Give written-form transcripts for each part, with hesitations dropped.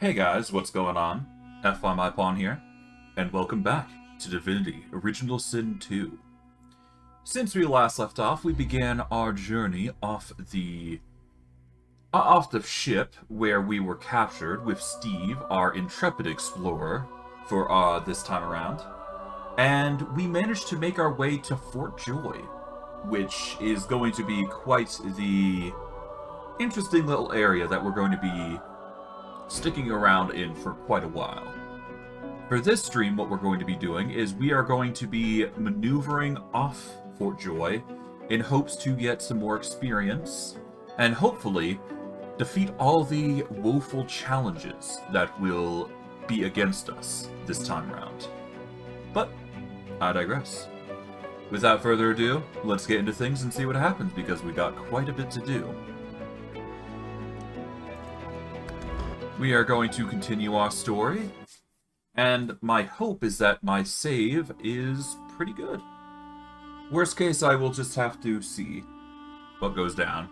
Hey guys, what's going on? FY Pawn here, and welcome back to Divinity Original Sin 2. Since we last left off, we began our journey off the ship where we were captured with Steve, our intrepid explorer, for this time around. And we managed to make our way to Fort Joy, which is going to be quite the interesting little area that we're going to be sticking around in for quite a while. For this stream, what we're going to be doing is we are going to be maneuvering off Fort Joy in hopes to get some more experience and hopefully defeat all the woeful challenges that will be against us this time around. But I digress. Without further ado, let's get into things and see what happens, because we got quite a bit to do. We are going to continue our story, and my hope is that my save is pretty good. Worst case, I will just have to see what goes down.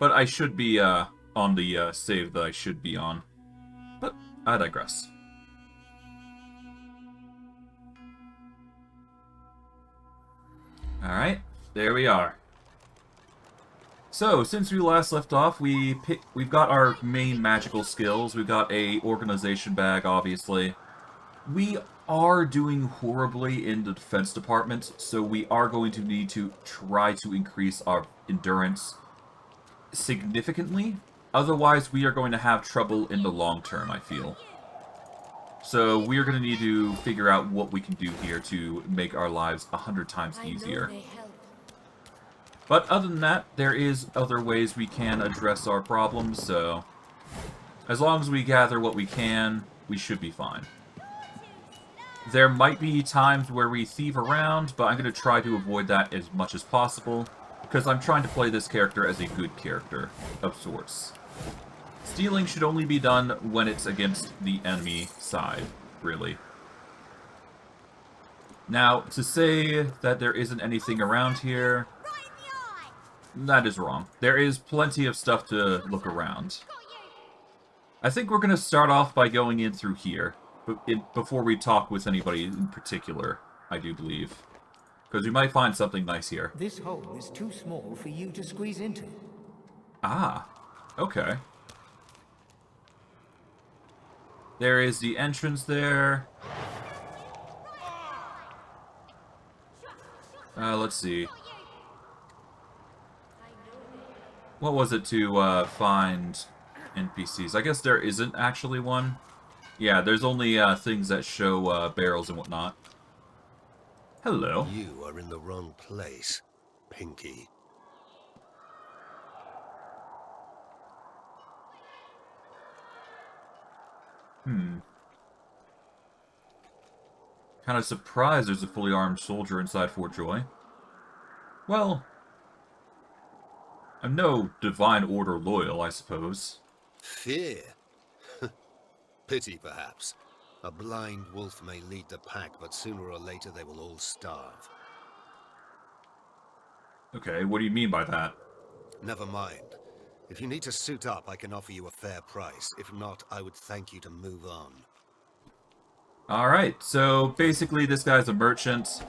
But I should be on the save that I should be on. But I digress. Alright, there we are. So, since we last left off, we've got our main magical skills. We've got a organization bag, obviously. We are doing horribly in the defense department, so we are going to need to try to increase our endurance significantly. Otherwise, we are going to have trouble in the long term, I feel. So, we are going to need to figure out what we can do here to make our lives 100 times easier. But other than that, there is other ways we can address our problems, so as long as we gather what we can, we should be fine. There might be times where we thieve around, but I'm going to try to avoid that as much as possible, because I'm trying to play this character as a good character, of sorts. Stealing should only be done when it's against the enemy side, really. Now, to say that there isn't anything around here, that is wrong. There is plenty of stuff to look around. I think we're going to start off by going in through here, before we talk with anybody in particular, I do believe. Because we might find something nice here. This hole is too small for you to squeeze into. Ah, okay. There is the entrance there. Let's see. What was it to find NPCs? I guess there isn't actually one. Yeah, there's only things that show barrels and whatnot. Hello. You are in the wrong place, Pinky. Kind of surprised there's a fully armed soldier inside Fort Joy. Well, I'm no Divine Order loyal, I suppose. Fear? Pity, perhaps. A blind wolf may lead the pack, but sooner or later they will all starve. Okay, what do you mean by that? Never mind. If you need to suit up, I can offer you a fair price. If not, I would thank you to move on. Alright, so basically this guy's a merchant.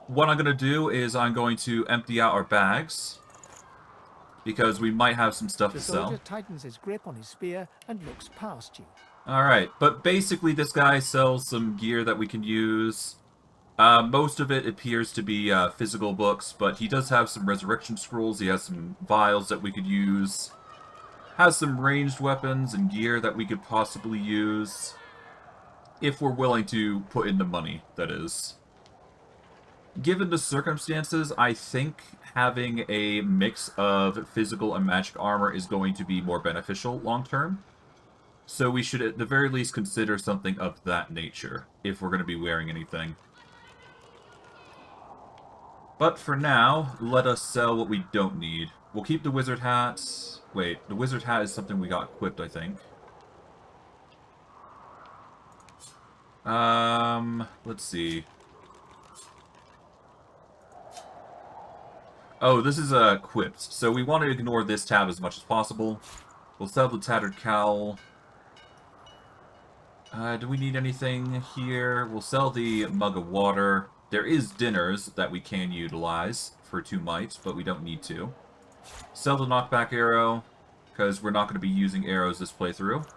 What I'm going to do is I'm going to empty out our bags, because we might have some stuff to sell. The soldier tightens his grip on his spear and looks past you. Alright, but basically this guy sells some gear that we can use. Most of it appears to be physical books, but he does have some resurrection scrolls, he has some vials that we could use. Has some ranged weapons and gear that we could possibly use. If we're willing to put in the money, that is. Given the circumstances, I think having a mix of physical and magic armor is going to be more beneficial long term. So we should at the very least consider something of that nature, if we're going to be wearing anything. But for now, let us sell what we don't need. We'll keep the wizard hat. Wait, the wizard hat is something we got equipped, I think. Let's see. Oh, this is equipped, so we want to ignore this tab as much as possible. We'll sell the tattered cowl. Do we need anything here? We'll sell the mug of water. There is dinners that we can utilize for 2 mites, but we don't need to. Sell the knockback arrow, because we're not going to be using arrows this playthrough.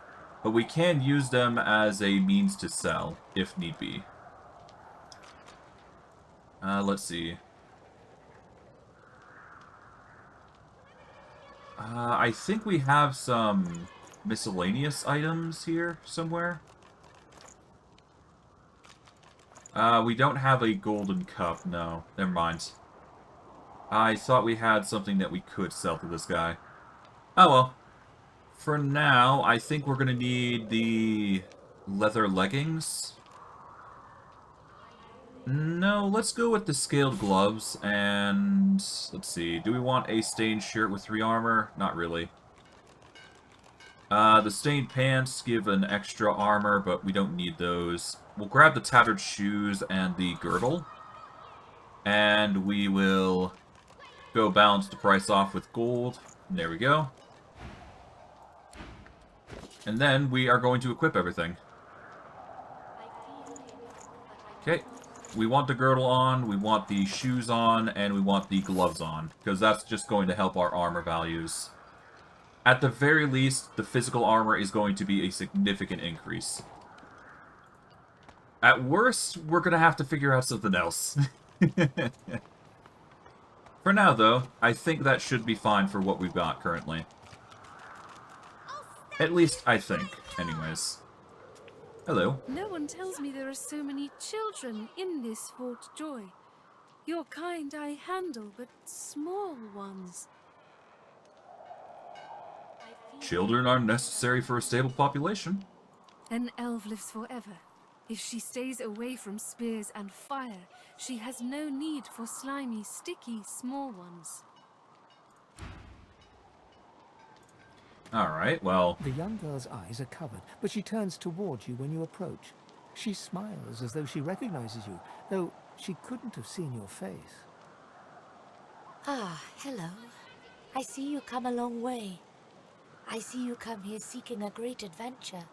But we can use them as a means to sell, if need be. Let's see. I think we have some miscellaneous items here somewhere. We don't have a golden cup, no. Never mind. I thought we had something that we could sell to this guy. Oh well. For now, I think we're gonna need the leather leggings. No, let's go with the scaled gloves, and let's see. Do we want a stained shirt with 3 armor? Not really. The stained pants give an extra armor, but we don't need those. We'll grab the tattered shoes and the girdle. And we will go balance the price off with gold. And there we go. And then we are going to equip everything. Okay. We want the girdle on, we want the shoes on, and we want the gloves on. Because that's just going to help our armor values. At the very least, the physical armor is going to be a significant increase. At worst, we're going to have to figure out something else. For now, though, I think that should be fine for what we've got currently. At least, I think, anyways. Hello. No one tells me there are so many children in this Fort Joy. Your kind I handle, but small ones. Children are necessary for a stable population. An elf lives forever. If she stays away from spears and fire, she has no need for slimy, sticky, small ones. Alright, well... The young girl's eyes are covered, but she turns towards you when you approach. She smiles as though she recognizes you, though she couldn't have seen your face. Ah, hello. I see you come a long way. I see you come here seeking a great adventure.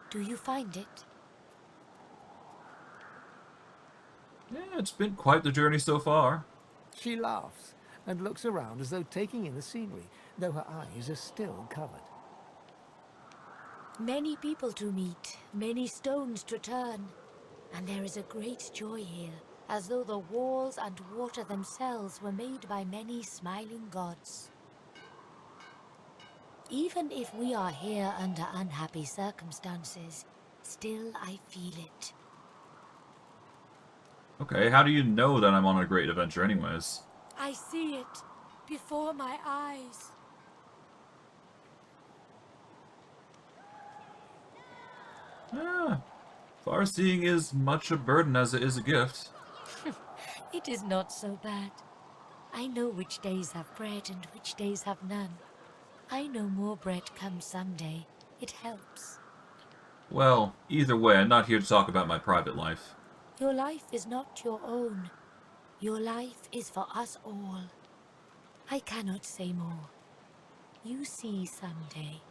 Do you find it? Yeah, it's been quite the journey so far. She laughs and looks around as though taking in the scenery, though her eyes are still covered. Many people to meet, many stones to turn, and there is a great joy here, as though the walls and water themselves were made by many smiling gods. Even if we are here under unhappy circumstances, still I feel it. Okay, how do you know that I'm on a great adventure anyways? I see it before my eyes. Ah, far-seeing is much a burden as it is a gift. It is not so bad. I know which days have bread and which days have none. I know more bread comes someday. It helps. Well, either way, I'm not here to talk about my private life. Your life is not your own. Your life is for us all. I cannot say more. You see someday.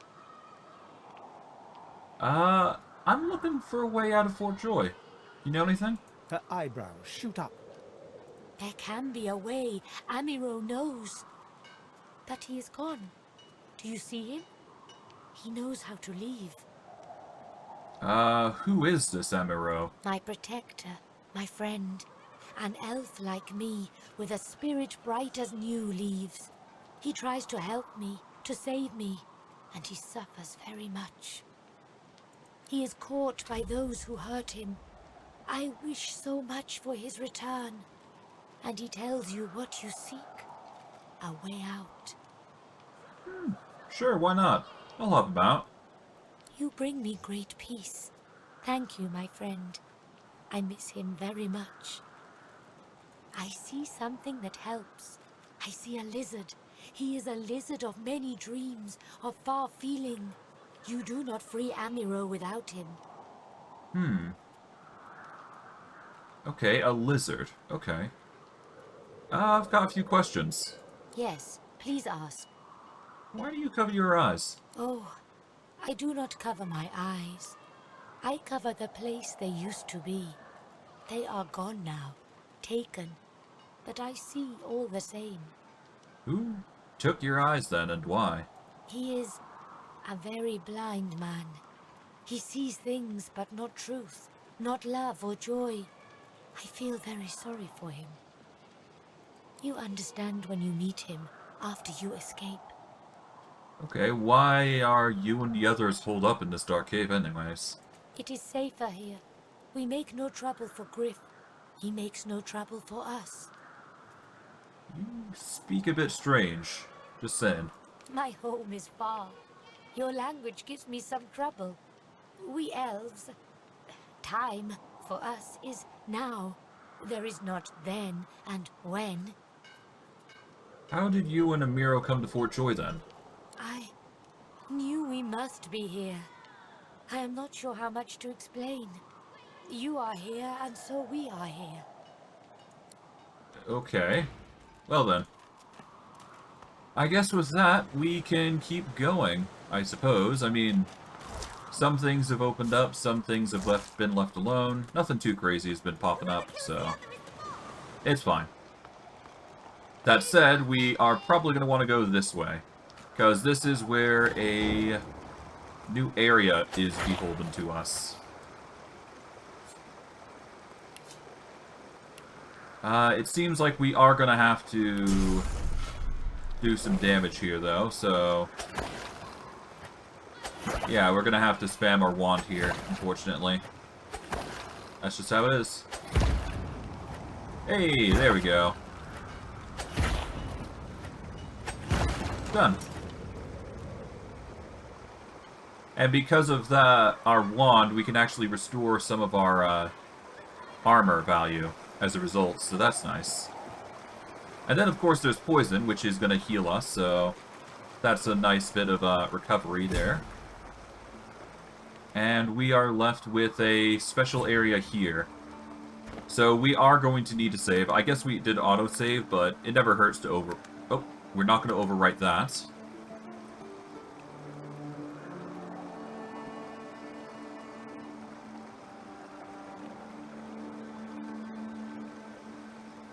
I'm looking for a way out of Fort Joy. You know anything? Her eyebrows shoot up. There can be a way. Amiro knows. But he is gone. Do you see him? He knows how to leave. Who is this Amiro? My protector, my friend. An elf like me, with a spirit bright as new leaves. He tries to help me, to save me, and he suffers very much. He is caught by those who hurt him. I wish so much for his return. And he tells you what you seek. A way out. Sure, why not? I'll help him out. You bring me great peace. Thank you, my friend. I miss him very much. I see something that helps. I see a lizard. He is a lizard of many dreams, of far feeling. You do not free Amiro without him. Okay, a lizard. Okay. I've got a few questions. Yes, please ask. Why do you cover your eyes? Oh, I do not cover my eyes. I cover the place they used to be. They are gone now, taken, but I see all the same. Who took your eyes then, and why? He is a very blind man. He sees things but not truth, not love or joy. I feel very sorry for him. You understand when you meet him after you escape. Okay, why are you and the others holed up in this dark cave anyways? It is safer here. We make no trouble for Griff. He makes no trouble for us. You speak a bit strange. Just saying. My home is far. Your language gives me some trouble. We elves... Time, for us, is now. There is not then and when. How did you and Amiro come to Fort Joy then? I knew we must be here. I am not sure how much to explain. You are here, and so we are here. Okay. Well then. I guess with that, we can keep going, I suppose. I mean, some things have opened up, some things have been left alone. Nothing too crazy has been popping up, so it's fine. That said, we are probably going to want to go this way, because this is where a new area is beholden to us. It seems like we are going to have to do some damage here, though, so... yeah, we're going to have to spam our wand here, unfortunately. That's just how it is. Hey, there we go. Done. And because of that, our wand, we can actually restore some of our armor value as a result, so that's nice. And then, of course, there's poison, which is going to heal us, so that's a nice bit of recovery there. And we are left with a special area here. So we are going to need to save. I guess we did autosave, but it never hurts to over... oh, we're not going to overwrite that.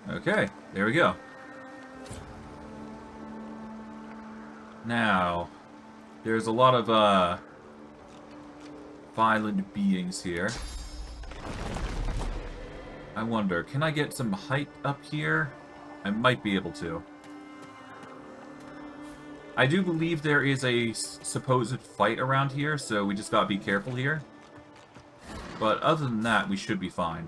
Okay, there we go. Now, there's a lot of, violent beings here. I wonder, can I get some height up here? I might be able to. I do believe there is a supposed fight around here, so we just gotta be careful here. But other than that, we should be fine.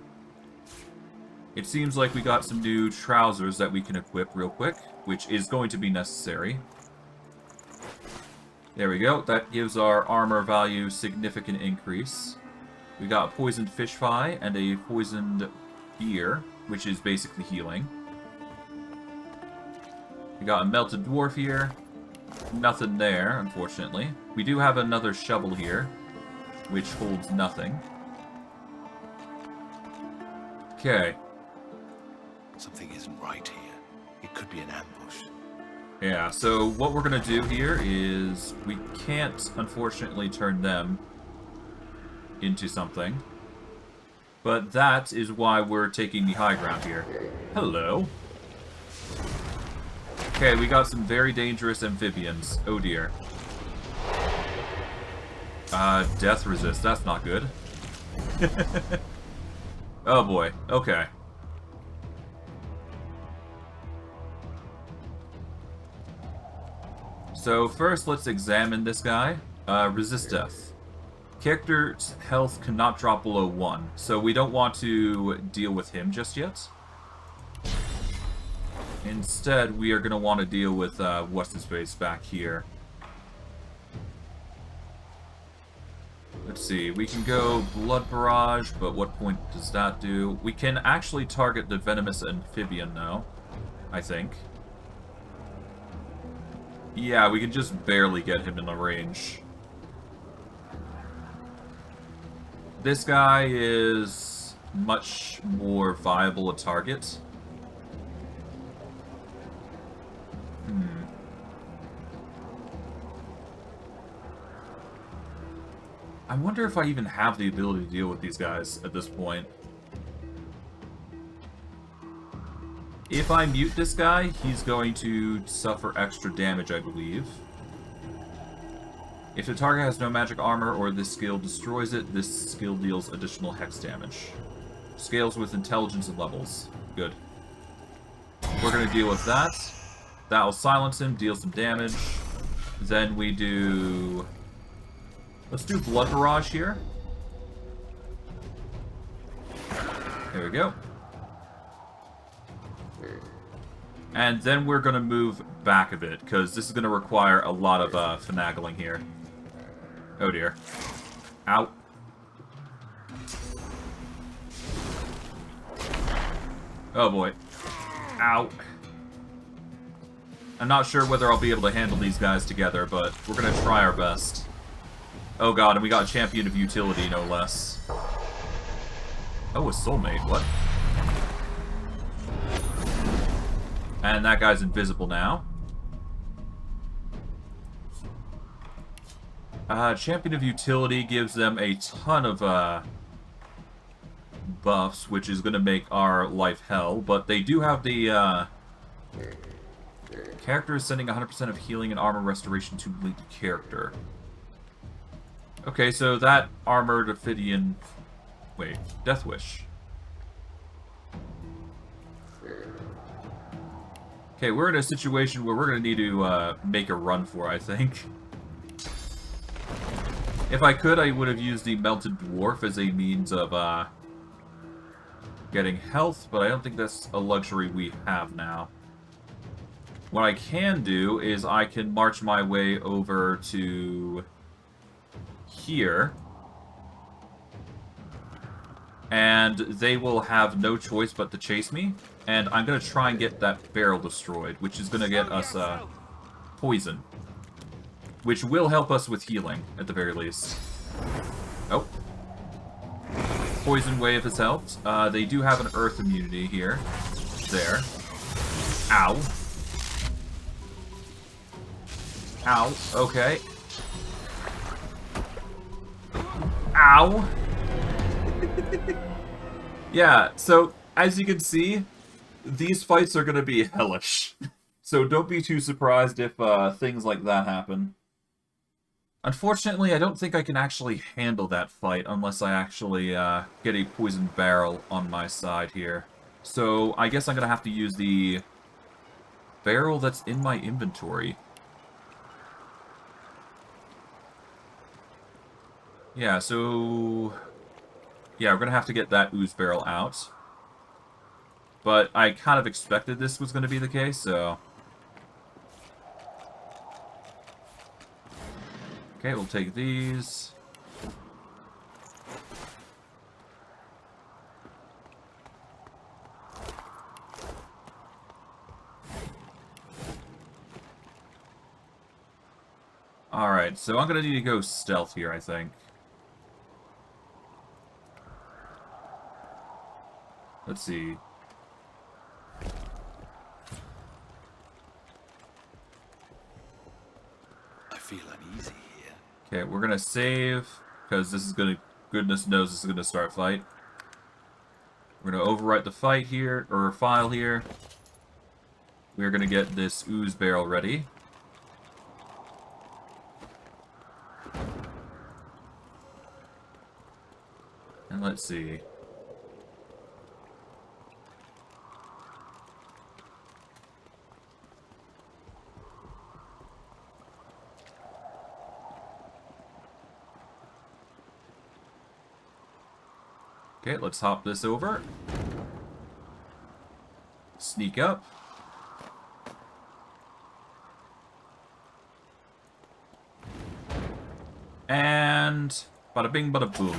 It seems like we got some new trousers that we can equip real quick, which is going to be necessary. There we go. That gives our armor value significant increase. We got a poisoned fish fry and a poisoned beer, which is basically healing. We got a melted dwarf here. Nothing there, unfortunately. We do have another shovel here, which holds nothing. Okay. Something isn't right here. It could be an ambush. Yeah, so what we're going to do here is we can't, unfortunately, turn them into something. But that is why we're taking the high ground here. Hello. Okay, we got some very dangerous amphibians. Oh dear. Death resist. That's not good. Oh boy. Okay. So first, let's examine this guy. Resist death. Character's health cannot drop below 1, so we don't want to deal with him just yet. Instead, we are going to want to deal with what's-his-face back here. Let's see, we can go Blood Barrage, but what point does that do? We can actually target the Venomous Amphibian now, I think. Yeah, we can just barely get him in the range. This guy is much more viable a target. I wonder if I even have the ability to deal with these guys at this point. If I mute this guy, he's going to suffer extra damage, I believe. If the target has no magic armor or this skill destroys it, this skill deals additional hex damage. Scales with intelligence and levels. Good. We're going to deal with that. That will silence him, deal some damage. Then we do... Let's do Blood Barrage here. There we go. And then we're going to move back a bit, because this is going to require a lot of finagling here. Oh dear. Ow. Oh boy. Ow. I'm not sure whether I'll be able to handle these guys together, but we're going to try our best. Oh god, and we got Champion of Utility, no less. Oh, a soulmate, what? And that guy's invisible now. Champion of Utility gives them a ton of buffs, which is going to make our life hell, but they do have the character is sending 100% of healing and armor restoration to linked character. Okay, so that armored Ophidian... Wait, Death Wish. Okay, we're in a situation where we're going to need to make a run for, I think. If I could, I would have used the Melted Dwarf as a means of getting health, but I don't think that's a luxury we have now. What I can do is I can march my way over to here, and they will have no choice but to chase me, and I'm going to try and get that barrel destroyed, which is going to get us poison, which will help us with healing, at the very least. Oh. Poison Wave has helped. They do have an Earth immunity here. There. Ow. Ow. Okay. Ow. Yeah, so, as you can see, these fights are going to be hellish. So don't be too surprised if things like that happen. Unfortunately, I don't think I can actually handle that fight unless I actually get a poison barrel on my side here. So I guess I'm going to have to use the barrel that's in my inventory. Yeah, so... Yeah, we're going to have to get that ooze barrel out. But I kind of expected this was going to be the case, so... Okay, we'll take these. Alright, so I'm going to need to go stealth here, I think. Let's see. I feel uneasy here. Okay, we're gonna save, because this is gonna, goodness knows this is gonna start fight. We're gonna overwrite the fight here, or file here. We're gonna get this ooze barrel ready. And let's see. Okay, let's hop this over. Sneak up. And bada bing, bada boom.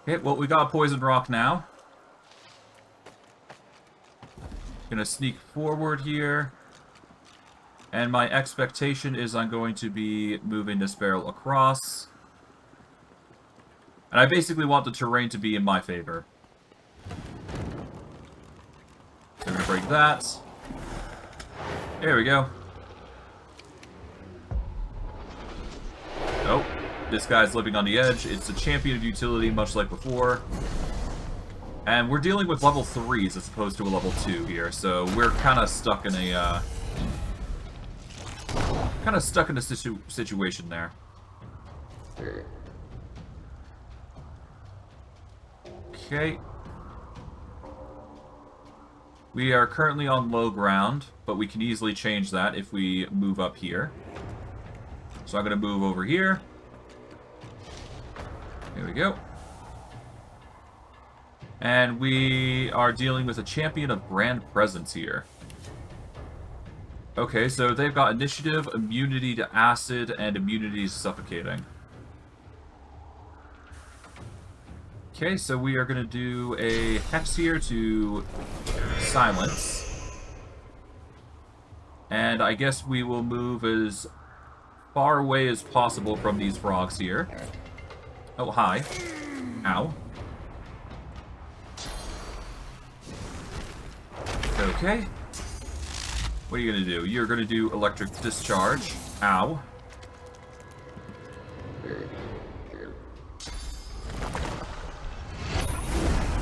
Okay, well, we got Poison Rock now. Gonna sneak forward here. And my expectation is I'm going to be moving this barrel across. And I basically want the terrain to be in my favor. So I'm going to break that. There we go. Oh, this guy's living on the edge. It's a champion of utility, much like before. And we're dealing with level 3s as opposed to a level 2 here, so we're kind of stuck in a situation there. Okay. We are currently on low ground, but we can easily change that if we move up here. So I'm going to move over here. There we go. And we are dealing with a champion of grand presence here. Okay, so they've got initiative, immunity to acid, and immunity to suffocating. Okay, so we are going to do a hex here to silence. And I guess we will move as far away as possible from these frogs here. Oh, hi. Ow. Okay. What are you going to do? You're going to do electric discharge. Ow.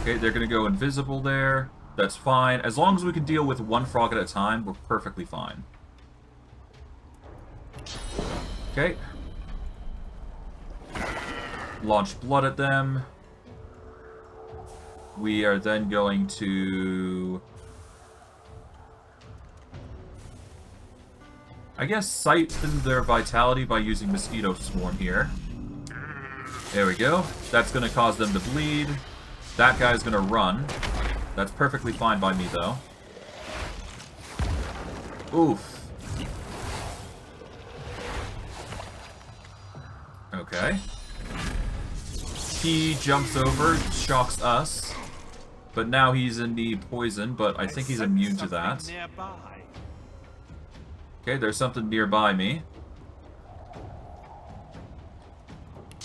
Okay, they're going to go invisible there. That's fine. As long as we can deal with one frog at a time, we're perfectly fine. Okay. Launch blood at them. We are then going to... I guess siphon their vitality by using Mosquito Swarm here. There we go. That's going to cause them to bleed. That guy's going to run. That's perfectly fine by me, though. Oof. Okay. He jumps over, shocks us. But now he's in the poison, but I think he's immune to that. Okay, there's something nearby me.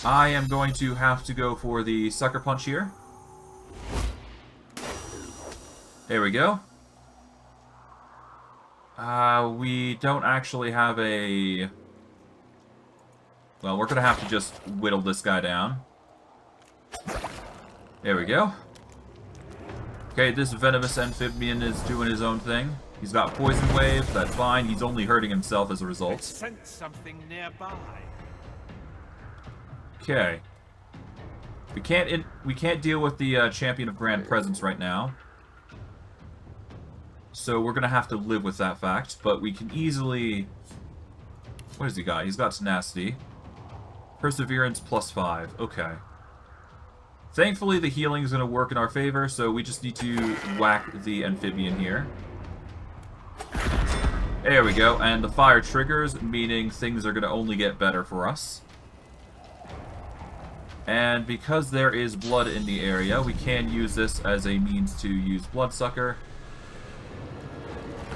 I am going to have to go for the Sucker Punch here. There we go. We don't actually have a... Well, we're going to have to just whittle this guy down. There we go. Okay, this venomous amphibian is doing his own thing. He's got poison wave, that's fine. He's only hurting himself as a result. Sense something nearby. Okay. We can't deal with the champion of grand presence right now. So we're gonna have to live with that fact, but we can easily... What has he got? He's got tenacity. Perseverance +5. Okay. Thankfully, the healing is gonna work in our favor, so we just need to whack the amphibian here. There we go, and the fire triggers, meaning things are gonna only get better for us. And because there is blood in the area, we can use this as a means to use Bloodsucker.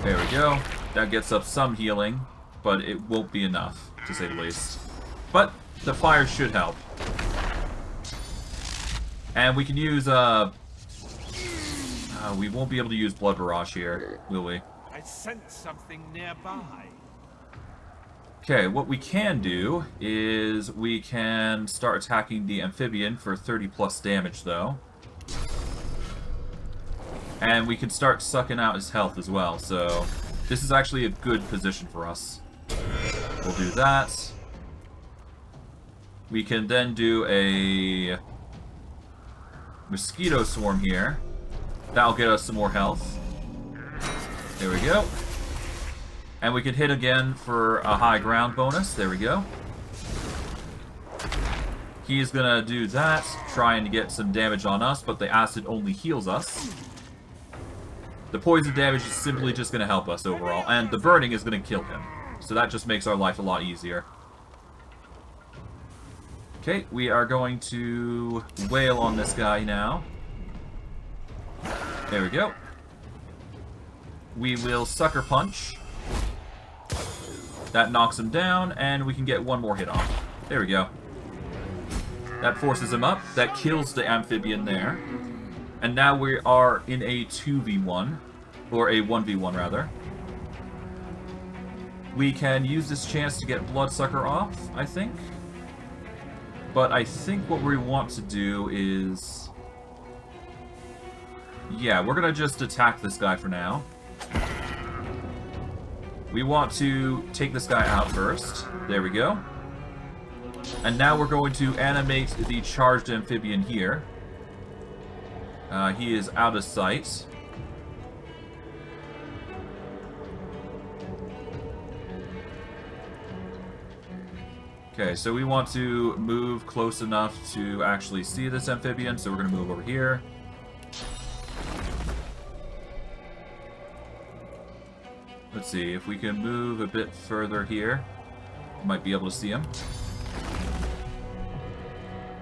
There we go. That gets up some healing, but it won't be enough, to say the least. But the fire should help. And we can use, we won't be able to use Blood Barrage here, will we? I sense something nearby. Okay, what we can do is we can start attacking the amphibian for 30+ damage, though. And we can start sucking out his health as well, so this is actually a good position for us. We'll do that. We can then do a Mosquito Swarm here. That'll get us some more health. There we go. And we can hit again for a high ground bonus. There we go. He's gonna do that, trying to get some damage on us, but the acid only heals us. The poison damage is simply just gonna help us overall, and the burning is gonna kill him. So that just makes our life a lot easier. Okay, we are going to wail on this guy now. There we go. We will Sucker Punch. That knocks him down, and we can get one more hit off. There we go. That forces him up. That kills the amphibian there. And now we are in a 2v1. Or a 1v1, rather. We can use this chance to get Bloodsucker off, I think. But I think what we want to do is... yeah, we're gonna just attack this guy for now. We want to take this guy out first. There we go. And now we're going to animate the charged amphibian here. He is out of sight. Okay, so we want to move close enough to actually see this amphibian, so we're going to move over here. Let's see, if we can move a bit further here, we might be able to see him.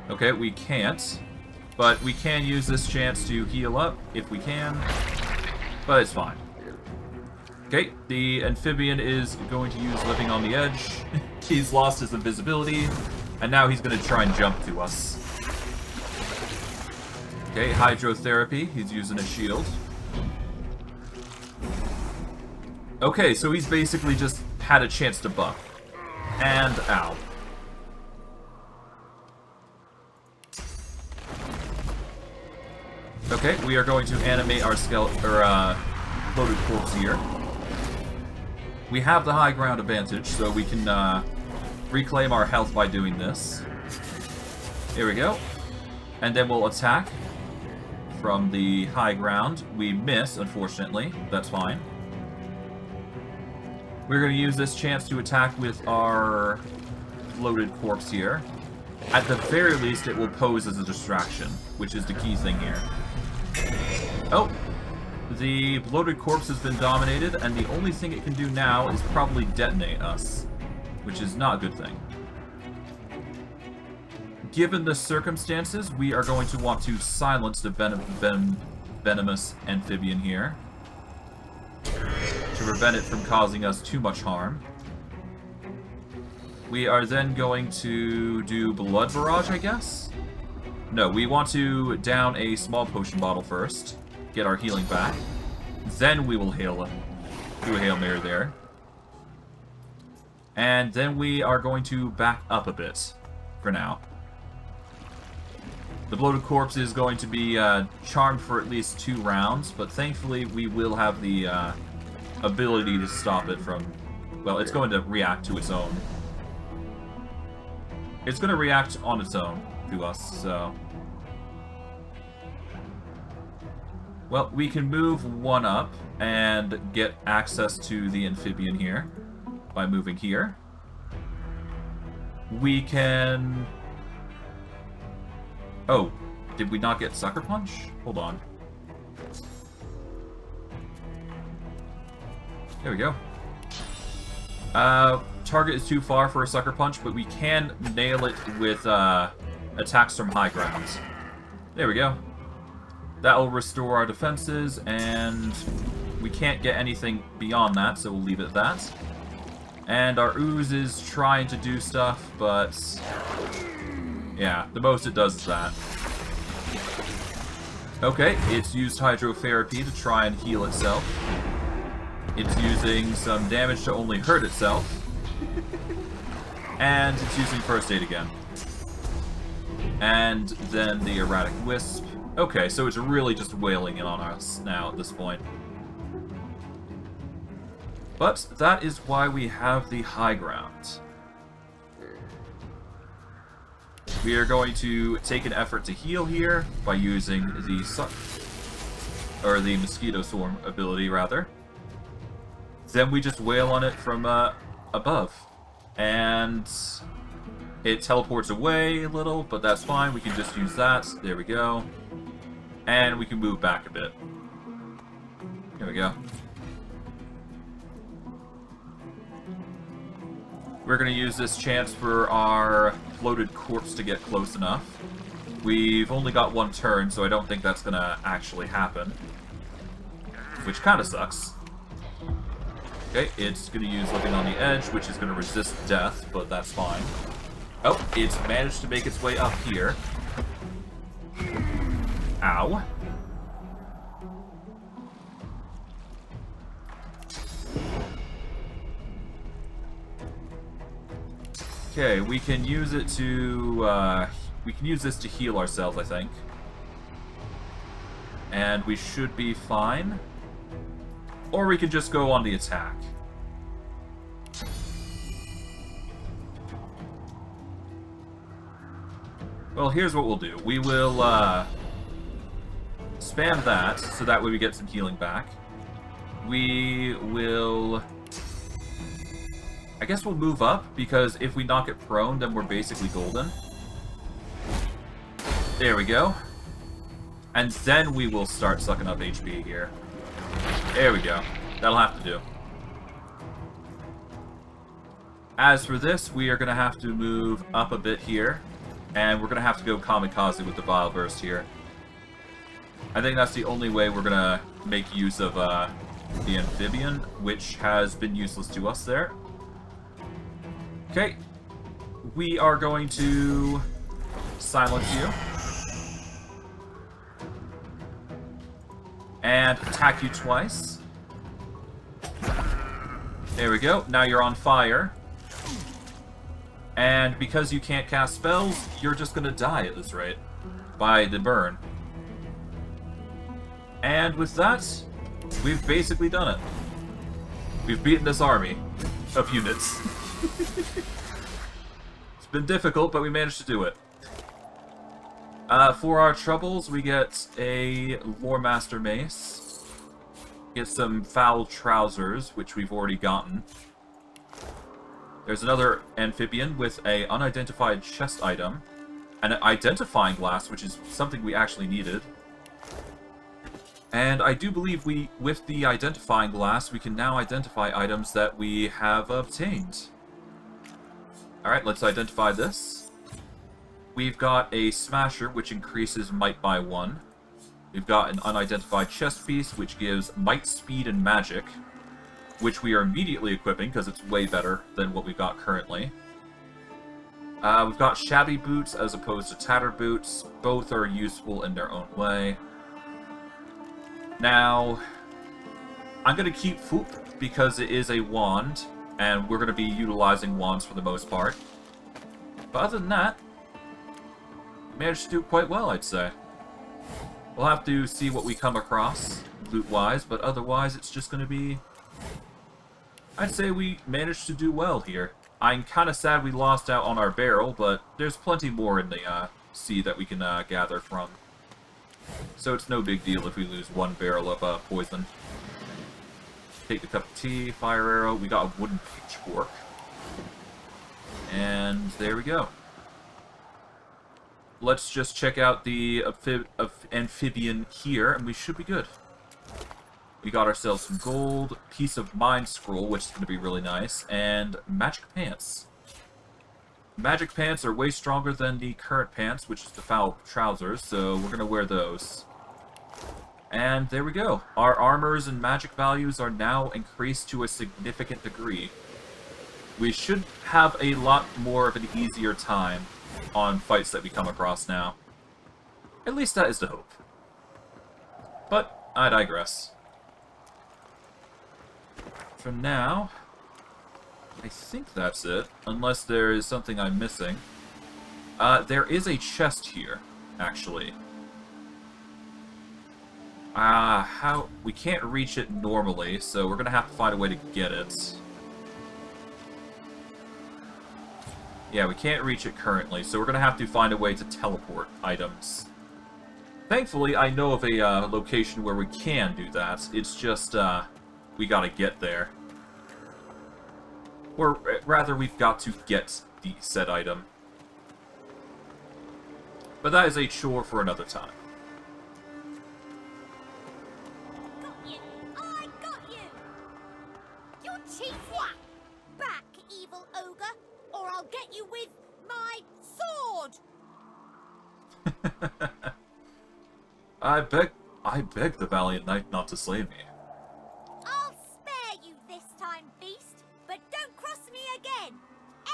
Okay, we can't, but we can use this chance to heal up if we can, but it's fine. Okay, the amphibian is going to use Living on the Edge. He's lost his invisibility, and now he's going to try and jump to us. Okay, hydrotherapy. He's using a shield. Okay, so he's basically just had a chance to buff. And ow. Okay, we are going to animate our skeleton, or loaded corpse here. We have the high ground advantage, so we can reclaim our health by doing this. Here we go. And then we'll attack from the high ground. We miss, unfortunately. That's fine. We're going to use this chance to attack with our loaded corpse here. At the very least, it will pose as a distraction, which is the key thing here. Oh! The bloated corpse has been dominated, and the only thing it can do now is probably detonate us, which is not a good thing. Given the circumstances, we are going to want to silence the venomous amphibian here to prevent it from causing us too much harm. We are then going to do Blood Barrage, I guess? No, we want to down a small potion bottle first. Get our healing back. Then we will do a Hail Mary there. And then we are going to back up a bit for now. The bloated corpse is going to be charmed for at least 2 rounds, but thankfully we will have the ability to stop it from... well, it's going to react to its own. It's going to react on its own to us, so... well, we can move 1 up and get access to the amphibian here by moving here. We can... oh, did we not get Sucker Punch? Hold on. There we go. Target is too far for a Sucker Punch, but we can nail it with attacks from high ground. There we go. That will restore our defenses, and we can't get anything beyond that, so we'll leave it at that. And our ooze is trying to do stuff, but... yeah, the most it does is that. Okay, it's used hydrotherapy to try and heal itself. It's using some damage to only hurt itself. And it's using first aid again. And then the erratic wisp. Okay, so it's really just wailing in on us now at this point. But that is why we have the high ground. We are going to take an effort to heal here by using the mosquito swarm ability, rather. Then we just wail on it from above. And it teleports away a little, but that's fine. We can just use that. There we go. And we can move back a bit. There we go. We're going to use this chance for our floated corpse to get close enough. We've only got 1 turn, so I don't think that's going to actually happen. Which kind of sucks. Okay, it's going to use Living on the Edge, which is going to resist death, but that's fine. Oh, it's managed to make its way up here. Ow. Okay, we can use it to, we can use this to heal ourselves, I think. And we should be fine. Or we can just go on the attack. Well, here's what we'll do. We will, spam that, so that way we get some healing back. We will... I guess we'll move up, because if we knock it prone, then we're basically golden. There we go. And then we will start sucking up HP here. There we go. That'll have to do. As for this, we are going to have to move up a bit here. And we're going to have to go kamikaze with the Vile Burst here. I think that's the only way we're going to make use of the amphibian, which has been useless to us there. Okay. We are going to silence you. And attack you twice. There we go. Now you're on fire. And because you can't cast spells, you're just gonna die at this rate. By the burn. And with that, we've basically done it. We've beaten this army of units. It's been difficult, but we managed to do it. For our troubles, we get a Lore Master Mace. Get some Foul Trousers, which we've already gotten. There's another amphibian with a unidentified chest item. And an identifying glass, which is something we actually needed. And I do believe with the identifying glass, we can now identify items that we have obtained. Alright, let's identify this. We've got a Smasher, which increases Might by 1. We've got an unidentified chest piece, which gives Might, Speed, and Magic, which we are immediately equipping, because it's way better than what we've got currently. We've got Shabby Boots as opposed to Tattered Boots. Both are useful in their own way. Now, I'm going to keep Foop, because it is a wand, and we're going to be utilizing wands for the most part. But other than that, we managed to do quite well, I'd say. We'll have to see what we come across, loot-wise, but otherwise it's just going to be... I'd say we managed to do well here. I'm kind of sad we lost out on our barrel, but there's plenty more in the sea that we can gather from. So it's no big deal if we lose one barrel of poison. Take the cup of tea, fire arrow, we got a wooden pitchfork. And there we go. Let's just check out the amphibian here, and we should be good. We got ourselves some gold, piece of Mind Scroll, which is going to be really nice, and Magic Pants. Magic Pants are way stronger than the current pants, which is the Foul Trousers, so we're going to wear those. And there we go. Our armors and magic values are now increased to a significant degree. We should have a lot more of an easier time on fights that we come across now. At least that is the hope. But I digress. For now, I think that's it, unless there is something I'm missing. There is a chest here, actually. We can't reach it normally, so we're gonna have to find a way to get it. Yeah, we can't reach it currently, so we're gonna have to find a way to teleport items. Thankfully, I know of a location where we can do that. It's just, we gotta get there. Or rather, we've got to get the said item. But that is a chore for another time. Got you! I got you! You're cheap! Back, evil ogre, or I'll get you with my sword! I beg the valiant knight not to slay me. I'll spare you this time, beast, but don't cross me again,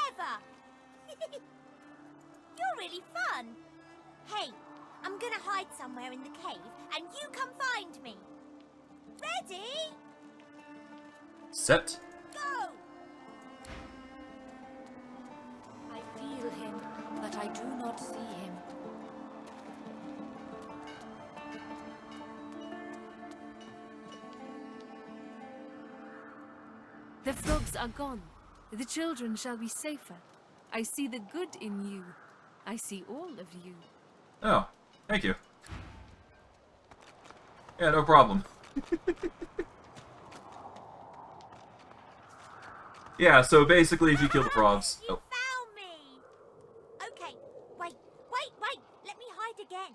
ever! You're really fun. Hey, I'm gonna hide somewhere in the cave, and you come find me. Ready? Set. Go! I feel him, but I do not see him. The frogs are gone. The children shall be safer. I see the good in you. I see all of you. Oh, thank you. Yeah, no problem. Yeah, so basically if you kill the frogs... You Oh, found me! Okay, wait. Let me hide again.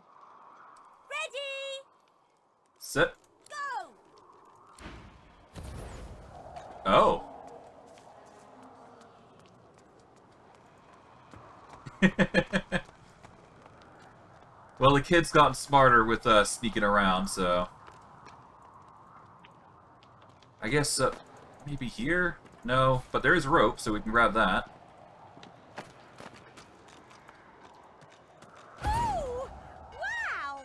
Ready? sit. Go! Oh. Well, the kid's gotten smarter with sneaking around, so... I guess, maybe here? No, but there is rope, so we can grab that. Ooh! Wow!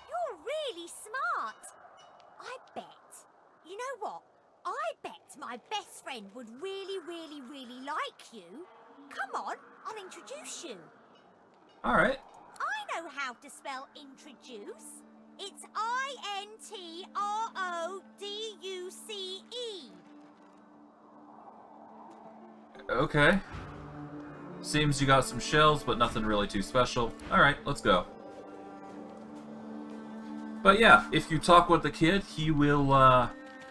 You're really smart. I bet. You know what? I bet my best friend would really like you. Come on, I'll introduce you. Alright. I know how to spell introduce. It's I-N-T-R-O-D-U-C-E. Okay. Seems you got some shells, but nothing really too special. Alright, let's go. But yeah, if you talk with the kid, he will,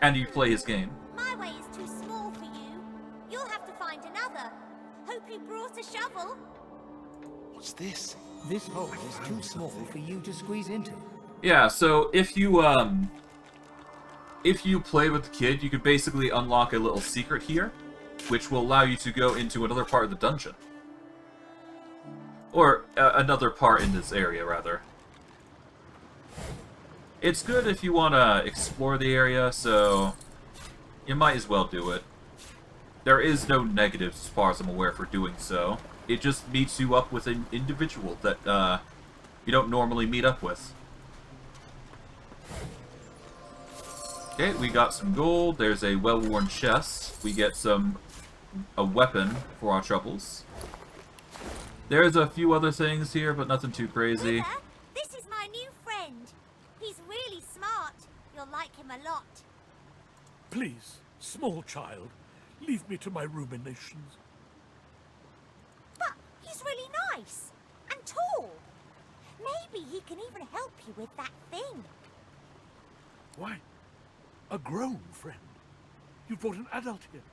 and you play his game. My way is too small for you. You'll have to find another. Hope you brought a shovel. What's this? This hole is too small for you to squeeze into. Yeah, so if you play with the kid, you could basically unlock a little secret here, which will allow you to go into another part of the dungeon. Or, another part in this area, rather. It's good if you want to explore the area, so you might as well do it. There is no negatives, as far as I'm aware, for doing so. It just meets you up with an individual that, you don't normally meet up with. Okay, we got some gold. There's a well-worn chest. We get a weapon for our troubles. There's a few other things here, but nothing too crazy. Wither, this is my new friend. He's really smart. You'll like him a lot. Please, small child, leave me to my ruminations. But he's really nice and tall. Maybe he can even help you with that thing. Why, a grown friend. You brought an adult here.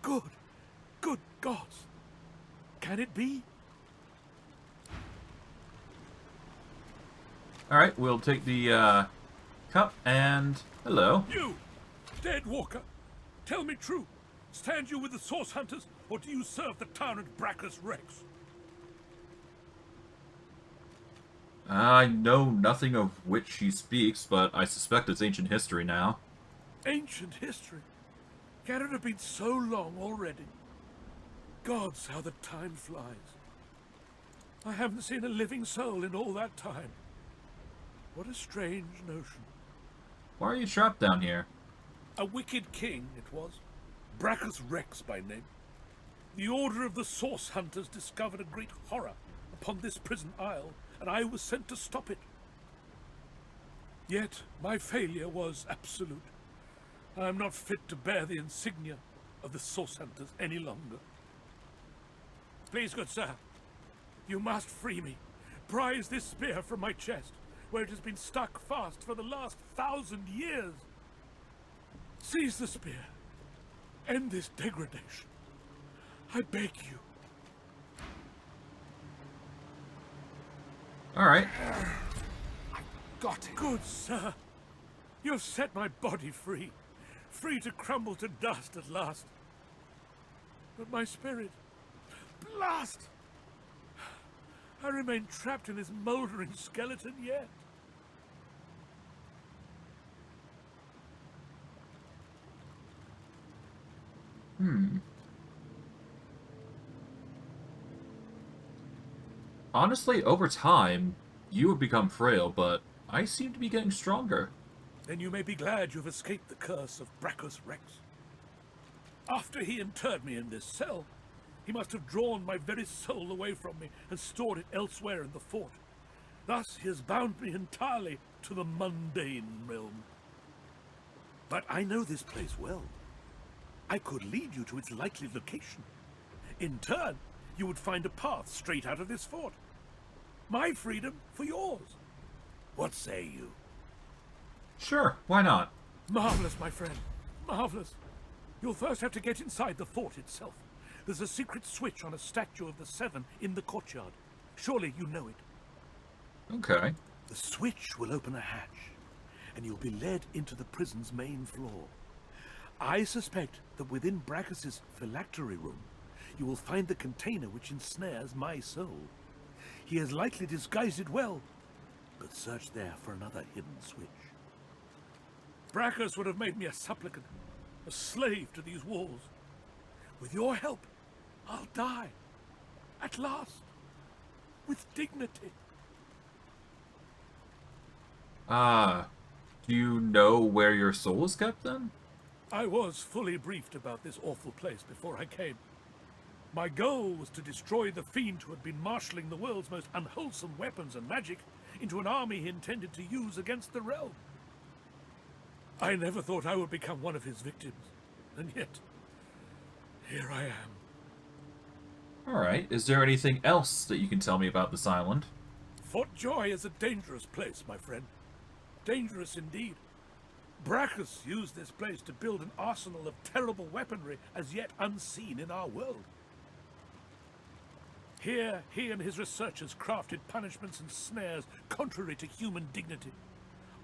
Good gods. Can it be? Alright, we'll take the, cup, and... hello. You, dead walker, tell me true. Stand you with the source hunters, or do you serve the tyrant Brachus Rex? I know nothing of which she speaks, but I suspect it's ancient history now. Ancient history? Can it have been so long already? Gods, how the time flies. I haven't seen a living soul in all that time. What a strange notion. Why are you trapped down here? A wicked king, it was. Brachus Rex by name. The Order of the Source Hunters discovered a great horror upon this prison isle, and I was sent to stop it. Yet my failure was absolute. I am not fit to bear the insignia of the Source Hunters any longer. Please, good sir, you must free me. Prise this spear from my chest, where it has been stuck fast for the last 1,000 years. Seize the spear. End this degradation. I beg you. Alright. Got it. Good sir. You have set my body free. Free to crumble to dust at last. But my spirit... blast! I remain trapped in this mouldering skeleton yet. Honestly, over time, you have become frail, but I seem to be getting stronger. Then you may be glad you've escaped the curse of Brachus Rex. After he interred me in this cell, He must have drawn my very soul away from me and stored it elsewhere in the fort. Thus he has bound me entirely to the mundane realm. But I know this place well. I could lead you to its likely location. In turn, you would find a path straight out of this fort. My freedom for yours. What say you? Sure, why not? Marvelous, my friend. Marvelous. You'll first have to get inside the fort itself. There's a secret switch on a statue of the Seven in the courtyard. Surely you know it. Okay. The switch will open a hatch, and you'll be led into the prison's main floor. I suspect that within Brachus's phylactery room, you will find the container which ensnares my soul. He has likely disguised it well, but search there for another hidden switch. Brachus would have made me a supplicant, a slave to these walls. With your help, I'll die. At last. With dignity. Do you know where your soul is kept then? I was fully briefed about this awful place before I came. My goal was to destroy the fiend who had been marshalling the world's most unwholesome weapons and magic into an army he intended to use against the realm. I never thought I would become one of his victims, and yet, here I am. Alright, is there anything else that you can tell me about this island? Fort Joy is a dangerous place, my friend. Dangerous indeed. Brachus used this place to build an arsenal of terrible weaponry as yet unseen in our world. Here, he and his researchers crafted punishments and snares contrary to human dignity.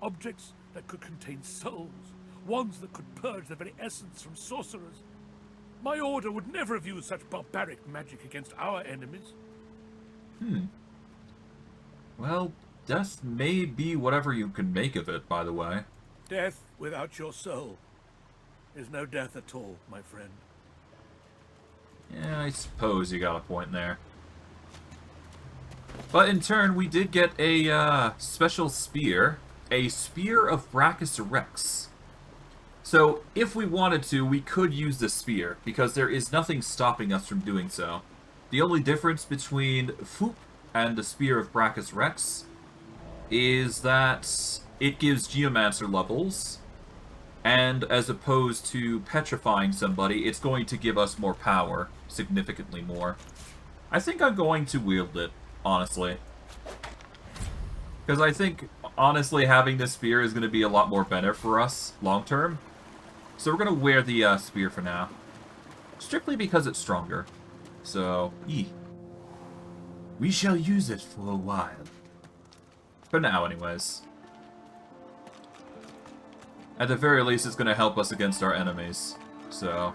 Objects that could contain souls, wands that could purge the very essence from sorcerers. My order would never have used such barbaric magic against our enemies. Well, death may be whatever you can make of it, by the way. Death without your soul is no death at all, my friend. Yeah, I suppose you got a point there. But in turn, we did get a special spear. A Spear of Brachus Rex. So, if we wanted to, we could use the spear, because there is nothing stopping us from doing so. The only difference between Foop and the Spear of Brachus Rex is that it gives Geomancer levels, and as opposed to petrifying somebody, it's going to give us more power, significantly more. I think I'm going to wield it, honestly. Because I think, honestly, having this spear is going to be a lot more better for us, long-term. So we're going to wear the spear for now. Strictly because it's stronger. So, we shall use it for a while. For now, anyways. At the very least, it's going to help us against our enemies. So,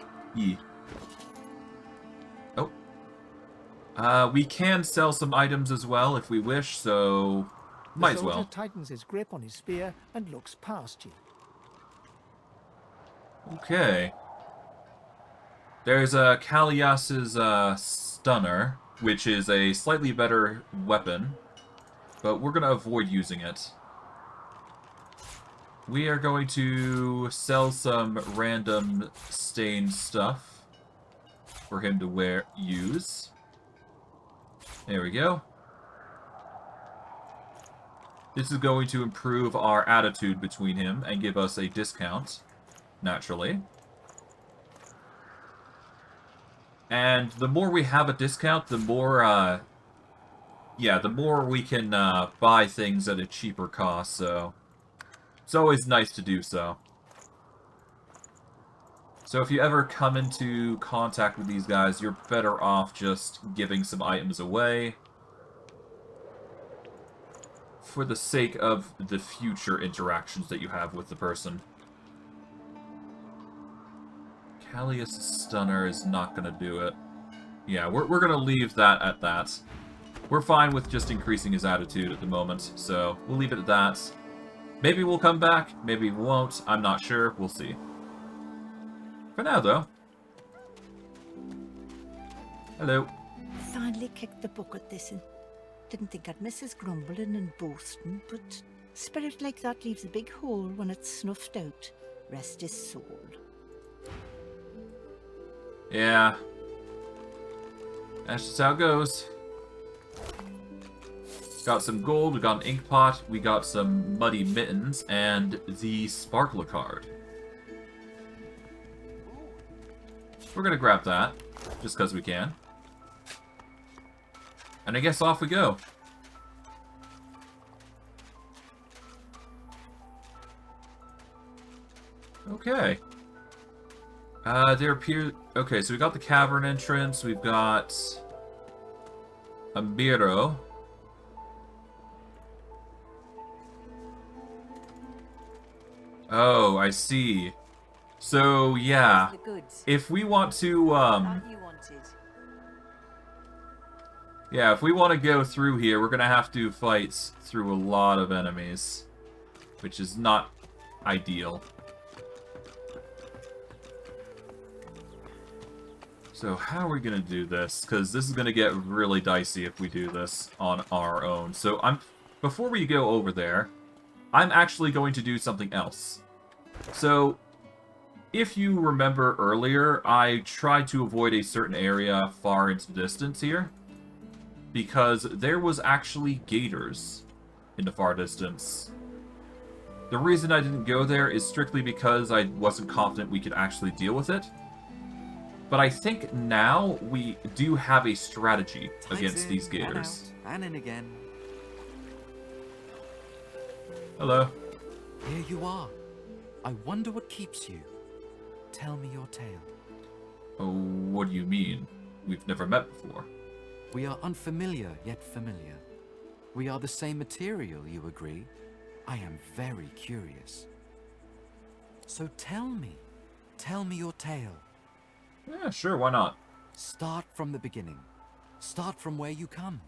Oh. We can sell some items as well if we wish, so might as The well. soldier tightens his grip on his spear and looks past you. Okay. There's Callias's Stunner, which is a slightly better weapon, but we're going to avoid using it. We are going to sell some random stained stuff for him to use. There we go. This is going to improve our attitude between him and give us a discount, naturally. And the more we have a discount, the more, the more we can buy things at a cheaper cost, so it's always nice to do so. So if you ever come into contact with these guys, you're better off just giving some items away for the sake of the future interactions that you have with the person. Callias' Stunner is not going to do it. Yeah, we're going to leave that at that. We're fine with just increasing his attitude at the moment, so we'll leave it at that. Maybe we'll come back, maybe we won't, I'm not sure, we'll see. For now, though. Hello. Finally kicked the bucket this in. Didn't think I'd miss his grumbling and boasting, but spirit like that leaves a big hole when it's snuffed out. Rest his soul. Yeah. That's just how it goes. Got some gold, we got an ink pot, we got some muddy mittens, and the sparkler card. We're gonna grab that, just because we can. And I guess off we go. Okay. There appear... Okay, so we got the cavern entrance, we've got... a mirror. Oh, I see. So, yeah. If we want to, yeah, if we want to go through here, we're gonna have to fight through a lot of enemies. Which is not ideal. So, how are we gonna do this? Because this is gonna get really dicey if we do this on our own. So, before we go over there, I'm actually going to do something else. So, if you remember earlier, I tried to avoid a certain area far into the distance here, because there was actually gators in the far distance. The reason I didn't go there is strictly because I wasn't confident we could actually deal with it. But I think now we do have a strategy against these gators. And in again. Hello. Here you are. I wonder what keeps you. Tell me your tale. Oh, what do you mean? We've never met before. We are unfamiliar, yet familiar. We are the same material, you agree? I am very curious. So tell me your tale. Yeah, sure, why not? Start from the beginning. Start from where you come.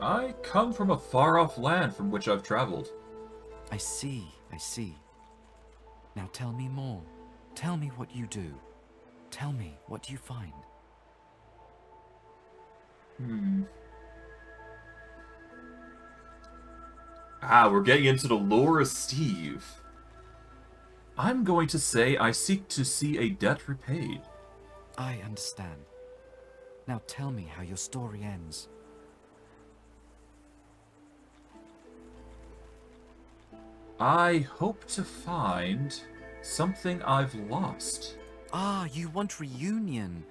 I come from a far-off land from which I've traveled. I see. Now tell me more. Tell me what you do. Tell me what you find. We're getting into the lore of Steve. I'm going to say I seek to see a debt repaid. I understand. Now tell me how your story ends. I hope to find something I've lost. Ah, you want reunion.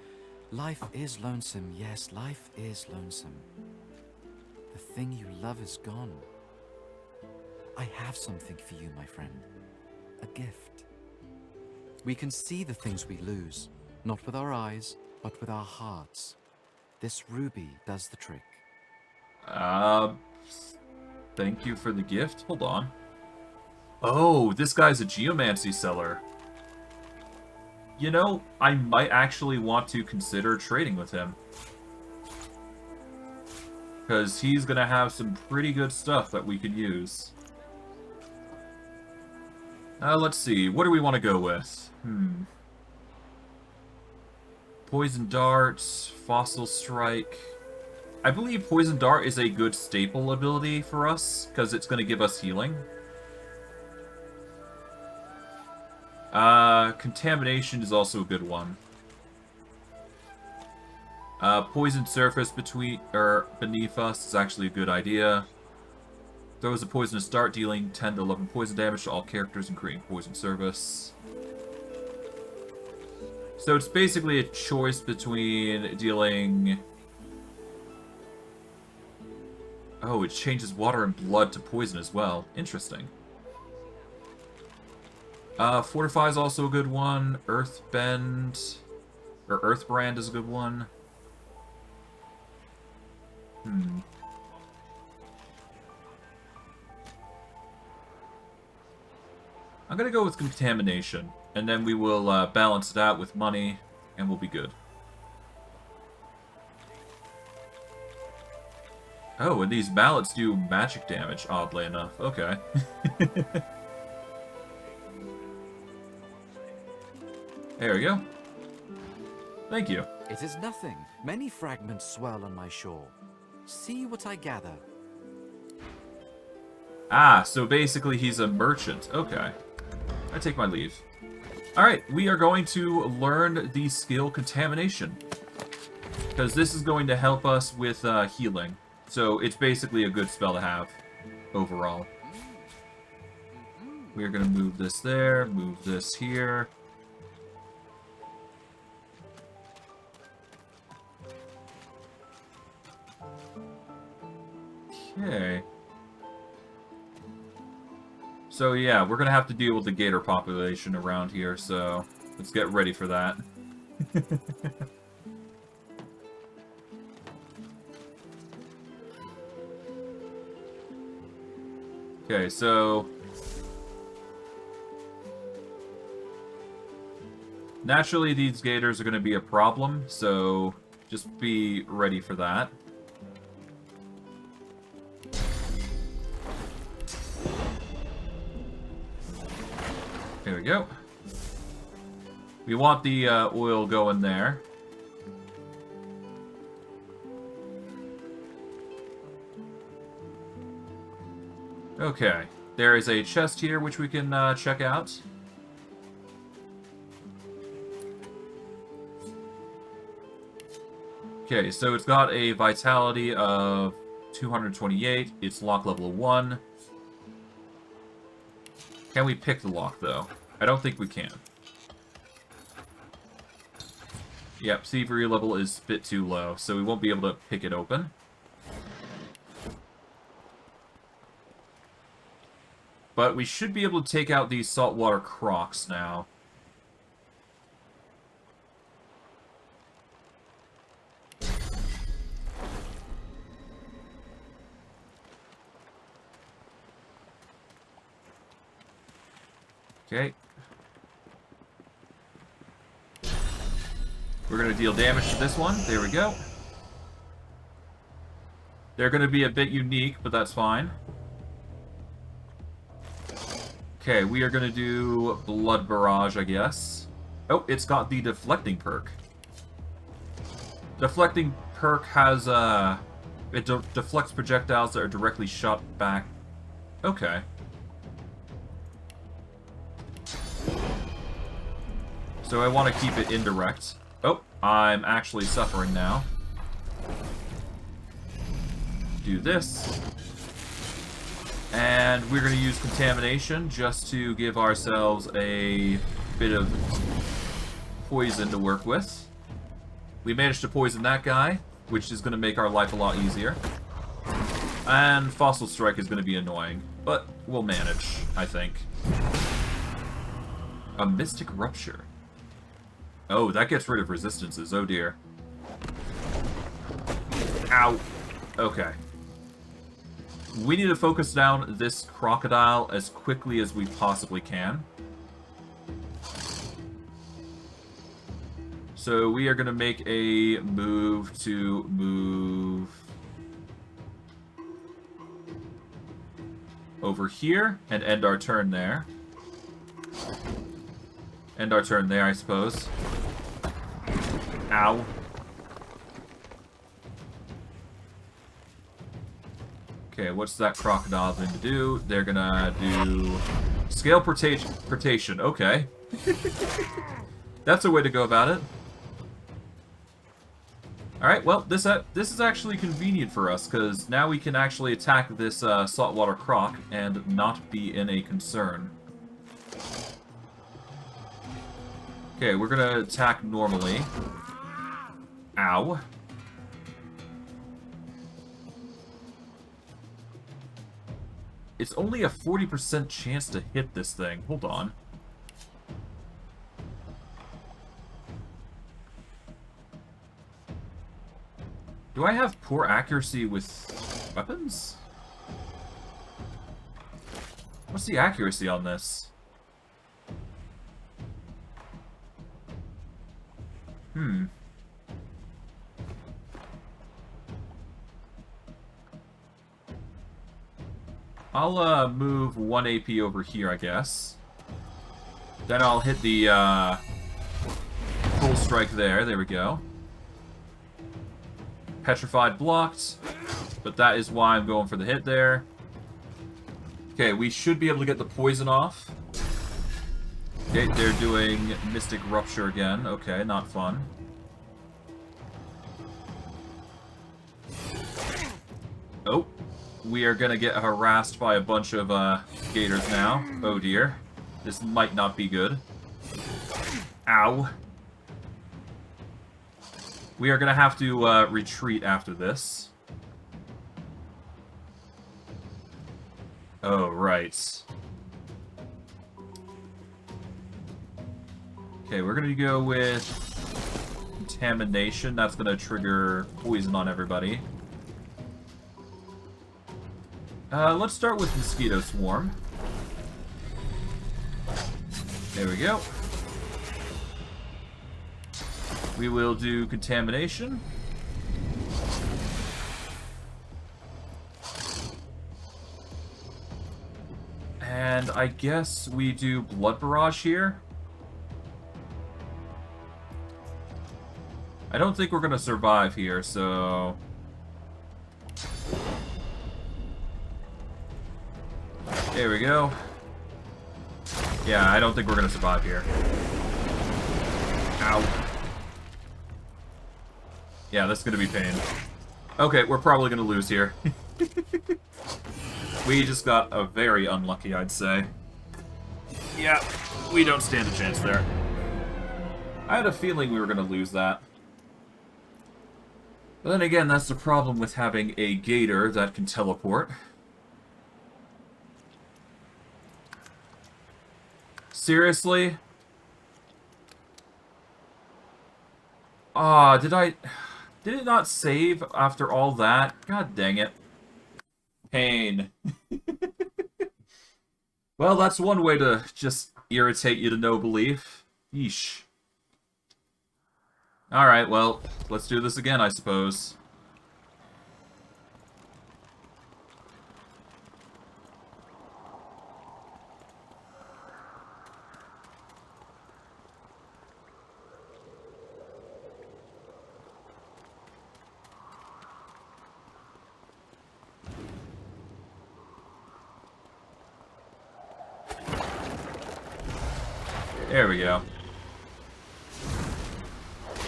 Life is lonesome. Yes, life is lonesome. The thing you love is gone. I have something for you, my friend. A gift. We can see the things we lose, not with our eyes, but with our hearts. This ruby does the trick. Thank you for the gift. Hold on. Oh, this guy's a geomancy seller. You know, I might actually want to consider trading with him. Because he's going to have some pretty good stuff that we could use. Let's see. What do we want to go with? Poison Dart, Fossil Strike. I believe Poison Dart is a good staple ability for us, because it's going to give us healing. Contamination is also a good one. Poison surface beneath us is actually a good idea. Throws a poisonous dart, dealing 10 to 11 poison damage to all characters and creating poison surface. So it's basically a choice between dealing... Oh, it changes water and blood to poison as well. Interesting. Fortify is also a good one. Earthbend, or Earthbrand is a good one. I'm gonna go with Contamination, and then we will balance it out with money, and we'll be good. Oh, and these mallets do magic damage, oddly enough. Okay. There we go. Thank you. It is nothing. Many fragments swirl on my shore. See what I gather. Ah, so basically he's a merchant. Okay. I take my leave. Alright, we are going to learn the skill Contamination. Because this is going to help us with healing. So it's basically a good spell to have, overall. We are going to move this there, move this here. Okay. So yeah, we're going to have to deal with the gator population around here, so let's get ready for that. Okay, so naturally these gators are going to be a problem, so just be ready for that. There we go. We want the oil going there. Okay, there is a chest here which we can check out. Okay, so it's got a vitality of 228. It's lock level 1. Can we pick the lock, though? I don't think we can. Yep, thievery level is a bit too low, so we won't be able to pick it open. But we should be able to take out these saltwater crocs now. Okay. We're going to deal damage to this one. There we go. They're going to be a bit unique, but that's fine. Okay, we are going to do Blood Barrage, I guess. Oh, it's got the Deflecting perk. Deflecting perk has, it deflects projectiles that are directly shot back. Okay. So I want to keep it indirect. Oh, I'm actually suffering now. Do this. And we're going to use Contamination just to give ourselves a bit of poison to work with. We managed to poison that guy, which is going to make our life a lot easier. And Fossil Strike is going to be annoying, but we'll manage, I think. A Mystic Rupture. Oh, that gets rid of resistances. Oh dear. Ow. Okay. We need to focus down this crocodile as quickly as we possibly can. So we are going to make a move to move over here and end our turn there. End our turn there, I suppose. Ow. Okay, what's that crocodile going to do? They're gonna do scale portation. Okay. That's a way to go about it. Alright, well, this is actually convenient for us, because now we can actually attack this saltwater croc and not be in a concern. Okay, we're gonna attack normally. Ow. It's only a 40% chance to hit this thing. Hold on. Do I have poor accuracy with weapons? What's the accuracy on this? I'll move 1 AP over here, I guess. Then I'll hit the full strike there. There we go. Petrified blocked, but that is why I'm going for the hit there. Okay, we should be able to get the poison off. Okay, they're doing Mystic Rupture again. Okay, not fun. Oh, we are gonna get harassed by a bunch of gators now. Oh dear. This might not be good. Ow. We are gonna have to retreat after this. Oh, right. Okay, we're gonna go with Contamination. That's gonna trigger poison on everybody. Let's start with Mosquito Swarm. There we go. We will do Contamination. And I guess we do Blood Barrage here. I don't think we're gonna survive here, so... There we go. Yeah, I don't think we're gonna survive here. Ow. Yeah, that's gonna be pain. Okay, we're probably gonna lose here. We just got a very unlucky, I'd say. Yeah, we don't stand a chance there. I had a feeling we were gonna lose that. But then again, that's the problem with having a gator that can teleport. Seriously? Ah, did it not save after all that? God dang it. Pain. Well, that's one way to just irritate you to no belief. Yeesh. Alright, well, let's do this again, I suppose. There we go.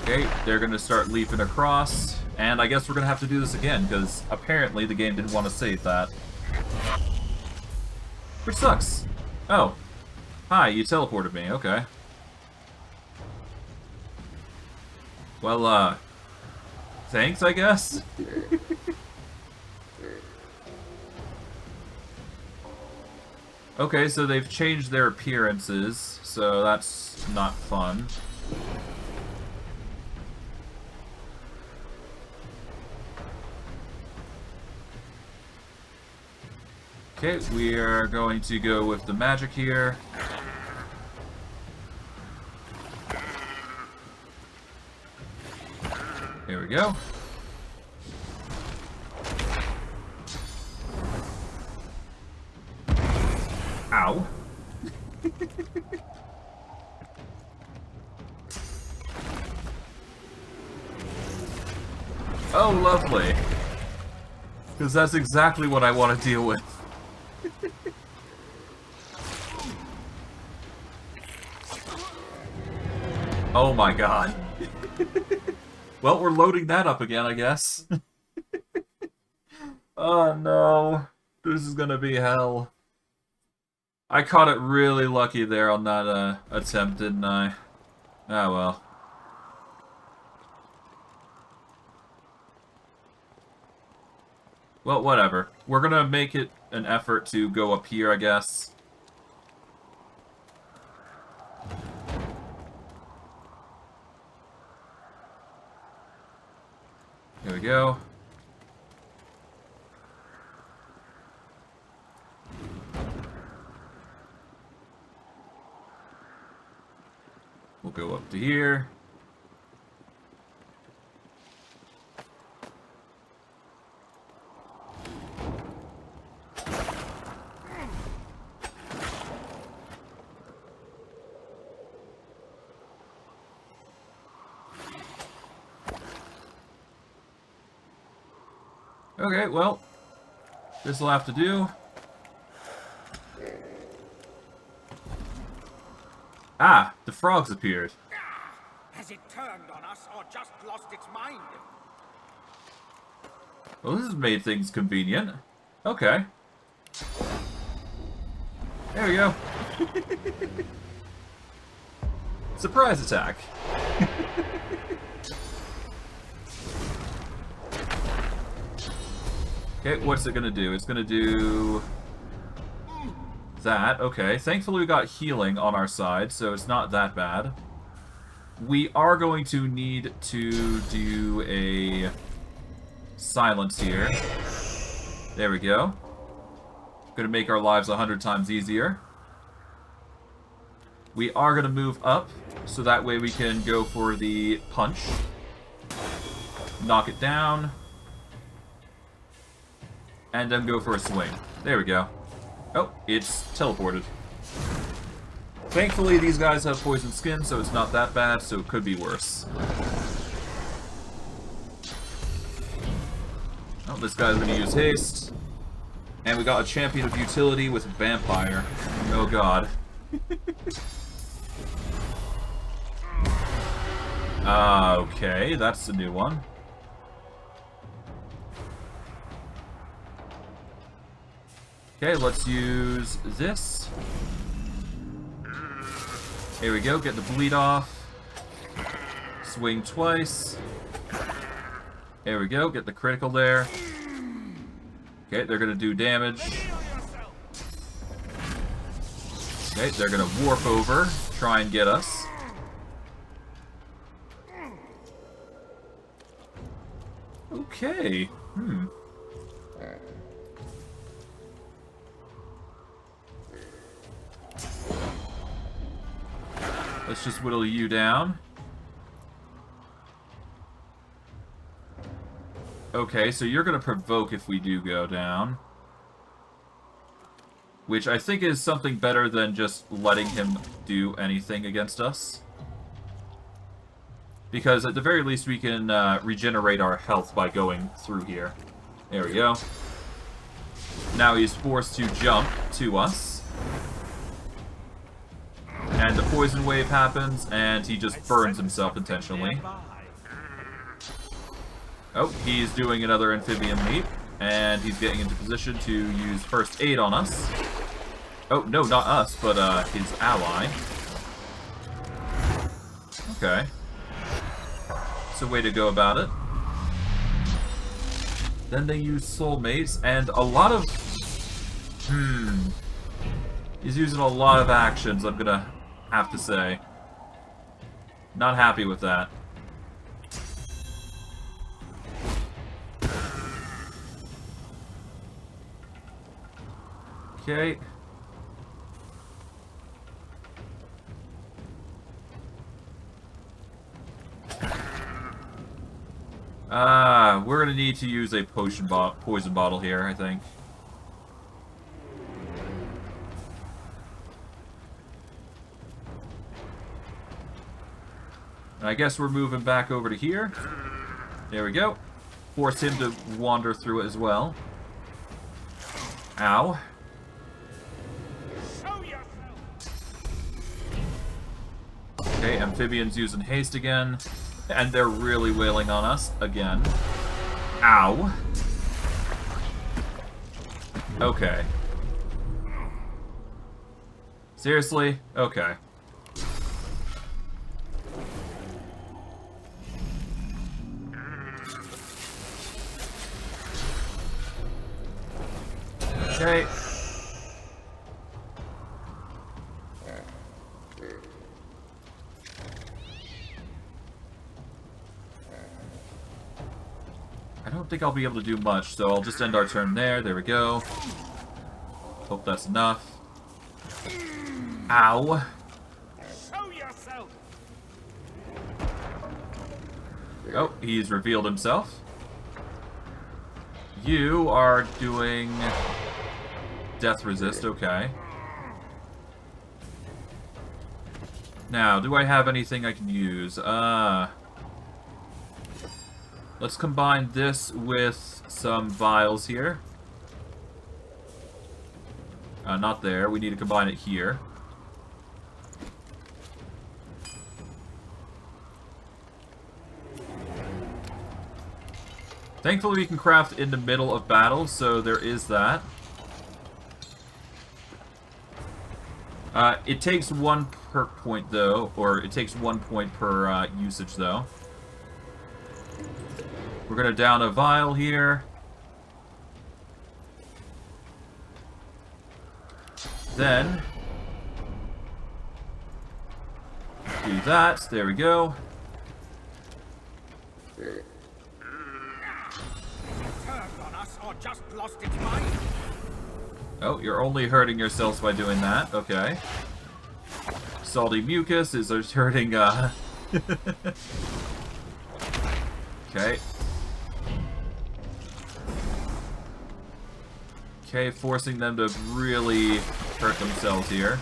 Okay, they're gonna start leaping across, and I guess we're gonna have to do this again, because apparently the game didn't want to save that. Which sucks. Oh. Hi, you teleported me, okay. Well, thanks, I guess? Okay, so they've changed their appearances, so that's not fun. Okay, we are going to go with the magic here. Here we go. Ow. Oh, lovely. Because that's exactly what I want to deal with. Oh my god. Well, we're loading that up again, I guess. Oh no. This is gonna be hell. I caught it really lucky there on that attempt, didn't I? Ah, well. Well, whatever. We're gonna make it an effort to go up here, I guess. Here we go. We'll go up to here. Okay, well, this'll have to do. Ah, the frogs appeared. Has it turned on us or just lost its mind? Well, this has made things convenient. Okay. There we go. Surprise attack. Okay, what's it gonna do? It's gonna do that. Okay, thankfully we got healing on our side, so it's not that bad. We are going to need to do a silence here. There we go. Gonna make our lives 100 times easier. We are gonna move up, so that way we can go for the punch. Knock it down. And then go for a swing. There we go. Oh, it's teleported. Thankfully, these guys have poison skin, so it's not that bad, so it could be worse. Oh, this guy's gonna use haste. And we got a champion of utility with vampire. Oh god. Okay, that's a new one. Okay, let's use this. Here we go, get the bleed off. Swing twice. There we go, get the critical there. Okay, they're gonna do damage. Okay, they're gonna warp over, try and get us. Okay, Let's just whittle you down. Okay, so you're gonna provoke if we do go down. Which I think is something better than just letting him do anything against us. Because at the very least we can regenerate our health by going through here. There we go. Now he's forced to jump to us. And the poison wave happens, and he just burns himself intentionally. Oh, he's doing another amphibian leap, and he's getting into position to use first aid on us. Oh, no, not us, but his ally. Okay. It's a way to go about it. Then they use soulmates, and a lot of... He's using a lot of actions, I'm gonna have to say. Not happy with that. Okay. We're gonna need to use a poison bottle here, I think. And I guess we're moving back over to here. There we go. Force him to wander through it as well. Ow. Okay, amphibians using haste again. And they're really wailing on us again. Ow. Okay. Seriously? Okay. Okay. I don't think I'll be able to do much, so I'll just end our turn there. There we go. Hope that's enough. Ow. Show yourself. Oh, he's revealed himself. You are doing death resist, okay. Now, do I have anything I can use? Let's combine this with some vials here. Not there. We need to combine it here. Thankfully, we can craft in the middle of battle, so there is that. It takes 1 perk point, though, or it takes 1 point per usage, though. We're gonna down a vial here. Then do that. There we go. Turned on us or just lost its mind? Oh, you're only hurting yourselves by doing that. Okay. Salty mucus is hurting, Okay. Okay, forcing them to really hurt themselves here.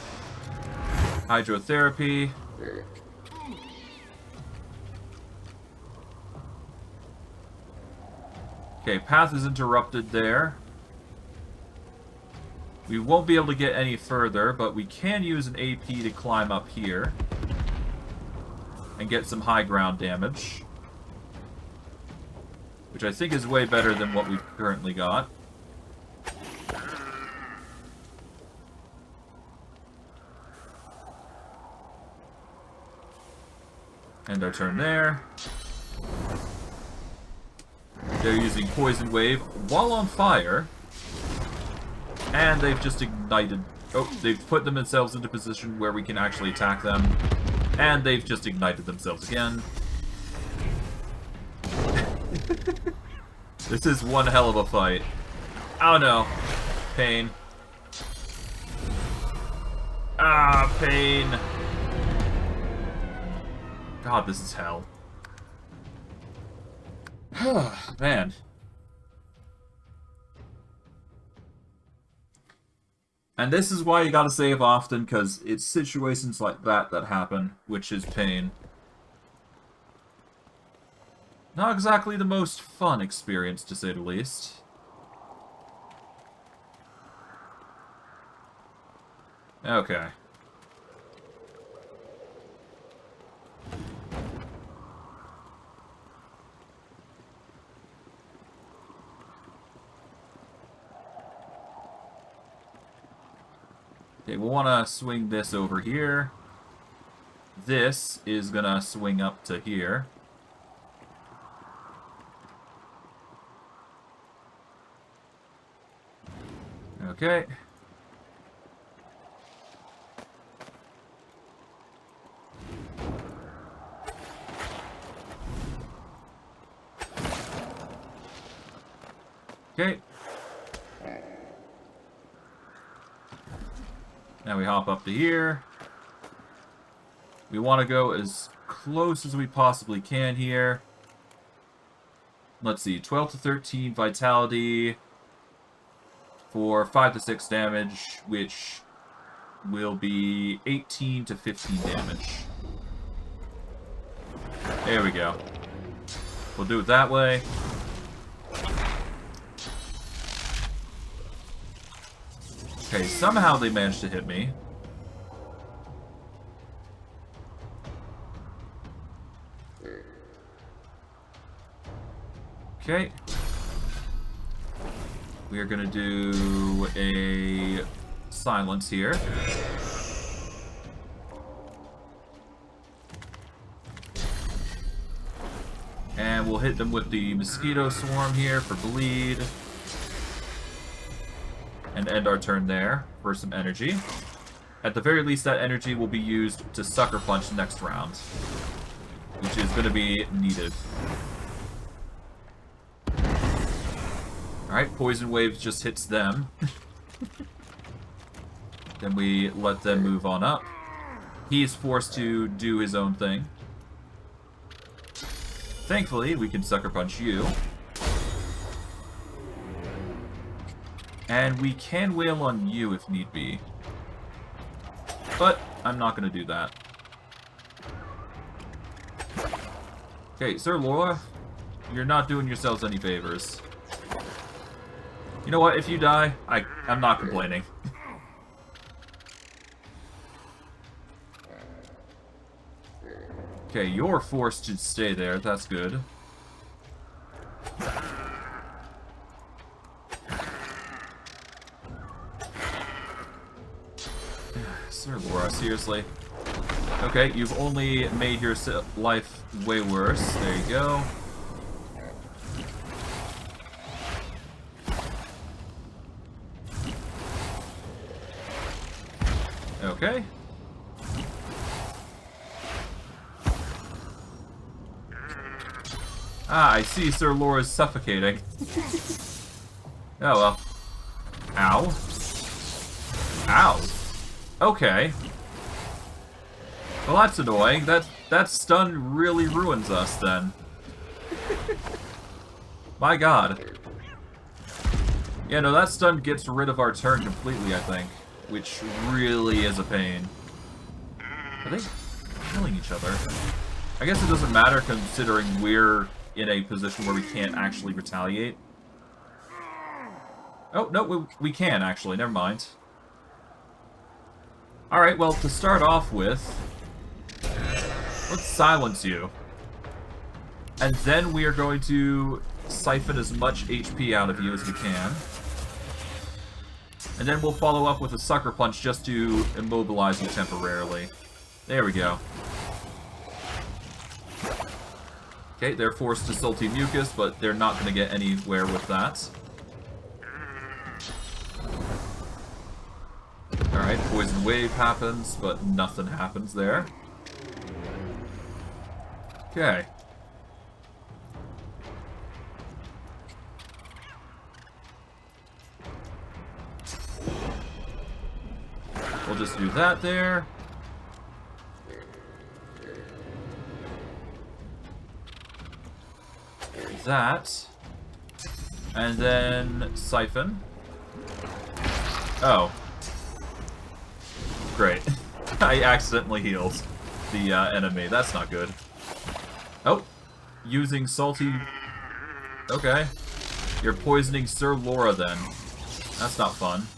Hydrotherapy. Okay, path is interrupted there. We won't be able to get any further, but we can use an AP to climb up here. And get some high ground damage. Which I think is way better than what we've currently got. End our turn there. They're using Poison Wave while on fire. And they've just ignited... Oh, they've put themselves into a position where we can actually attack them. And they've just ignited themselves again. This is one hell of a fight. Oh no. Pain. Ah, pain. God, this is hell. Man. And this is why you gotta save often, because it's situations like that that happen, which is pain. Not exactly the most fun experience, to say the least. Okay. Okay, we'll want to swing this over here. This is going to swing up to here. Okay. Okay. Now we hop up to here. We want to go as close as we possibly can here. Let's see, 12 to 13 vitality for 5 to 6 damage, which will be 18 to 15 damage. There we go. We'll do it that way. Okay, somehow they managed to hit me. Okay. We are gonna do a silence here. And we'll hit them with the mosquito swarm here for bleed. And end our turn there for some energy. At the very least, that energy will be used to sucker punch next round, which is going to be needed. Alright, Poison Waves just hits them. Then we let them move on up. He is forced to do his own thing. Thankfully, we can sucker punch you. And we can wail on you if need be. But I'm not going to do that. Okay, Sir Laura, you're not doing yourselves any favors. You know what? If you die, I'm not complaining. Okay, you're forced to stay there. That's good. Sir Laura, seriously. Okay, you've only made your life way worse. There you go. Okay. Ah, I see Sir Laura's suffocating. Oh well. Ow. Ow. Okay. Well, that's annoying. That stun really ruins us, then. My god. Yeah, no, that stun gets rid of our turn completely, I think. Which really is a pain. Are they killing each other? I guess it doesn't matter, considering we're in a position where we can't actually retaliate. Oh, no, we can, actually. Never mind. Alright, well, to start off with, let's silence you. And then we are going to siphon as much HP out of you as we can. And then we'll follow up with a sucker punch just to immobilize you temporarily. There we go. Okay, they're forced to salty mucus, but they're not going to get anywhere with that. Alright, poison wave happens, but nothing happens there. Okay. We'll just do that there. That. And then siphon. Oh. Great. I accidentally healed the enemy. That's not good. Oh. Using salty... Okay. You're poisoning Sir Laura then. That's not fun.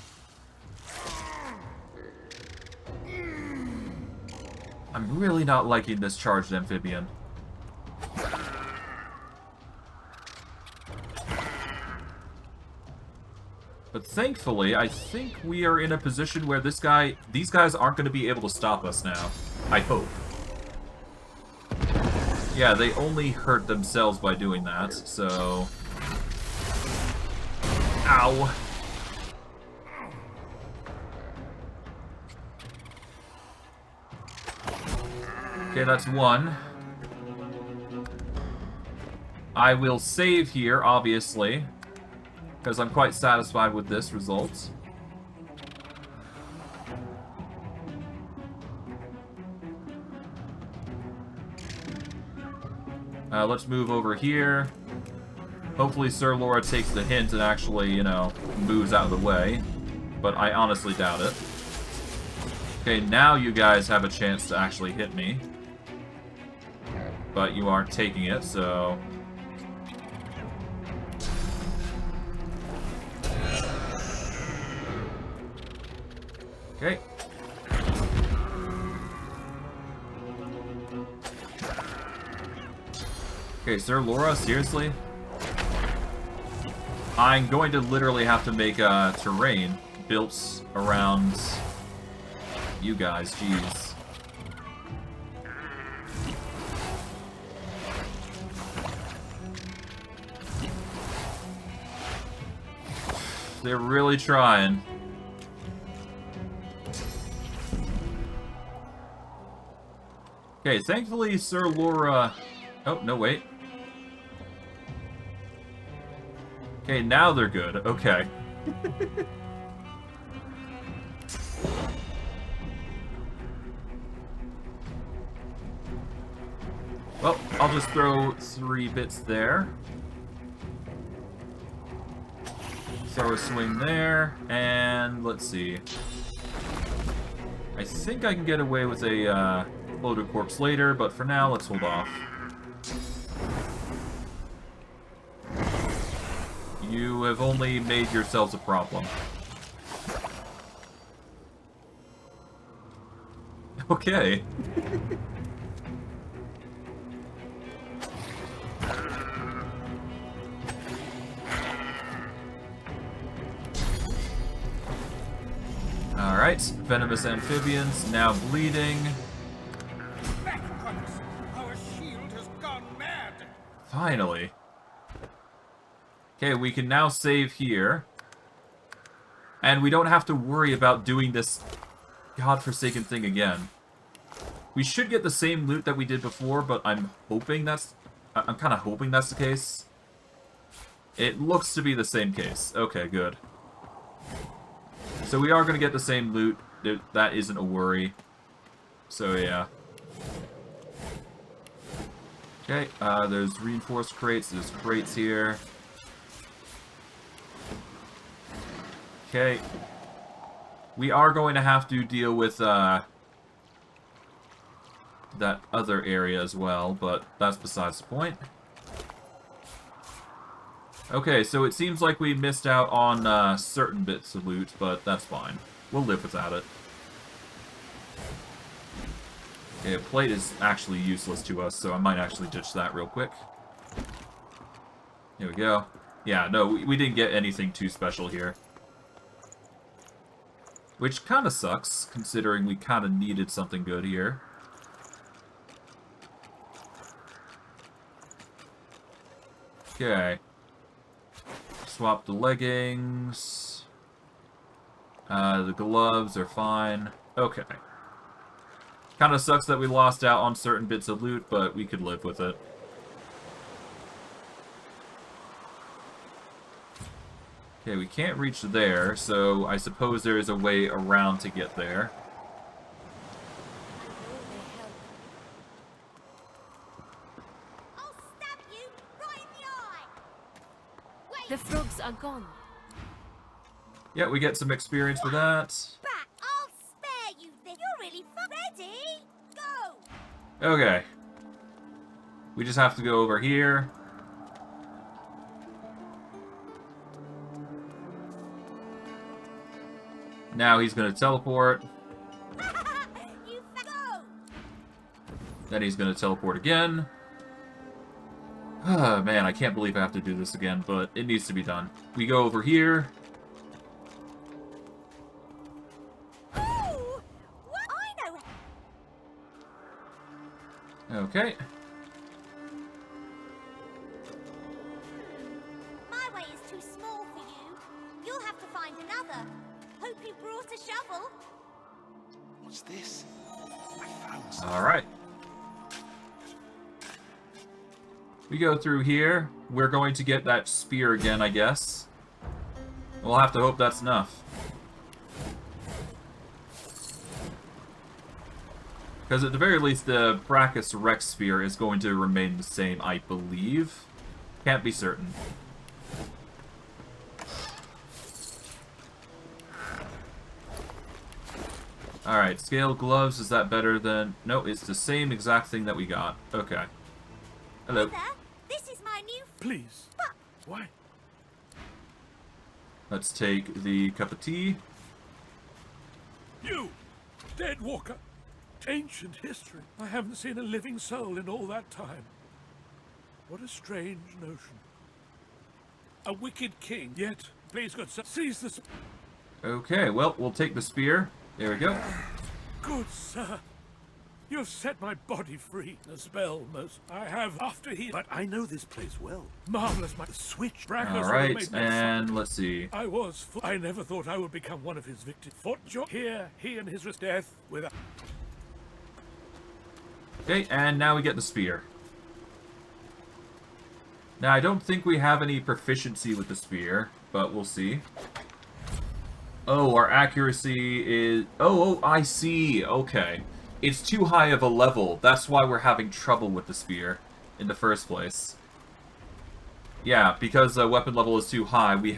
I'm really not liking this charged amphibian. But thankfully, I think we are in a position where these guys aren't going to be able to stop us now. I hope. Yeah, they only hurt themselves by doing that, so... Ow! Okay, that's one. I will save here, obviously, because I'm quite satisfied with this result. Let's move over here. Hopefully Sir Laura takes the hint and actually, you know, moves out of the way. But I honestly doubt it. Okay, now you guys have a chance to actually hit me. But you aren't taking it, so... Okay. Okay, Sir Laura, seriously? I'm going to literally have to make a terrain built around you guys, jeez. They're really trying. Okay, thankfully Sir Laura... Oh, no, wait. Okay, now they're good. Okay. Well, I'll just throw 3 bits there. Throw a swing there, and let's see. I think I can get away with a loaded corpse later, but for now, let's hold off. You have only made yourselves a problem. Okay. Alright. Alright, venomous amphibians, now bleeding. Back, Crux! Our shield has gone mad! Finally. Okay, we can now save here. And we don't have to worry about doing this godforsaken thing again. We should get the same loot that we did before, but I'm kind of hoping that's the case. It looks to be the same case. Okay, good. So we are going to get the same loot. That isn't a worry. So, yeah. Okay, there's reinforced crates. There's crates here. Okay. We are going to have to deal with, that other area as well, but that's besides the point. Okay, so it seems like we missed out on certain bits of loot, but that's fine. We'll live without it. Okay, a plate is actually useless to us, so I might actually ditch that real quick. Here we go. Yeah, no, we didn't get anything too special here. Which kind of sucks, considering we kind of needed something good here. Okay. Swap the leggings. The gloves are fine. Okay. Kind of sucks that we lost out on certain bits of loot, but we could live with it. Okay, we can't reach there, so I suppose there is a way around to get there. I'll stab you right in the eye! The frogs are gone. Yeah, we get some experience for that. Bat, I'll spare you this. You're really ready? Go! Okay. We just have to go over here. Now he's going to teleport. You go! Then he's going to teleport again. Oh, man, I can't believe I have to do this again, but it needs to be done. We go over here. Ooh! What? I know. Okay. My way is too small for you. You'll have to find another. Hope you brought a shovel. What's this? I found something. Alright. We go through here. We're going to get that spear again, I guess. We'll have to hope that's enough. Because at the very least, the Brachus Rex spear is going to remain the same, I believe. Can't be certain. Alright, scale gloves, is that better than... No, it's the same exact thing that we got. Okay. Hello. Mother, this is my new... Please. Why? Let's take the cup of tea. You! Dead walker! Ancient history. I haven't seen a living soul in all that time. What a strange notion. A wicked king, yet, please God, sir, seize the... Okay, well, we'll take the spear. There we go. Good sir. You have set my body free. The spell, most. I have after he... But I know this place well. Marvelous, my switch. Alright, and let's see. I never thought I would become one of his victims. Fought here, he and his death without... Okay, and now we get the spear. Now, I don't think we have any proficiency with the spear, but we'll see. Oh, our accuracy is... Oh, I see. Okay. It's too high of a level. That's why we're having trouble with the spear in the first place. Yeah, because the weapon level is too high, we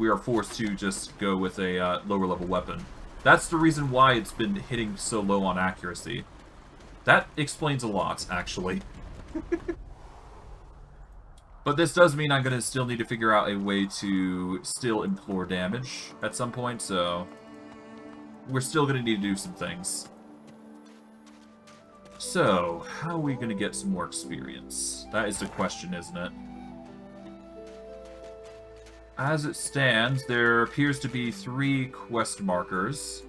are forced to just go with a lower level weapon. That's the reason why it's been hitting so low on accuracy. That explains a lot, actually. But this does mean I'm going to still need to figure out a way to still implore damage at some point, so... We're still going to need to do some things. So, how are we going to get some more experience? That is the question, isn't it? As it stands, there appears to be 3 quest markers.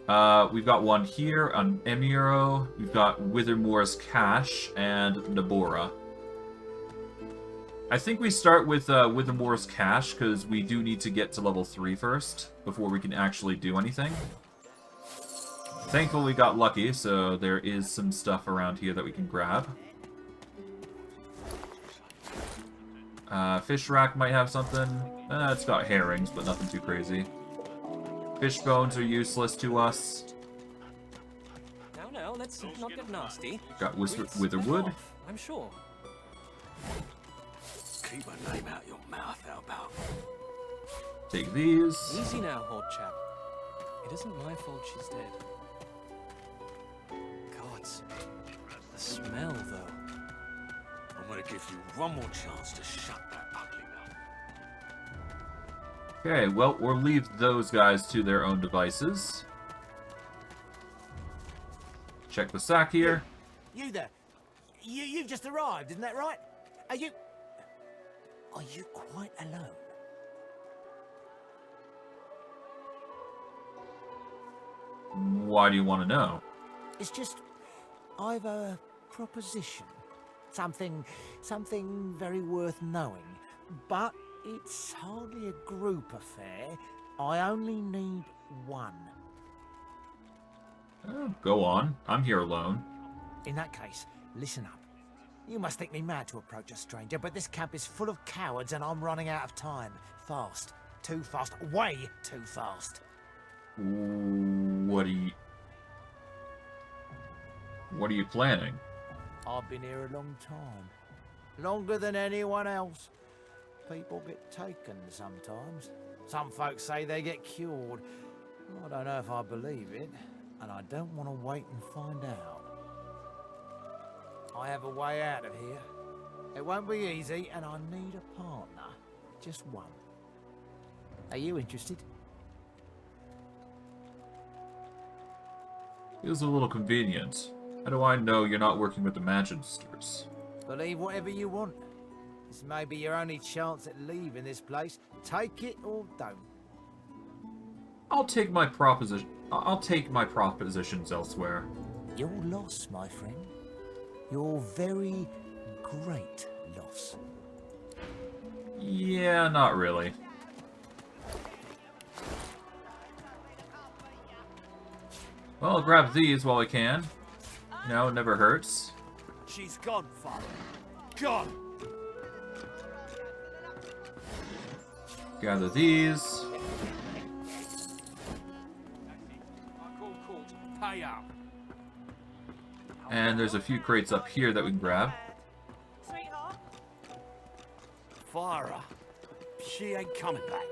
We've got one here on Emiro. We've got Withermoor's Cache and Nabora. I think we start with Withermoor's Cache because we do need to get to level 3 first before we can actually do anything. Thankfully we got lucky, so there is some stuff around here that we can grab. Fish rack might have something. It's got herrings, but nothing too crazy. Fish bones are useless to us. No, let's not get nasty. Got Witherwood. I'm sure. Keep a name out your mouth, Albert. Take these. Easy now, old chap. It isn't my fault she's dead. Gods, the smell, though. I'm gonna give you one more chance to shut that ugly mouth. Okay, well, we'll leave those guys to their own devices. Check the sack here. You there. You've just arrived, isn't that right? Are you quite alone? Why do you want to know? It's just, I've a proposition. Something very worth knowing. But it's hardly a group affair. I only need one. Oh, go on. I'm here alone. In that case, listen up. You must think me mad to approach a stranger, but this camp is full of cowards and I'm running out of time. Fast. Too fast. Way too fast. What are you planning? I've been here a long time. Longer than anyone else. People get taken sometimes. Some folks say they get cured. I don't know if I believe it, and I don't want to wait and find out. I have a way out of here. It won't be easy, and I need a partner. Just one. Are you interested? Feels a little convenient. How do I know you're not working with the Magisters? Believe whatever you want. This may be your only chance at leaving this place. Take it or don't. I'll take my proposition. I'll take my propositions elsewhere. Your loss, my friend. Your very great loss. Yeah, not really. Well, I'll grab these while I can. No, it never hurts. She's gone, Father. Gone! Gather these. Pay up. And there's a few crates up here that we can grab. Sweetheart? Fire her. She ain't coming back.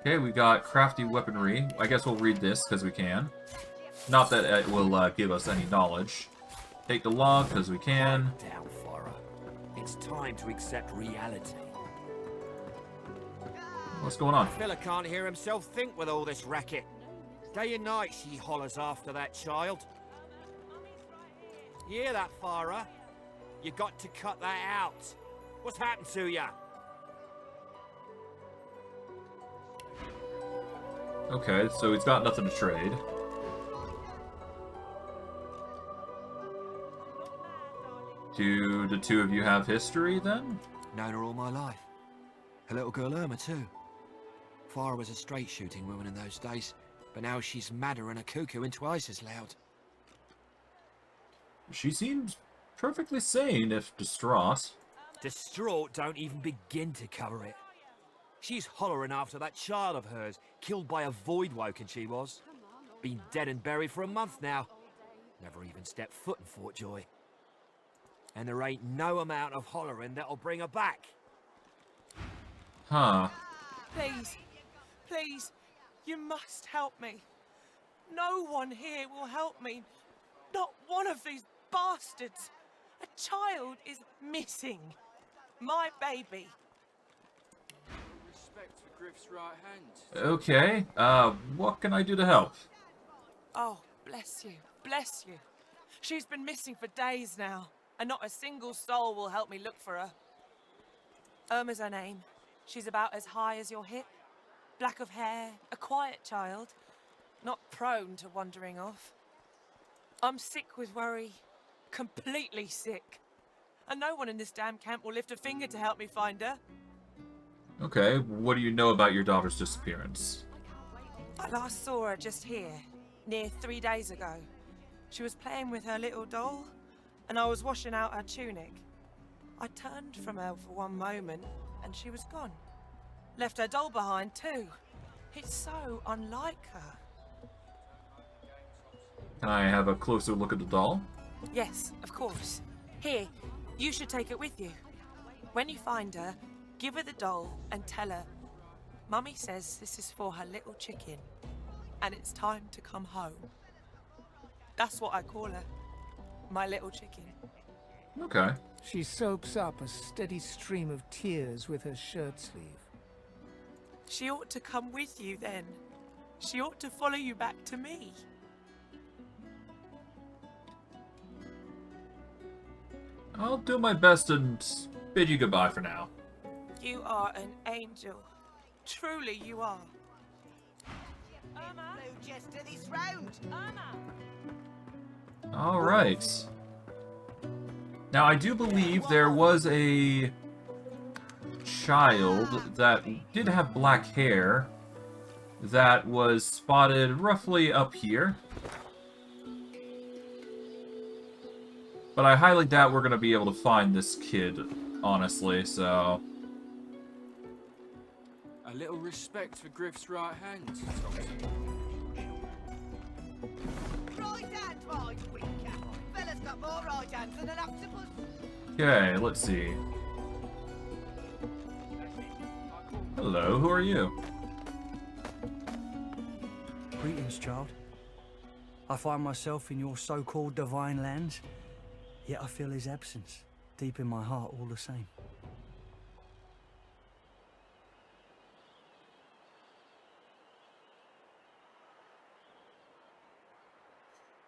Okay, we got crafty weaponry. I guess we'll read this because we can. Not that it will give us any knowledge. Take the log because we can. Down, Fire. It's time to accept reality. What's going on? Fella can't hear himself think with all this racket. Day and night she hollers after that child. You hear that, Farah? You got to cut that out. What's happened to ya? Okay, so he's got nothing to trade. Do the two of you have history, then? Known her all my life. Her little girl Irma, too. Farah was a straight shooting woman in those days, but now she's madder than a cuckoo and twice as loud. She seems perfectly sane, if distraught. Distraught don't even begin to cover it. She's hollering after that child of hers, killed by a void woken she was. Been dead and buried for a month now. Never even stepped foot in Fort Joy. And there ain't no amount of hollering that'll bring her back. Huh. Please, please, you must help me. No one here will help me. Not one of these bastards. A child is missing. My baby. Respect for Griff's right hand. Okay, what can I do to help? Oh, bless you, bless you. She's been missing for days now, and not a single soul will help me look for her. Irma's her name. She's about as high as your hip, black of hair, a quiet child, not prone to wandering off. I'm sick with worry, completely sick. And no one in this damn camp will lift a finger to help me find her. Okay, what do you know about your daughter's disappearance? I last saw her just here, near 3 days ago. She was playing with her little doll, and I was washing out her tunic. I turned from her for one moment, and she was gone. Left her doll behind, too. It's so unlike her. Can I have a closer look at the doll? Yes, of course. Here, you should take it with you. When you find her, give her the doll and tell her, Mummy says this is for her little chicken, and it's time to come home. That's what I call her. My little chicken. Okay. She soaks up a steady stream of tears with her shirt sleeve. She ought to come with you then. She ought to follow you back to me. I'll do my best and bid you goodbye for now. You are an angel. Truly you are. Just to this round. Alright. Now, I do believe there was a child that did have black hair that was spotted roughly up here. But I highly doubt we're going to be able to find this kid, honestly, so... A little respect for Griff's right hand, Right hand, my winker. Fella's got more right hands than an octopus. Okay, let's see. Hello, who are you? Greetings, child. I find myself in your so-called divine lands, yet I feel his absence deep in my heart all the same.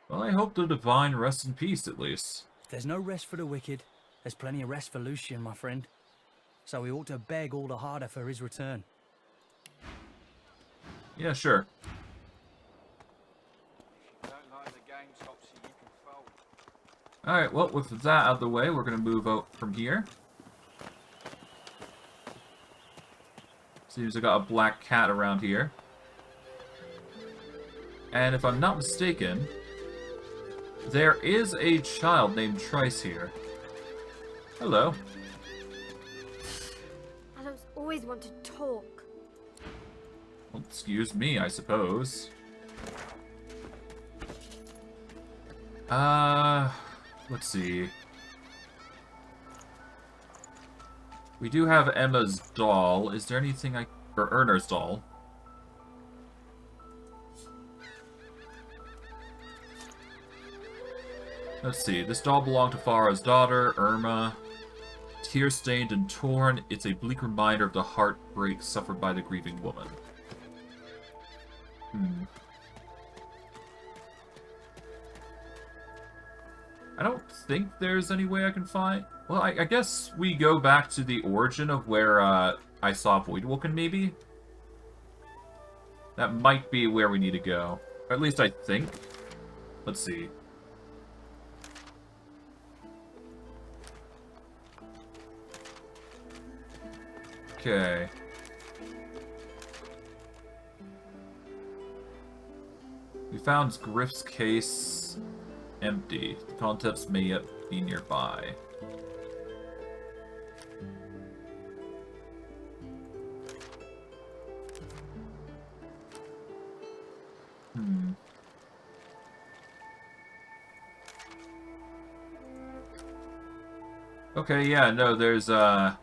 Well, I hope the divine rests in peace, at least. If there's no rest for the wicked, there's plenty of rest for Lucian, my friend. So we ought to beg all the harder for his return. Yeah, sure. Alright, well, with that out of the way, we're going to move out from here. Seems I got a black cat around here. And if I'm not mistaken, there is a child named Trice here. Hello. Adults always want to talk. Well, excuse me, I suppose. Let's see. We do have Emma's doll. Is there anything or Erna's doll? Let's see. This doll belonged to Farah's daughter, Irma. Tear-stained and torn, it's a bleak reminder of the heartbreak suffered by the grieving woman. I don't think there's any way I can find... Well, I guess we go back to the origin of where I saw Voidwoken, maybe? That might be where we need to go. Or at least I think. Let's see. Okay. We found Griff's case empty. The contents may yet be nearby. Okay, yeah, no, there's, no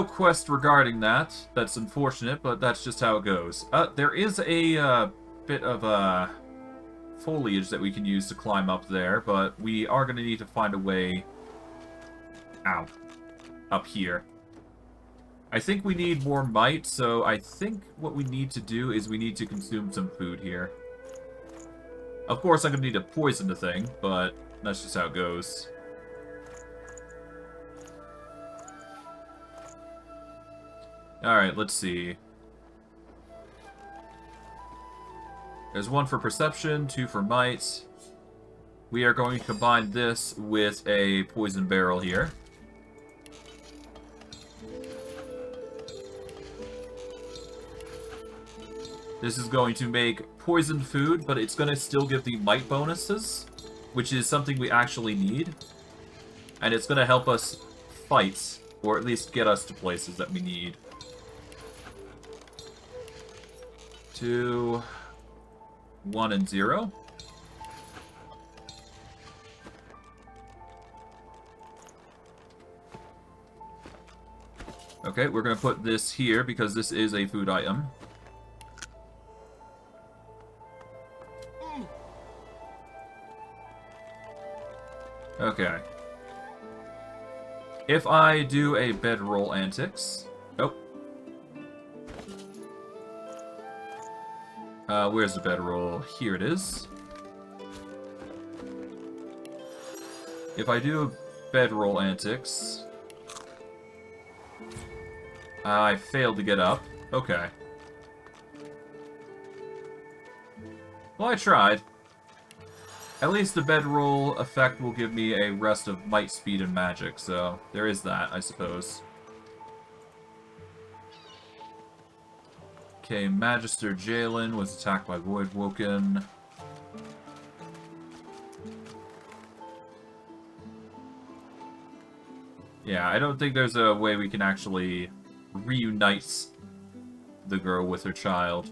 quest regarding that. That's unfortunate, but that's just how it goes. There is a, bit of, foliage that we can use to climb up there, but we are going to need to find a way... up here. I think we need more might, so I think what we need to do is we need to consume some food here. Of course, I'm going to need to poison the thing, but that's just how it goes. Alright, let's see. There's 1 for perception, 2 for might. We are going to combine this with a poison barrel here. This is going to make poisoned food, but it's going to still give the might bonuses, which is something we actually need. And it's going to help us fight, or at least get us to places that we need. 2, 1, and 0. Okay, we're going to put this here because this is a food item. Okay. If I do a bedroll antics... Oh. Where's the bedroll? Here it is. If I do bedroll antics... I failed to get up. Okay. Well, I tried. At least the bedroll effect will give me a rest of might, speed, and magic, so there is that, I suppose. Okay, Magister Jalen was attacked by Voidwoken. Yeah, I don't think there's a way we can actually reunite the girl with her child.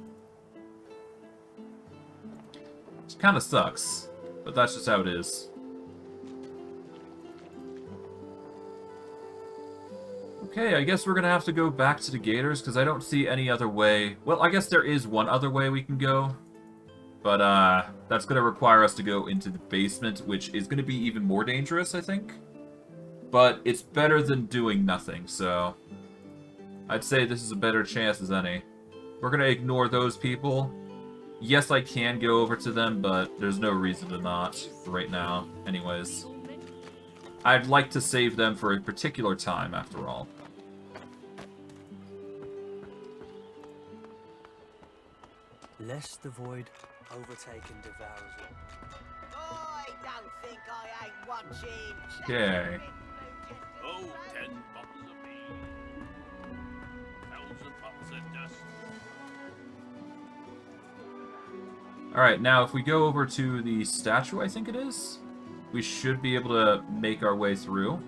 Which kind of sucks. But that's just how it is. Okay, I guess we're gonna have to go back to the Gators, because I don't see any other way. Well, I guess there is one other way we can go. But, that's gonna require us to go into the basement, which is gonna be even more dangerous, I think. But it's better than doing nothing, so... I'd say this is a better chance as any. We're gonna ignore those people. Yes, I can go over to them, but there's no reason to not right now. Anyways. I'd like to save them for a particular time, after all. Lest the void overtake and devours you. I don't think I ain't watching. Okay. Oh, 10 bottles of mead. 1,000 pots of dust. Alright, now if we go over to the statue, I think it is, we should be able to make our way through.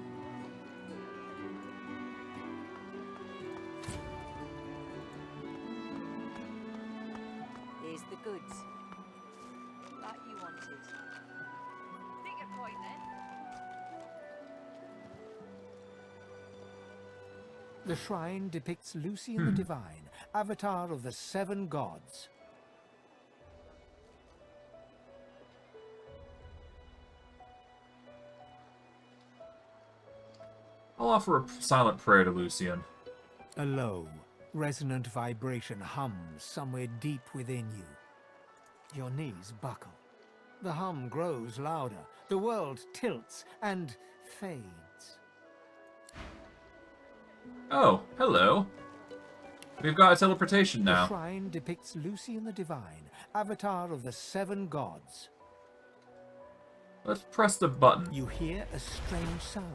Here's the goods. Like you wanted. Take a point then. The shrine depicts Lucian the Divine, avatar of the 7 gods. I'll offer a silent prayer to Lucian. A low, resonant vibration hums somewhere deep within you. Your knees buckle. The hum grows louder. The world tilts and fades. Oh, hello. We've got a teleportation The now. shrine depicts Lucian the Divine, avatar of the 7 gods. Let's press the button. You hear a strange sound,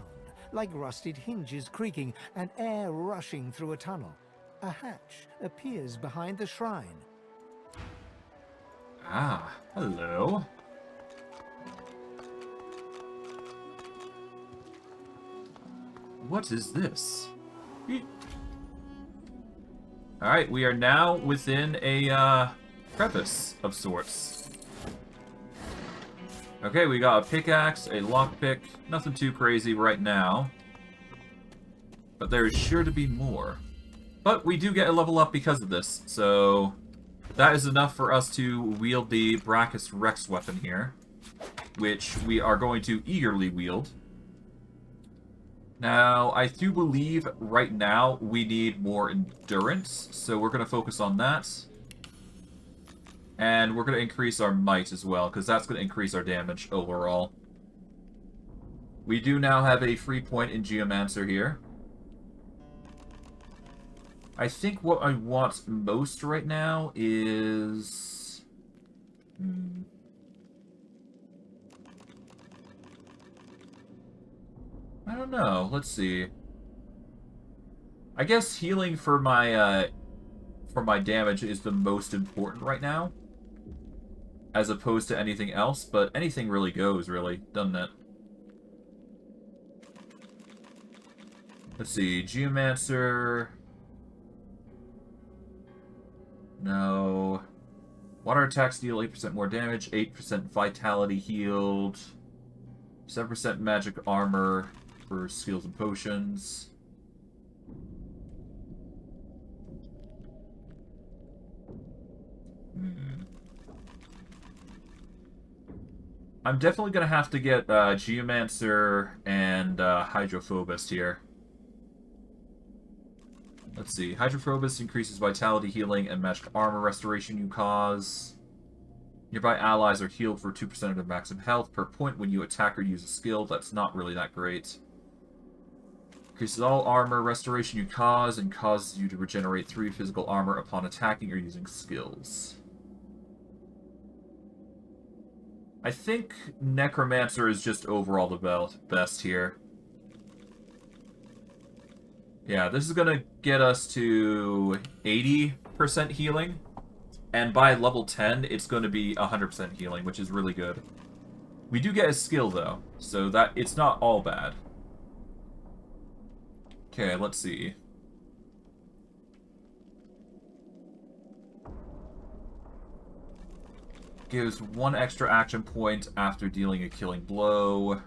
like rusted hinges creaking and air rushing through a tunnel. A hatch appears behind the shrine. Ah, hello. What is this? Alright, we are now within a, crevice of sorts. Okay, we got a pickaxe, a lockpick, nothing too crazy right now. But there is sure to be more. But we do get a level up because of this, so... that is enough for us to wield the Brachus Rex weapon here. Which we are going to eagerly wield. Now, I do believe right now we need more endurance, so we're going to focus on that. And we're going to increase our might as well, because that's going to increase our damage overall. We do now have a free point in Geomancer here. I think what I want most right now is... I don't know. Let's see. I guess healing for my damage is the most important right now, as opposed to anything else. But anything really goes, really, doesn't it? Let's see. Geomancer. No. Water attacks deal 8% more damage, 8% vitality healed, 7% magic armor for skills and potions. I'm definitely going to have to get Geomancer and Hydrophobist here. Let's see. Hydrophobist increases vitality healing and magic armor restoration you cause. Nearby allies are healed for 2% of their maximum health per point when you attack or use a skill. That's not really that great. Increases all armor restoration you cause and causes you to regenerate 3 physical armor upon attacking or using skills. I think Necromancer is just overall the best here. Yeah, this is gonna get us to 80% healing. And by level 10, it's going to be 100% healing, which is really good. We do get a skill, though, so that it's not all bad. Okay, let's see. Gives 1 extra action point after dealing a killing blow.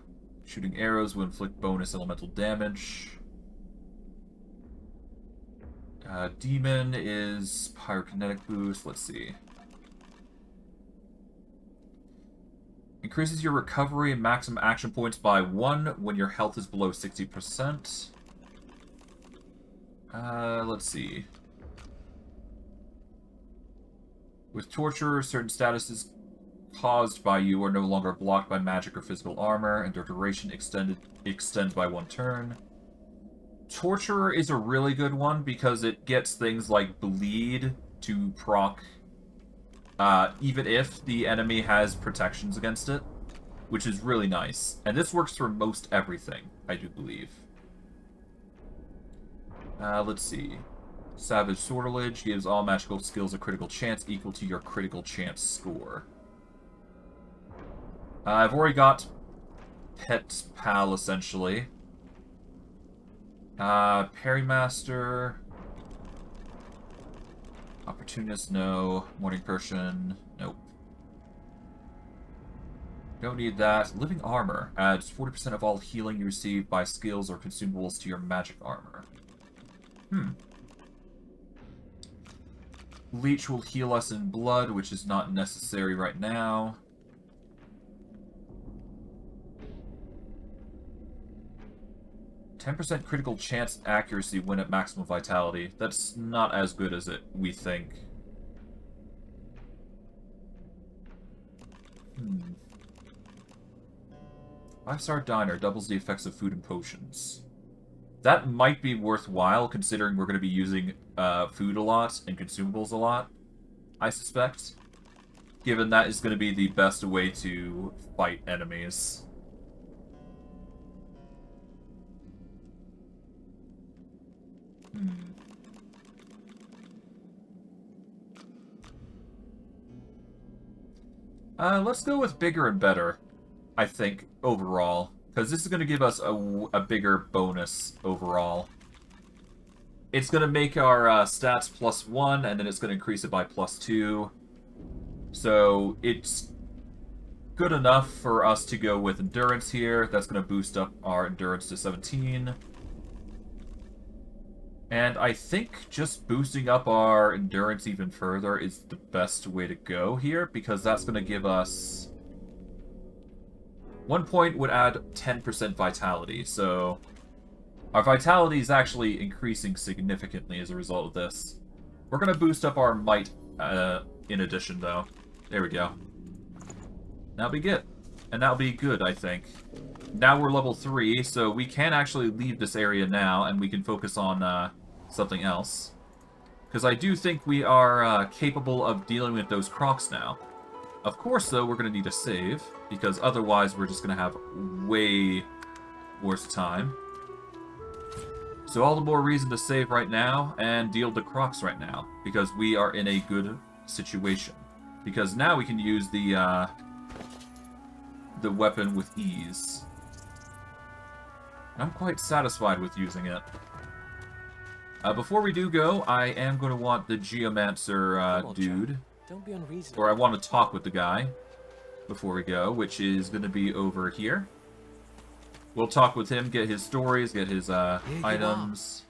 Shooting arrows will inflict bonus elemental damage. Demon is pyrokinetic boost. Let's see. Increases your recovery and maximum action points by 1 when your health is below 60%. Let's see. With torture, certain statuses caused by you are no longer blocked by magic or physical armor, and their duration extends by 1 turn. Torture is a really good one because it gets things like bleed to proc, even if the enemy has protections against it, which is really nice. And this works for most everything, I do believe. Let's see. Savage Sortilege gives all magical skills a critical chance equal to your critical chance score. I've already got Pet Pal, essentially. Parrymaster. Opportunist, no. Morning Person, nope. Don't need that. Living Armor adds 40% of all healing you receive by skills or consumables to your magic armor. Leech will heal us in blood, which is not necessary right now. %10 critical chance accuracy when at maximum vitality. That's not as good as we think. 5-star Diner doubles the effects of food and potions. That might be worthwhile, considering we're going to be using food a lot and consumables a lot, I suspect. Given that is going to be the best way to fight enemies. Let's go with bigger and better, I think, overall. Because this is going to give us a bigger bonus overall. It's going to make our stats +1, and then it's going to increase it by +2. So it's good enough for us to go with Endurance here. That's going to boost up our Endurance to 17. And I think just boosting up our Endurance even further is the best way to go here, because that's going to give us... 1 point would add 10% Vitality, so... Our Vitality is actually increasing significantly as a result of this. We're going to boost up our Might in addition, though. There we go. That'll be good. And that'll be good, I think. Now we're level 3, so we can actually leave this area now, and we can focus on something else. Because I do think we are capable of dealing with those crocs now. Of course, though, we're going to need a save, because otherwise we're just going to have way worse time. So all the more reason to save right now and deal the crocs right now, because we are in a good situation. Because now we can use the weapon with ease. I'm quite satisfied with using it. Before we do go, I am going to want the Geomancer dude. Don't be unreasonable. Or I want to talk with the guy before we go, which is going to be over here. We'll talk with him, get his stories, get his items.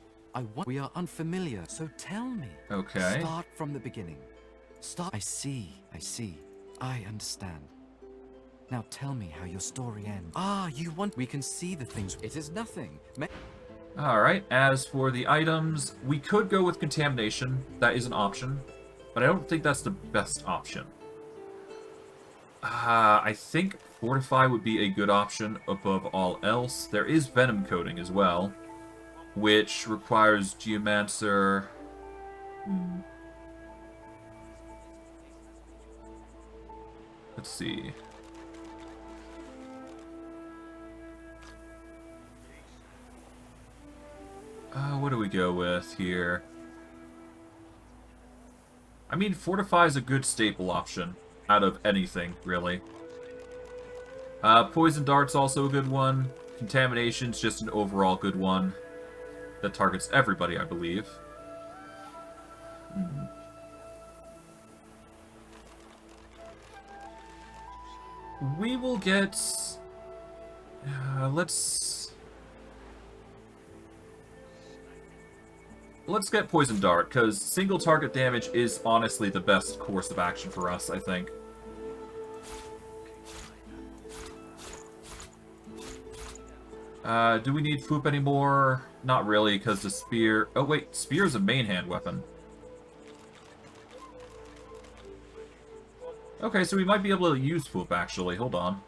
We are unfamiliar, so tell me. Okay. Start from the beginning. Start. I see. I understand. Now tell me how your story ends. Ah, you want... We can see the things. It is nothing. Alright, as for the items, we could go with contamination. That is an option. But I don't think that's the best option. I think fortify would be a good option above all else. There is venom coating as well, which requires Geomancer. Let's see. What do we go with here? I mean, fortify is a good staple option out of anything, really. Poison dart's also a good one. Contamination's just an overall good one that targets everybody, I believe. We will get... Let's get Poison Dart, because single target damage is honestly the best course of action for us, I think. Do we need Foop anymore? Not really, because the spear... Oh wait, spear is a main hand weapon. Okay, so we might be able to use Foop, actually. Hold on.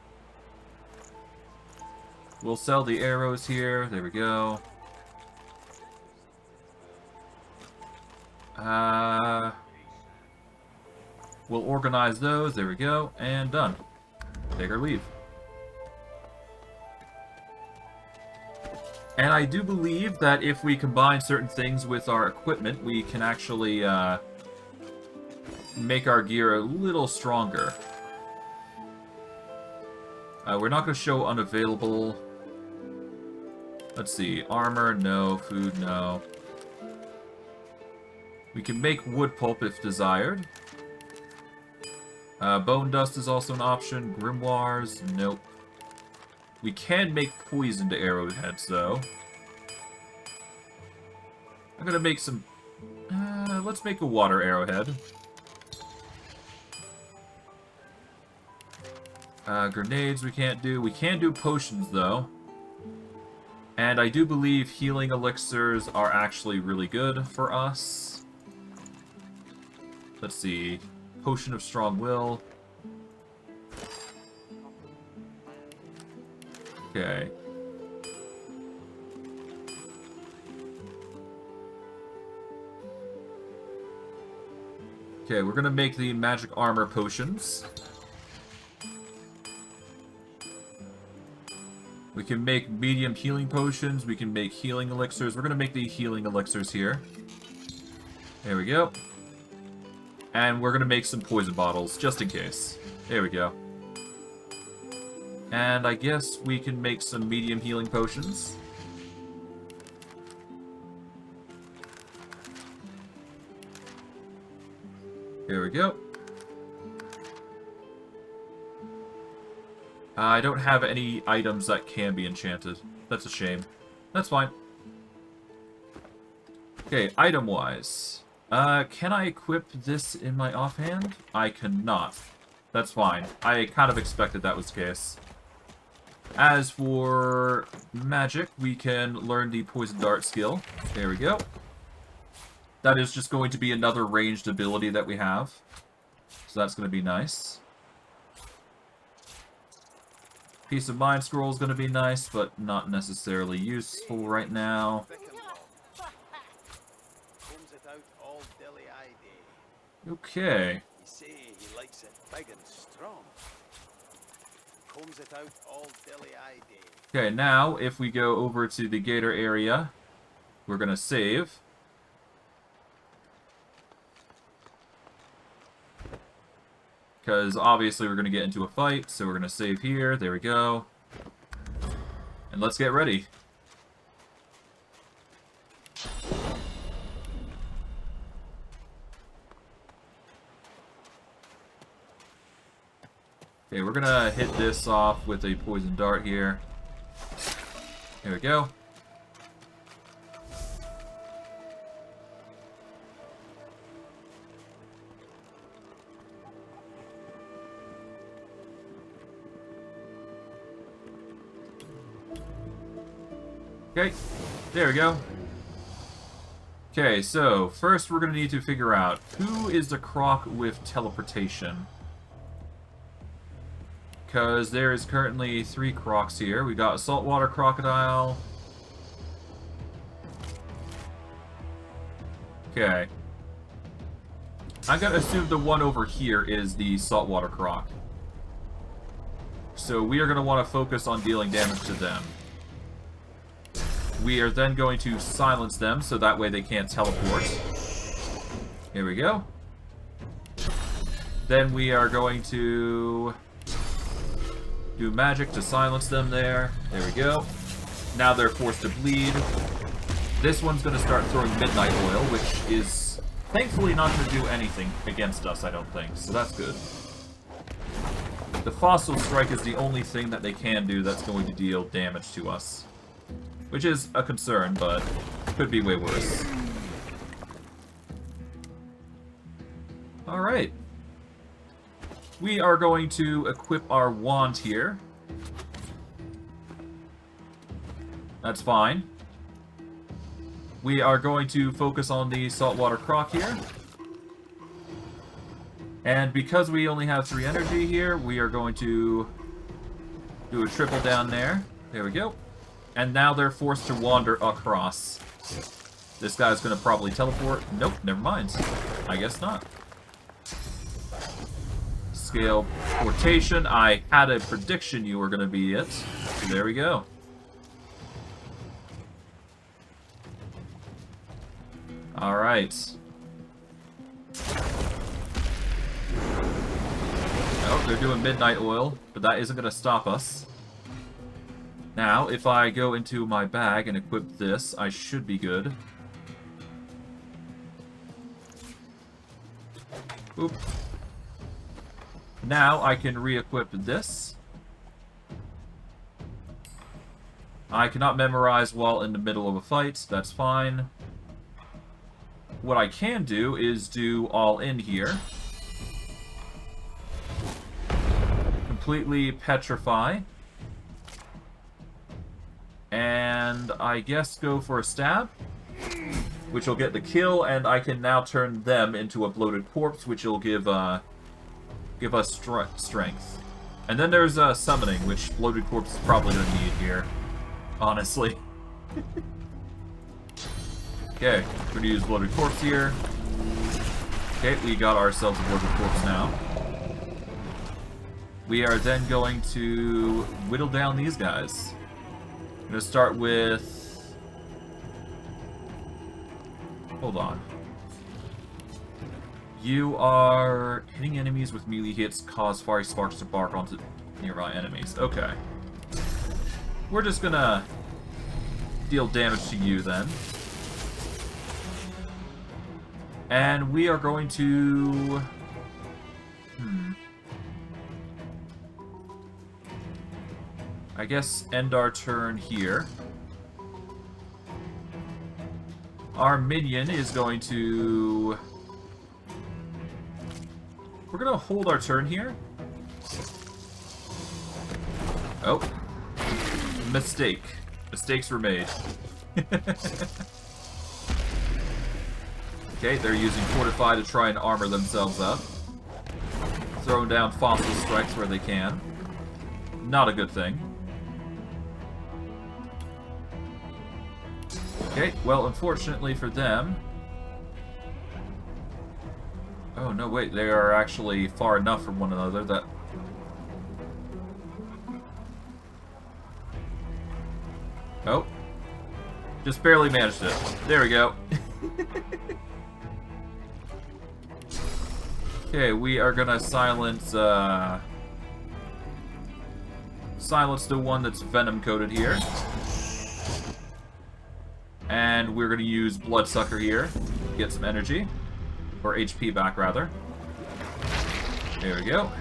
We'll sell the arrows here. There we go. We'll organize those. There we go. And done. Take or leave. And I do believe that if we combine certain things with our equipment, we can actually make our gear a little stronger. We're not going to show unavailable. Let's see. Armor, no. Food, no. We can make wood pulp if desired. Bone dust is also an option. Grimoires, nope. We can make poisoned arrowheads, though. I'm gonna make some... let's make a water arrowhead. Grenades we can't do. We can do potions, though. And I do believe healing elixirs are actually really good for us. Let's see. Potion of Strong Will. Okay. Okay, we're gonna make the magic armor potions. We can make medium healing potions. We can make healing elixirs. We're gonna make the healing elixirs here. There we go. And we're gonna make some poison bottles, just in case. There we go. And I guess we can make some medium healing potions. There we go. I don't have any items that can be enchanted. That's a shame. That's fine. Okay, item-wise. Can I equip this in my offhand? I cannot. That's fine. I kind of expected that was the case. As for magic, we can learn the Poison Dart skill. There we go. That is just going to be another ranged ability that we have. So that's going to be nice. Peace of Mind Scroll is going to be nice, but not necessarily useful right now. Okay. You see, he likes it big and strong. Combs it out all dilly-eyed. Okay, now if we go over to the gator area, we're gonna save. Because obviously we're gonna get into a fight, so we're gonna save here. There we go. And let's get ready. Okay, we're gonna hit this off with a poison dart here. Here we go. Okay, there we go. Okay, so first we're gonna need to figure out who is the croc with teleportation. Because there is currently 3 crocs here. We got a saltwater crocodile. Okay. I'm gonna assume the one over here is the saltwater croc. So we are gonna want to focus on dealing damage to them. We are then going to silence them so that way they can't teleport. Here we go. Then we are going to do magic to silence them there. There we go. Now they're forced to bleed. This one's going to start throwing midnight oil, which is thankfully not going to do anything against us, I don't think. So that's good. The fossil strike is the only thing that they can do that's going to deal damage to us. Which is a concern, but could be way worse. Alright. We are going to equip our wand here. That's fine. We are going to focus on the saltwater croc here. And because we only have 3 energy here, we are going to do a triple down there. There we go. And now they're forced to wander across. This guy's going to probably teleport. Nope, never mind. I guess not. Scale portation. I had a prediction you were going to be it. So there we go. Alright. Oh, they're doing midnight oil, but that isn't going to stop us. Now, if I go into my bag and equip this, I should be good. Oop. Now I can re-equip this. I cannot memorize while in the middle of a fight, that's fine. What I can do is do all in here. Completely petrify. And I guess go for a stab, which will get the kill, and I can now turn them into a bloated corpse, which will give us strength. And then there's summoning, which bloated corpse is probably going to need here, honestly. Okay, we're going to use bloated corpse here. Okay, we got ourselves a bloated corpse now. We are then going to whittle down these guys. I'm going to start with... Hold on. You are hitting enemies with melee hits, cause fiery sparks to bark onto nearby enemies. Okay. We're just going to deal damage to you then. And we are going to... I guess end our turn here. Our minion is going to... We're going to hold our turn here. Oh. Mistake. Mistakes were made. Okay, they're using Fortify to try and armor themselves up. Throwing down fossil strikes where they can. Not a good thing. Okay, well, unfortunately for them... Oh, no, wait. They are actually far enough from one another that... Oh. Just barely managed it. There we go. Okay, we are gonna silence, silence the one that's venom-coated here. And we're gonna use Bloodsucker here. Get some energy. Or HP back, rather. There we go.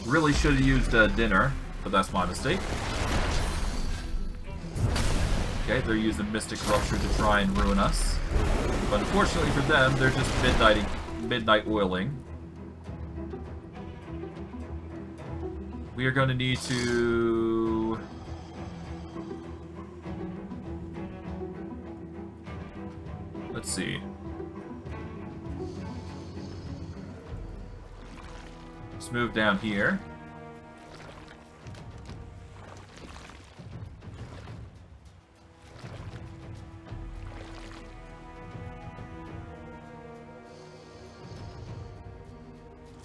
Really should have used dinner, but that's my mistake. Okay, they're using Mystic Rupture to try and ruin us. But unfortunately for them, they're just midnight oiling. We are going to need to... Let's see. Let's move down here.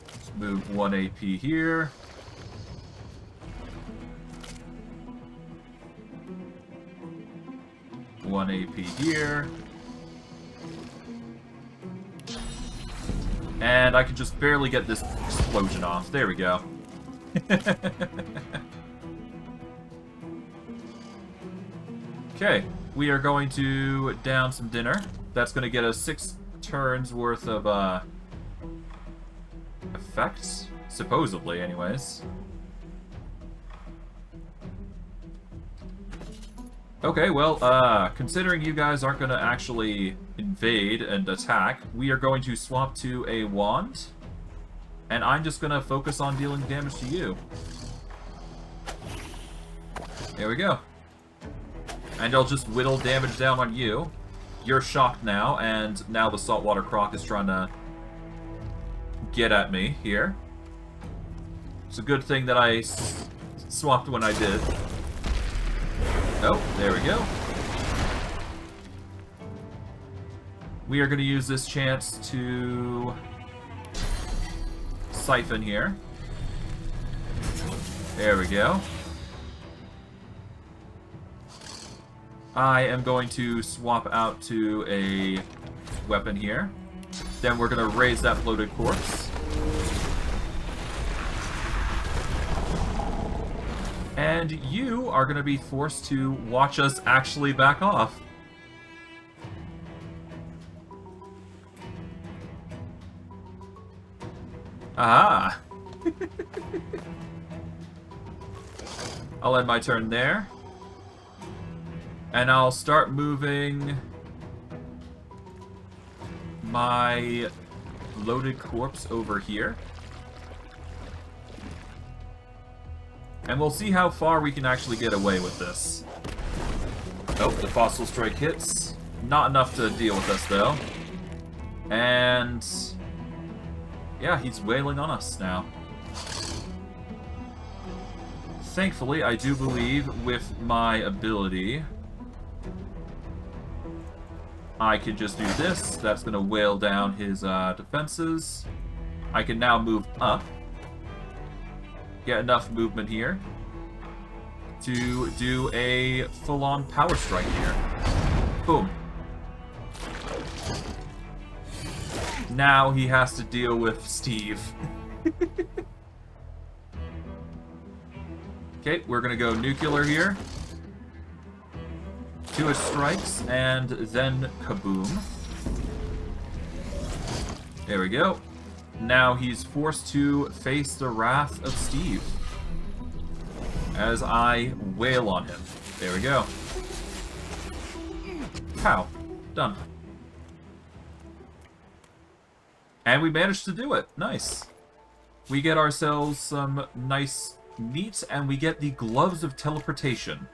Let's move 1 AP here. One AP here. And I can just barely get this explosion off. There we go. Okay, we are going to down some dinner. That's going to get us 6 turns worth of effects, supposedly anyways. Okay, well, considering you guys aren't going to actually invade and attack, we are going to swap to a wand, and I'm just going to focus on dealing damage to you. There we go. And I'll just whittle damage down on you. You're shocked now, and now the saltwater croc is trying to get at me here. It's a good thing that I swapped when I did. Oh, there we go. We are going to use this chance to siphon here. There we go. I am going to swap out to a weapon here. Then we're going to raise that bloated corpse. And you are going to be forced to watch us actually back off. Aha! I'll end my turn there. And I'll start moving my loaded corpse over here. And we'll see how far we can actually get away with this. Oh, the Fossil Strike hits. Not enough to deal with us, though. And... yeah, he's wailing on us now. Thankfully, I do believe with my ability, I can just do this. That's going to wail down his defenses. I can now move up. Get enough movement here to do a full-on power strike here. Boom. Now he has to deal with Steve. Okay, we're gonna go nuclear here. 2 strikes, and then kaboom. There we go. Now he's forced to face the wrath of Steve as I wail on him. There we go. Pow. Done. And we managed to do it. Nice. We get ourselves some nice meat, and we get the Gloves of Teleportation.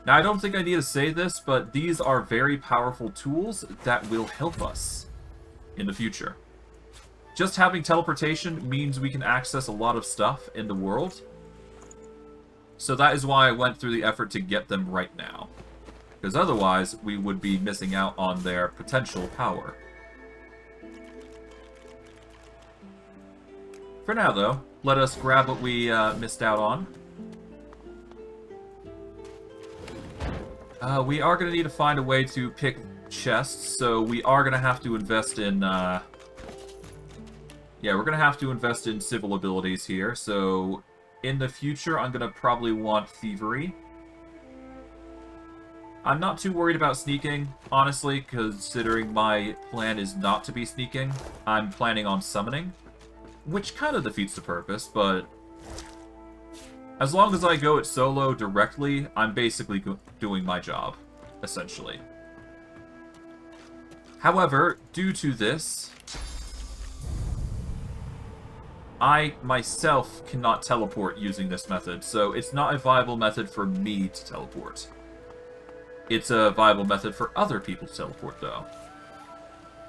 Now, I don't think I need to say this, but these are very powerful tools that will help us in the future. Just having teleportation means we can access a lot of stuff in the world. So that is why I went through the effort to get them right now. Because otherwise, we would be missing out on their potential power. For now, though, let us grab what we missed out on. We are going to need to find a way to pick chests, so we are going to have to invest in... yeah, we're going to have to invest in civil abilities here, so in the future I'm going to probably want thievery. I'm not too worried about sneaking, honestly, considering my plan is not to be sneaking. I'm planning on summoning, which kind of defeats the purpose, but as long as I go it solo directly, I'm basically doing my job, essentially. However, due to this, I myself cannot teleport using this method, so it's not a viable method for me to teleport. It's a viable method for other people to teleport, though.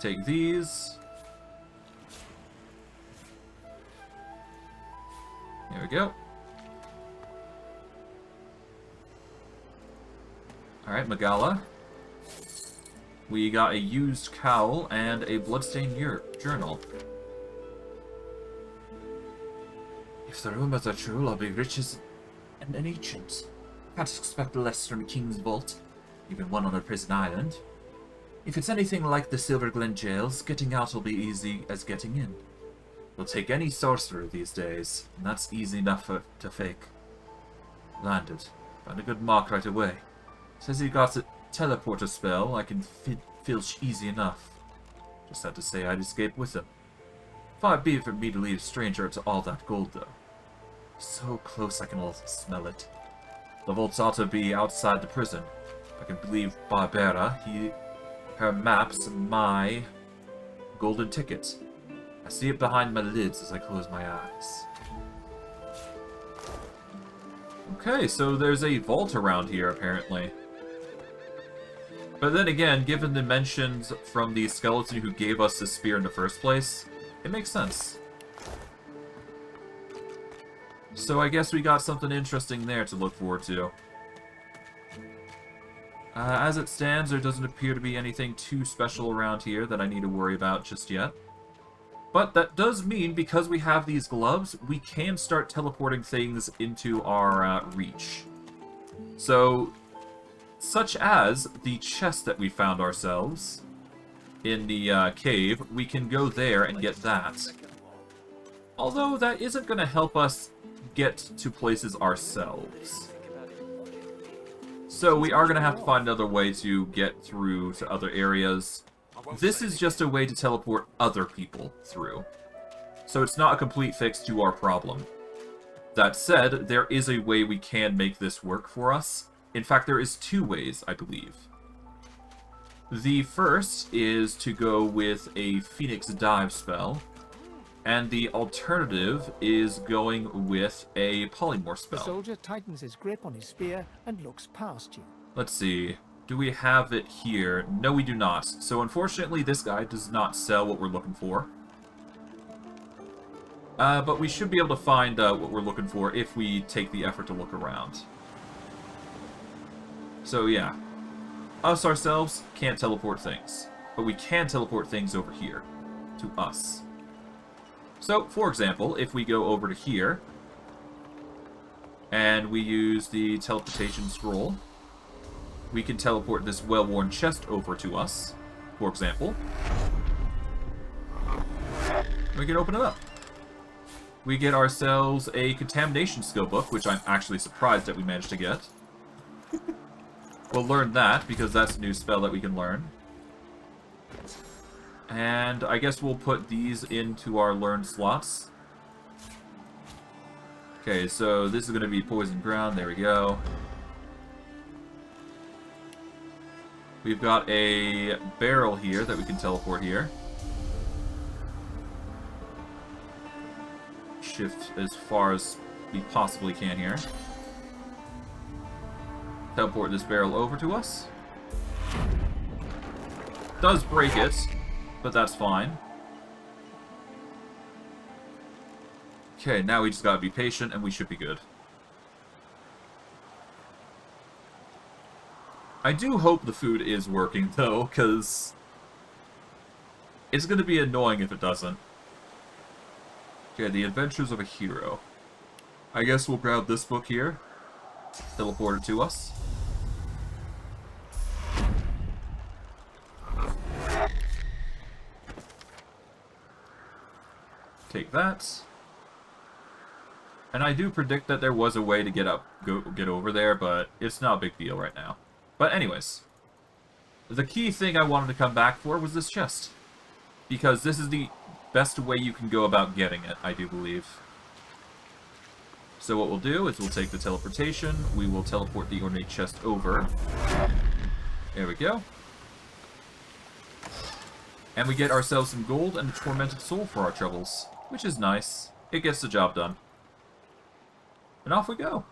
Take these. There we go. Alright, Magala. We got a used cowl and a bloodstained journal. If the rumors are true, I'll be rich as an ancient. Can't expect less from King's Vault, even one on a prison island. If it's anything like the Silver Glen jails, getting out will be easy as getting in. We'll take any sorcerer these days, and that's easy enough to fake. Landed. Found a good mark right away. Says he got a teleporter spell I can filch easy enough. Just had to say I'd escape with him. Far be it for me to lead a stranger to all that gold, though. So close I can also smell it. The vaults ought to be outside the prison. I can believe Barbera, her maps my golden ticket. I see it behind my lids as I close my eyes. Okay, so there's a vault around here, apparently. But then again, given the mentions from the skeleton who gave us the spear in the first place, it makes sense. So I guess we got something interesting there to look forward to. As it stands, there doesn't appear to be anything too special around here that I need to worry about just yet. But that does mean, because we have these gloves, we can start teleporting things into our reach. So, such as the chest that we found ourselves in the cave, we can go there and get that. Although that isn't going to help us get to places ourselves. So we are going to have to find another way to get through to other areas. This is just a way to teleport other people through. So it's not a complete fix to our problem. That said, there is a way we can make this work for us. In fact, there is two ways, I believe. The first is to go with a Phoenix Dive spell. And the alternative is going with a Polymorph The spell. soldier tightens his grip on his spear and looks past you. Let's see. Do we have it here? No, we do not. So unfortunately, this guy does not sell what we're looking for. But we should be able to find what we're looking for if we take the effort to look around. So yeah. Us ourselves can't teleport things. But we can teleport things over here. To us. So, for example, if we go over to here, and we use the teleportation scroll, we can teleport this well-worn chest over to us, for example. We can open it up. We get ourselves a contamination skill book, which I'm actually surprised that we managed to get. We'll learn that, because that's a new spell that we can learn. And I guess we'll put these into our learned slots. Okay, so this is going to be poison ground. There we go. We've got a barrel here that we can teleport here. Shift as far as we possibly can here. Teleport this barrel over to us. Does break it, but that's fine. Okay, now we just gotta be patient and we should be good. I do hope the food is working, though, because it's going to be annoying if it doesn't. Okay, The Adventures of a Hero. I guess we'll grab this book here. Teleport it to us. Take that. And I do predict that there was a way to get over there, but it's not a big deal right now. But anyways, the key thing I wanted to come back for was this chest. Because this is the best way you can go about getting it, I do believe. So what we'll do is we'll take the teleportation, we will teleport the ornate chest over. There we go. And we get ourselves some gold and a tormented soul for our troubles, which is nice. It gets the job done. And off we go.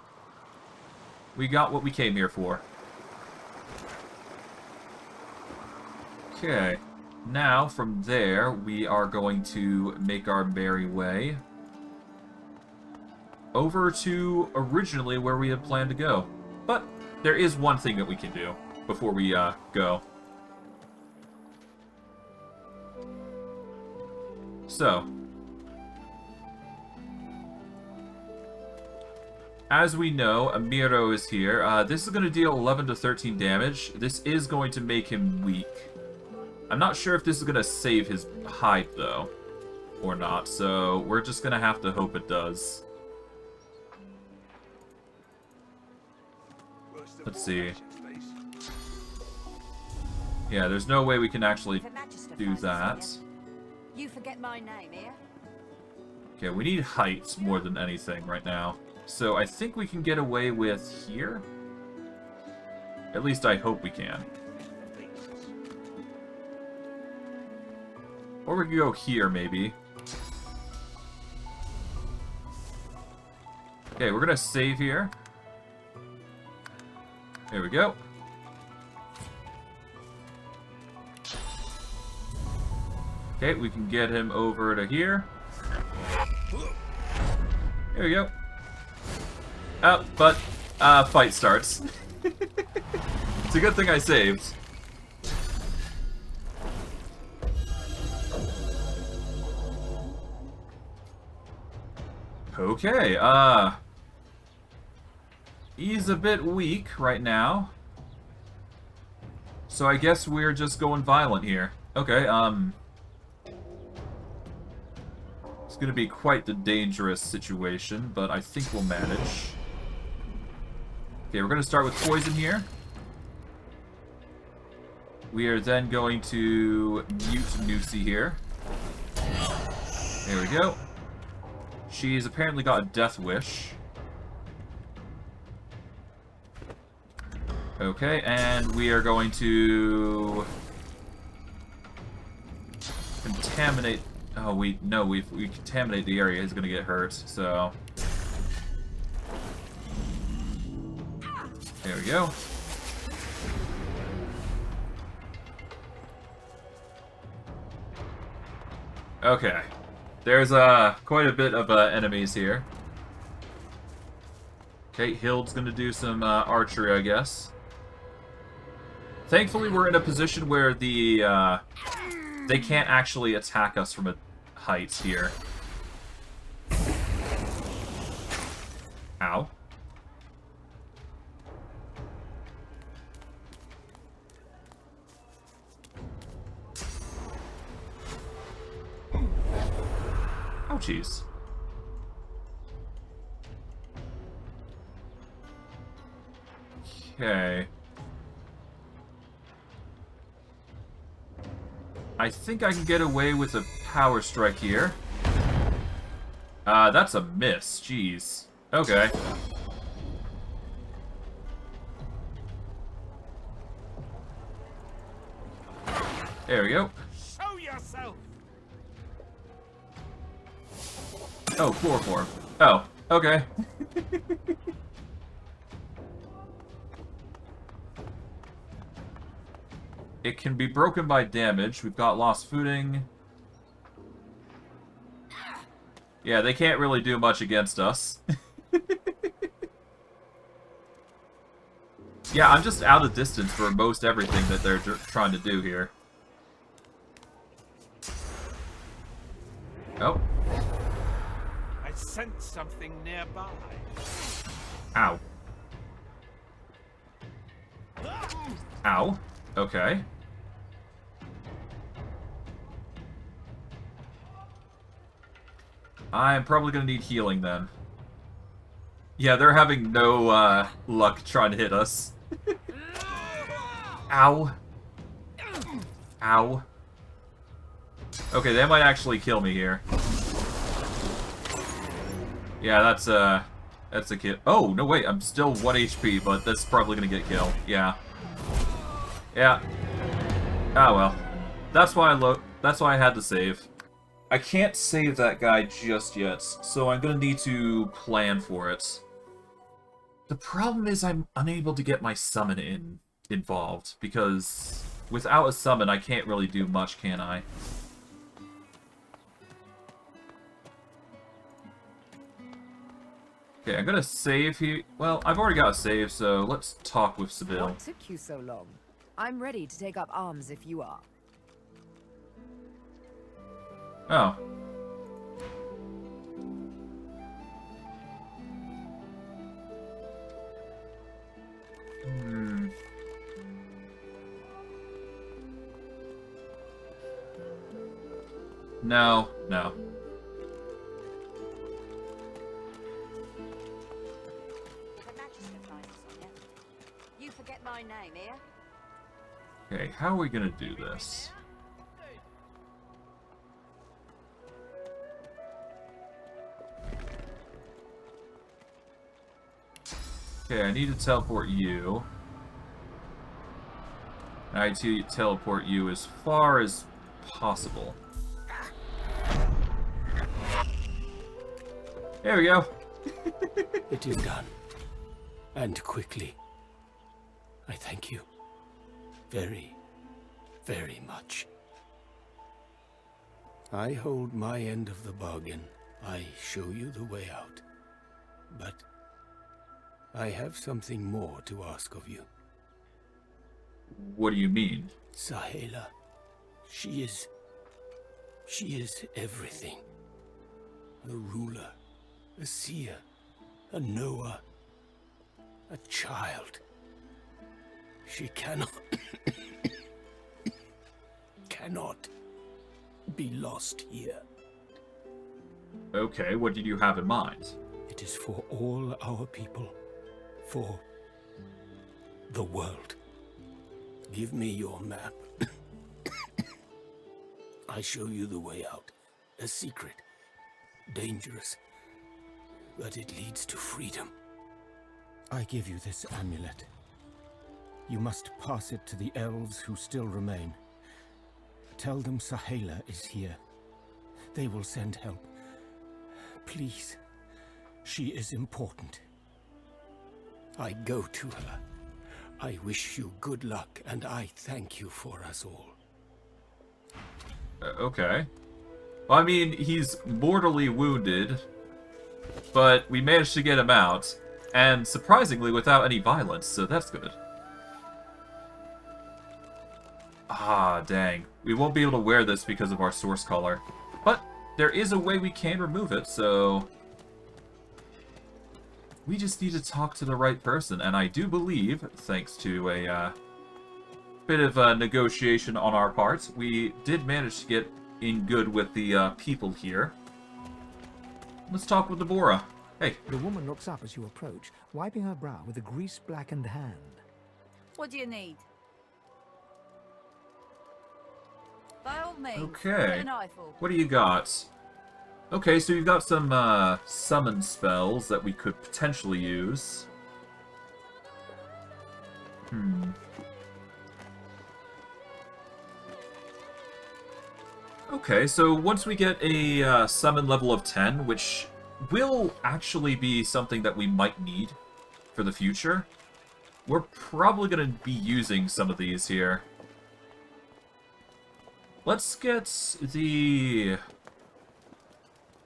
We got what we came here for. Okay. Now, from there, we are going to make our merry way over to originally where we had planned to go. But there is one thing that we can do before we go. So, as we know, Amiro is here. This is going to deal 11 to 13 damage. This is going to make him weak. I'm not sure if this is going to save his hide, though, or not, so we're just going to have to hope it does. Let's see. Yeah, there's no way we can actually do that. You forget my name here? Okay, we need height more than anything right now. So I think we can get away with here? At least I hope we can. Or we can go here, maybe. Okay, we're gonna save here. There we go. Okay, we can get him over to here. There we go. Oh, but fight starts. It's a good thing I saved. Okay, he's a bit weak right now. So I guess we're just going violent here. Okay, it's gonna be quite the dangerous situation, but I think we'll manage. Okay, we're gonna start with poison here. We are then going to mute Nusi here. There we go. She's apparently got a death wish. Okay, and we are going to contaminate. Oh, we contaminate the area. He's gonna get hurt. So there we go. Okay. There's quite a bit of enemies here. Okay, Hild's gonna do some archery, I guess. Thankfully, we're in a position where the they can't actually attack us from a height here. Ow. Ouchies. Okay. I think I can get away with a power strike here. That's a miss. Jeez. Okay. There we go. Show yourself. Oh, chloroform. Oh, okay. It can be broken by damage. We've got lost footing. Yeah, they can't really do much against us. Yeah, I'm just out of distance for most everything that they're trying to do here. Oh. I sense something nearby. Ow. Ow. Okay. I'm probably gonna need healing then. Yeah, they're having no luck trying to hit us. Ow. Ow. Okay, they might actually kill me here. Yeah, that's a kill. Oh, no, wait, I'm still 1 HP, but that's probably gonna get killed. Yeah. Yeah. Ah, well. That's why I had to save. I can't save that guy just yet, so I'm gonna need to plan for it. The problem is I'm unable to get my summon involved, because without a summon I can't really do much, can I? Okay, I'm gonna save here. Well, I've already got a save, so let's talk with Seville. What took you so long? I'm ready to take up arms if you are. Oh. Hmm. No, no. You forget my name, here? Okay, how are we gonna do this? Okay, I need to teleport you. I need to teleport you as far as possible. There we go. It is done. And quickly. I thank you. Very, very much. I hold my end of the bargain. I show you the way out. But I have something more to ask of you. What do you mean? Sahela. She is everything. A ruler, a seer, a knower, a child. She cannot be lost here. Okay, what did you have in mind? It is for all our people. For the world. Give me your map. I show you the way out. A secret. Dangerous. But it leads to freedom. I give you this amulet. You must pass it to the elves who still remain. Tell them Sahela is here. They will send help. Please. She is important. I go to her. I wish you good luck, and I thank you for us all. Okay. Well, I mean, he's mortally wounded, but we managed to get him out, and surprisingly without any violence, so that's good. Ah, dang. We won't be able to wear this because of our source color. But there is a way we can remove it, so we just need to talk to the right person, and I do believe, thanks to a bit of negotiation on our part, we did manage to get in good with the people here. Let's talk with Deborah. Hey. The woman looks up as you approach, wiping her brow with a grease-blackened hand. What do you need? By all means, Okay. get an eyeful. What do you got? Okay, so you've got some summon spells that we could potentially use. Okay, so once we get a summon level of 10, which will actually be something that we might need for the future, we're probably going to be using some of these here. Let's get the...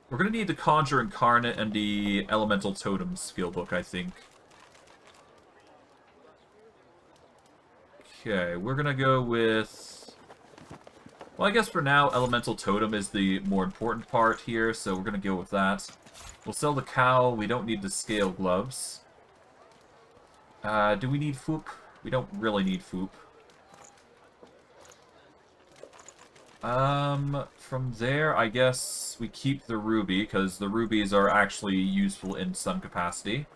We're going to need the Conjure Incarnate and the Elemental Totems skill book, I think. Okay, we're gonna go with... Well, I guess for now, Elemental Totem is the more important part here, so we're gonna go with that. We'll sell the cow. We don't need the scale gloves. Do we need foop? We don't really need foop. From there, I guess we keep the ruby, because the rubies are actually useful in some capacity.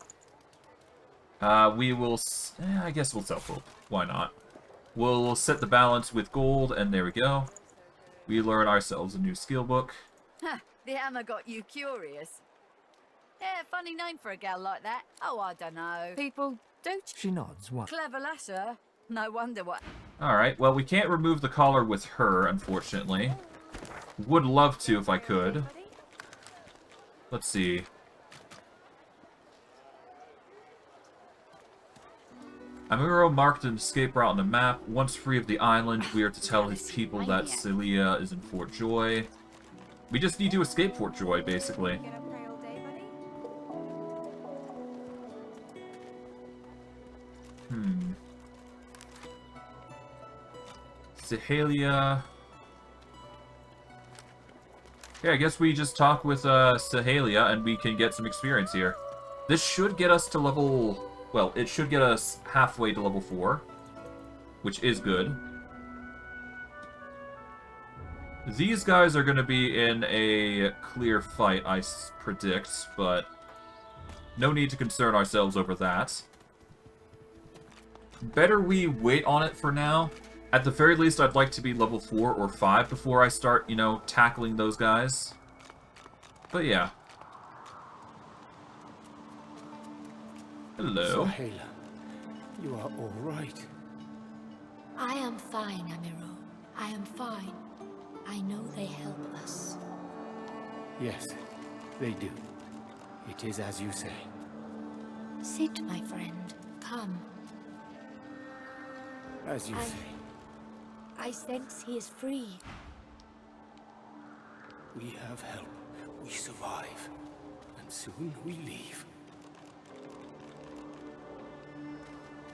We will... I guess we'll sell foop. Why not? We'll set the balance with gold, and there we go. We learn ourselves a new skill book. Ha! The hammer got you curious. Yeah, funny name for a gal like that. Oh, I don't know. People, don't you? She nods. What? Clever lasser. No wonder what... Alright, well, we can't remove the collar with her, unfortunately. Would love to if I could. Let's see. Amuro marked an escape route on the map. Once free of the island, we are to tell his people that Celia is in Fort Joy. We just need to escape Fort Joy, basically. Sahalia. Yeah, I guess we just talk with Sahalia and we can get some experience here. This should get us to level... Well, it should get us halfway to level 4, which is good. These guys are going to be in a clear fight, I predict, but no need to concern ourselves over that. Better we wait on it for now. At the very least, I'd like to be level 4 or 5 before I start, you know, tackling those guys. But yeah. Hello. Sahela, you are all right. I am fine, Amiro. I am fine. I know they help us. Yes, they do. It is as you say. Sit, my friend. Come. As you say. I sense he is free. We have help. We survive. And soon we leave.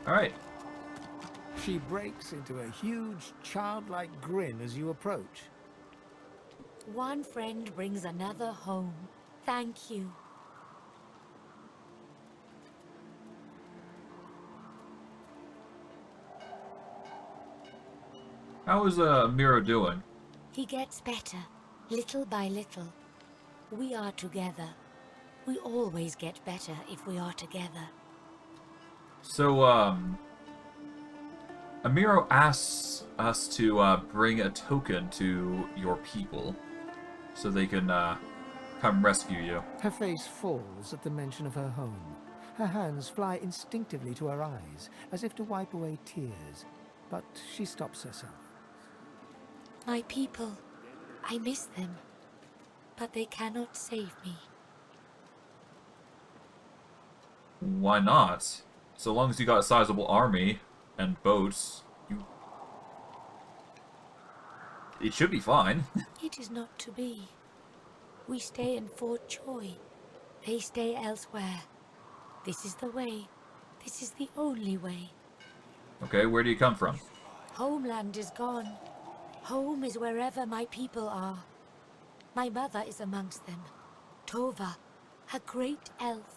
Alright. She breaks into a huge, childlike grin as you approach. One friend brings another home. Thank you. How is Miro doing? He gets better, little by little. We are together. We always get better if we are together. So, Amiro asks us to bring a token to your people so they can come rescue you. Her face falls at the mention of her home. Her hands fly instinctively to her eyes, as if to wipe away tears, but she stops herself. My people, I miss them, but they cannot save me. Why not? So long as you got a sizable army and boats, it should be fine. It is not to be. We stay in Fort Joy. They stay elsewhere. This is the way. This is the only way. Okay, where do you come from? Homeland is gone. Home is wherever my people are. My mother is amongst them. Tova, a great elf.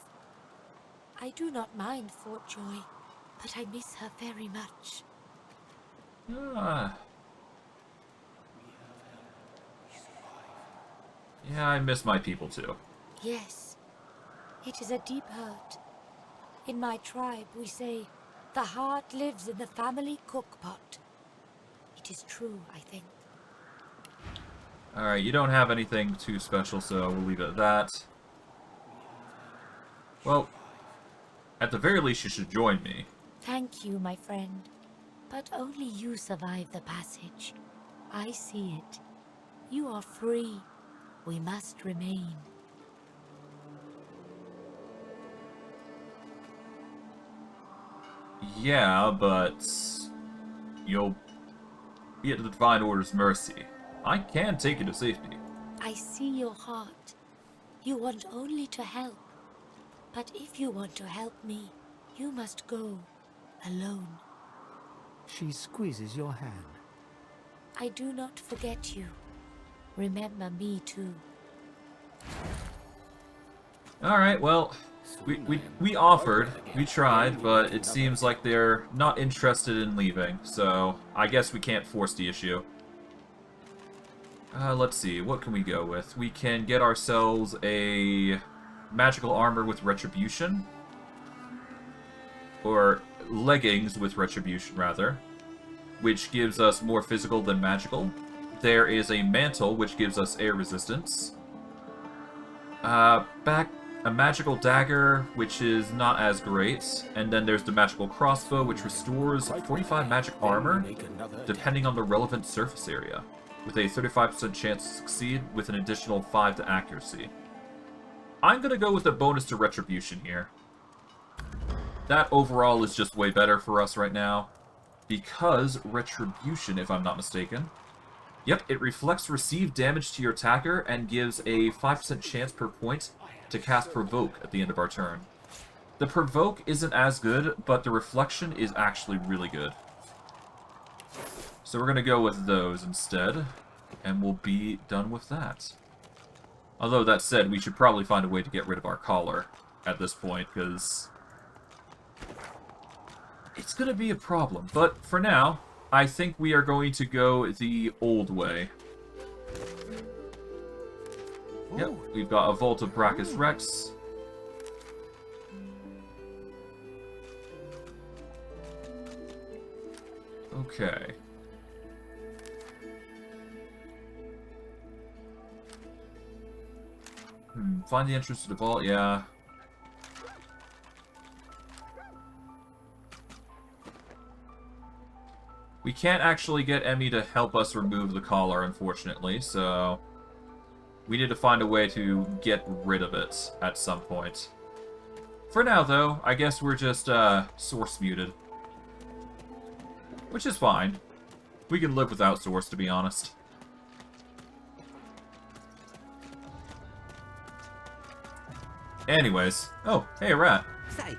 I do not mind Fort Joy, but I miss her very much. Yeah, I miss my people too. Yes, it is a deep hurt. In my tribe, we say, the heart lives in the family cookpot. It is true, I think. Alright, you don't have anything too special, so we'll leave it at that. Well, at the very least, you should join me. Thank you, my friend. But only you survive the passage. I see it. You are free. We must remain. Yeah, but you'll be at the Divine Order's mercy. I can take you to safety. I see your heart. You want only to help. But if you want to help me, you must go alone. She squeezes your hand. I do not forget you. Remember me too. Alright, well, we offered, we tried, but it seems like they're not interested in leaving, so I guess we can't force the issue. Let's see, what can we go with? We can get ourselves a magical armor with retribution. Or leggings with retribution, rather. Which gives us more physical than magical. There is a mantle, which gives us air resistance. A magical dagger, which is not as great. And then there's the magical crossbow, which restores 45 magic armor, depending on the relevant surface area, with a 35% chance to succeed, with an additional 5 to accuracy. I'm gonna go with a bonus to retribution here. That overall is just way better for us right now, because retribution, if I'm not mistaken, yep, it reflects received damage to your attacker and gives a 5% chance per point to cast Provoke at the end of our turn. The Provoke isn't as good, but the Reflection is actually really good. So we're going to go with those instead, and we'll be done with that. Although that said, we should probably find a way to get rid of our collar at this point, because it's going to be a problem. But for now, I think we are going to go the old way. Yep, we've got a Vault of Brachus Rex. Okay. Find the entrance to the vault, yeah. We can't actually get Emmy to help us remove the collar, unfortunately, so we need to find a way to get rid of it at some point. For now, though, I guess we're just source muted. Which is fine. We can live without source, to be honest. Anyways. Oh, hey, a rat. Say,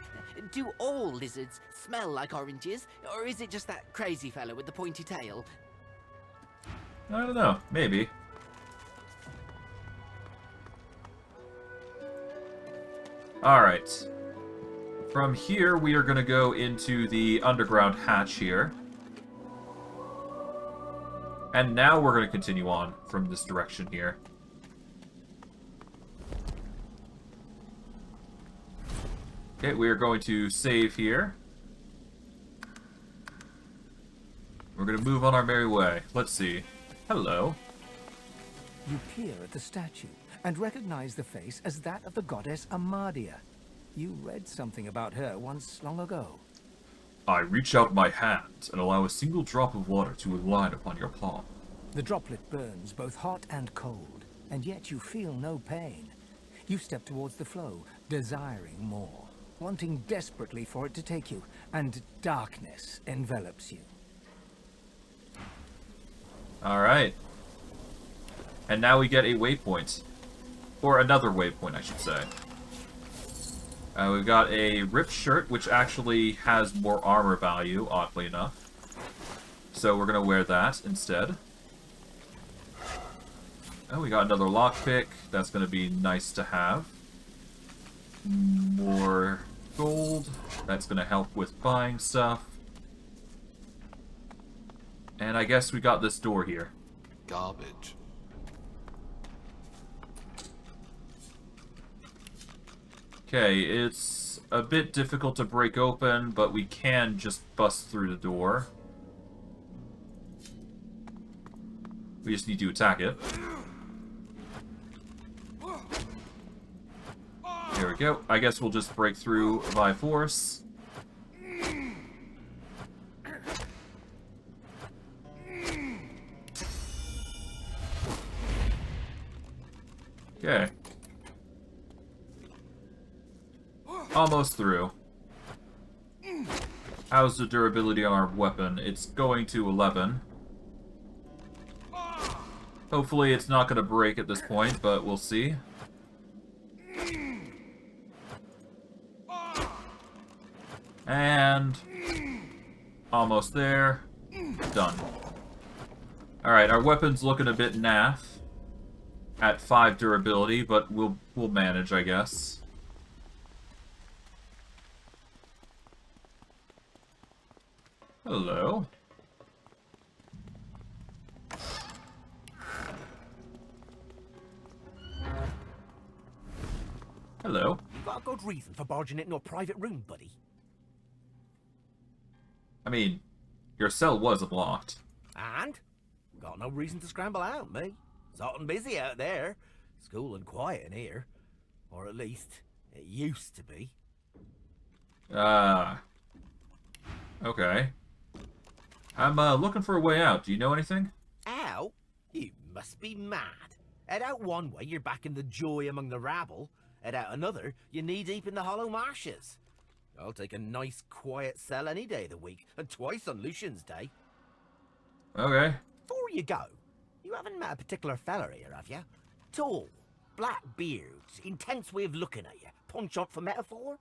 do all lizards smell like oranges? Or is it just that crazy fellow with the pointy tail? I don't know. Maybe. Alright. From here, we are going to go into the underground hatch here. And now we're going to continue on from this direction here. Okay, we are going to save here. We're going to move on our merry way. Let's see. Hello. You peer at the statue and recognize the face as that of the goddess Amadia. You read something about her once long ago. I reach out my hand and allow a single drop of water to align upon your palm. The droplet burns both hot and cold, and yet you feel no pain. You step towards the flow, desiring more, wanting desperately for it to take you, and darkness envelops you. Alright. And now we get a waypoint. Or another waypoint, I should say. We've got a ripped shirt, which actually has more armor value, oddly enough. So we're going to wear that instead. Oh, we got another lockpick. That's going to be nice to have. More gold. That's going to help with buying stuff. And I guess we got this door here. Garbage. Okay, it's a bit difficult to break open, but we can just bust through the door. We just need to attack it. There we go. I guess we'll just break through by force. Okay. Almost through. How's the durability on our weapon? It's going to 11. Hopefully it's not going to break at this point, but we'll see. And Almost there. Done. Alright, our weapon's looking a bit naff. At 5 durability, but we'll manage, I guess. Hello. Hello. You got a good reason for barging into a private room, buddy. I mean, your cell was unlocked. And? Got no reason to scramble out, me. It's hot and busy out there. It's cool and quiet in here. Or at least, it used to be. Okay. I'm looking for a way out. Do you know anything? Out? You must be mad. Head out one way, you're back in the joy among the rabble. Head out another, you're knee-deep in the hollow marshes. I'll take a nice, quiet cell any day of the week, and twice on Lucian's Day. Okay. Before you go, you haven't met a particular fella here, have you? Tall, black beards, intense way of looking at you. Punch up for metaphor?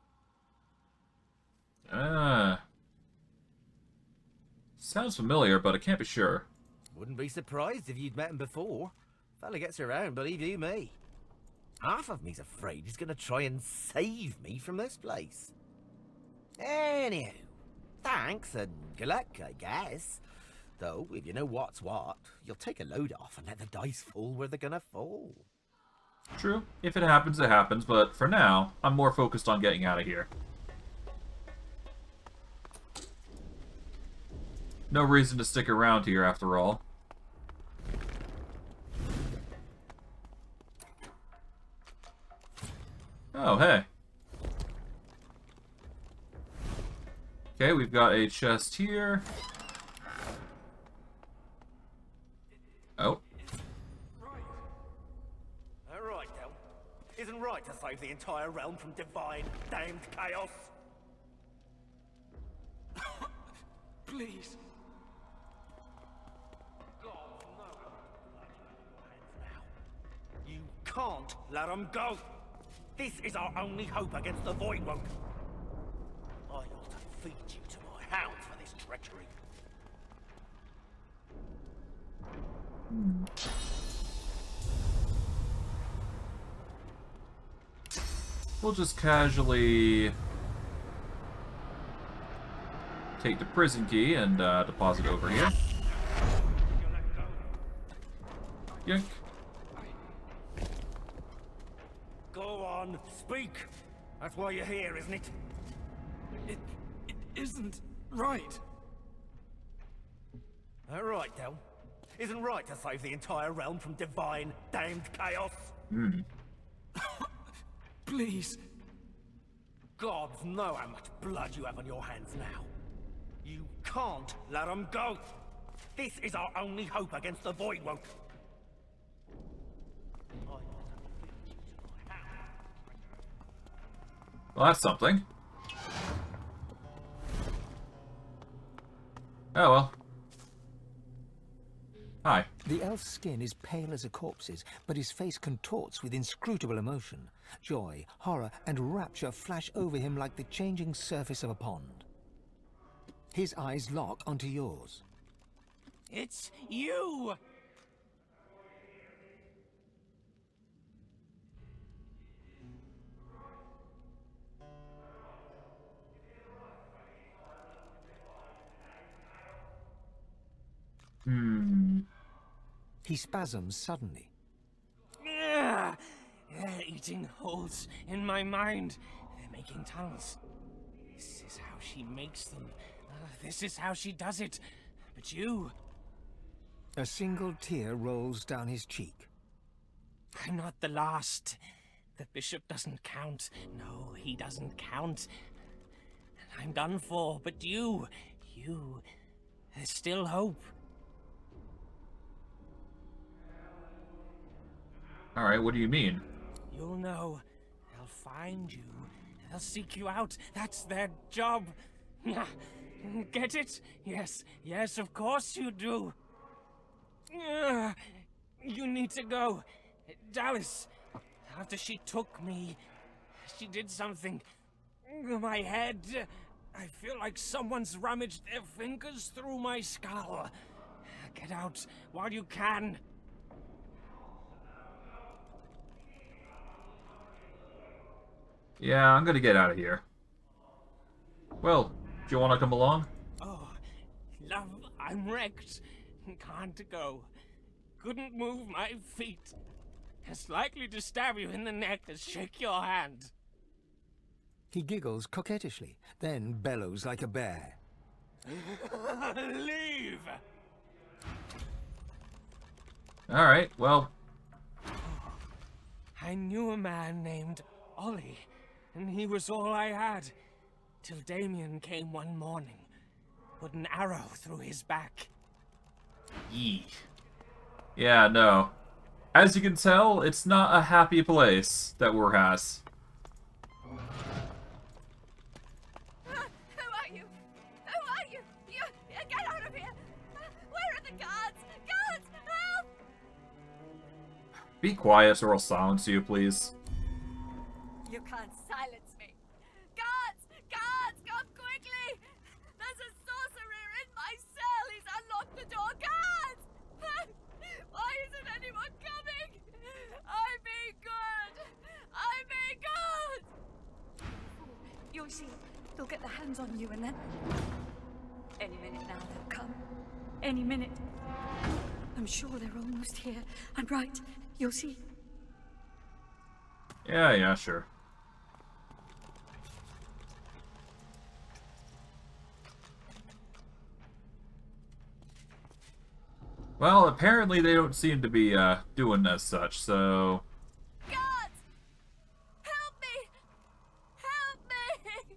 Sounds familiar, but I can't be sure. Wouldn't be surprised if you'd met him before. Fella gets around, believe you me. Half of me's afraid he's gonna try and save me from this place. Anyhow, thanks and good luck, I guess. Though, if you know what's what, you'll take a load off and let the dice fall where they're gonna fall. True. If it happens, it happens, but for now, I'm more focused on getting out of here. No reason to stick around here, after all. Oh, hey. Okay, we've got a chest here. Oh. Alright, then. Isn't right to save the entire realm from divine, damned chaos? Please. You can't let him go. This is our only hope against the Void Woke. I ought to feed you to my hounds for this treachery. We'll just casually take the prison key and deposit over here. Yank. Go on, speak. That's why you're here, isn't it? It isn't right. Alright, then. Isn't right to save the entire realm from divine, damned chaos? Please. Gods know how much blood you have on your hands now. You can't let them go. This is our only hope against the Void Woke. Well, that's something. Oh, well. Hi. The elf's skin is pale as a corpse's, but his face contorts with inscrutable emotion. Joy, horror, and rapture flash over him like the changing surface of a pond. His eyes lock onto yours. It's you! He spasms suddenly. They're eating holes in my mind. They're making tunnels. This is how she makes them. This is how she does it. But you... A single tear rolls down his cheek. I'm not the last. The bishop doesn't count. No, he doesn't count. I'm done for, but you... There's still hope. Alright, what do you mean? You'll know. They'll find you. They'll seek you out. That's their job. Get it? Yes, yes, of course you do. You need to go. Dallas, after she took me, she did something. My head. I feel like someone's rummaged their fingers through my skull. Get out while you can. Yeah, I'm gonna get out of here. Well, do you want to come along? Oh, love, I'm wrecked. Can't go. Couldn't move my feet. As likely to stab you in the neck as shake your hand. He giggles coquettishly, then bellows like a bear. Leave! Alright, well... I knew a man named Ollie, and he was all I had. Till Damien came one morning, put an arrow through his back. Yee. Yeah, no. As you can tell, it's not a happy place that we're at. Who are you? Who are you? You get out of here! Where are the guards? Guards, help! Be quiet or I'll silence you, please. You can't silence me. Guards! Guards, come quickly! There's a sorcerer in my cell. He's unlocked the door. Guards! Why isn't anyone coming? I'm being good. I'm being good. You'll see. They'll get their hands on you and then... Any minute now they'll come. Any minute. I'm sure they're almost here. I'm right. You'll see. Yeah, sure. Well, apparently they don't seem to be, doing as such, so... Guards! Help me! Help me!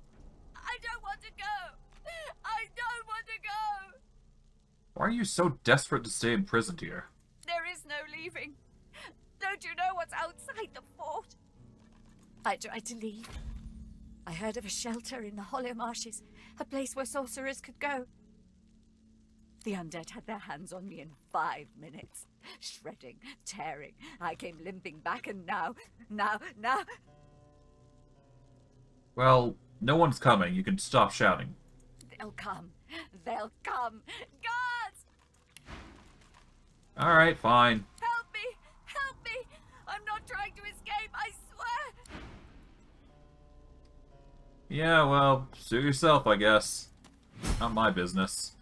I don't want to go! I don't want to go! Why are you so desperate to stay imprisoned here? There is no leaving. Don't you know what's outside the fort? I tried to leave. I heard of a shelter in the hollow marshes, a place where sorcerers could go. The undead had their hands on me in 5 minutes. Shredding, tearing. I came limping back and now... Well, no one's coming. You can stop shouting. They'll come. They'll come. Guards! Alright, fine. Help me! Help me! I'm not trying to escape, I swear! Yeah, well, sue yourself, I guess. Not my business.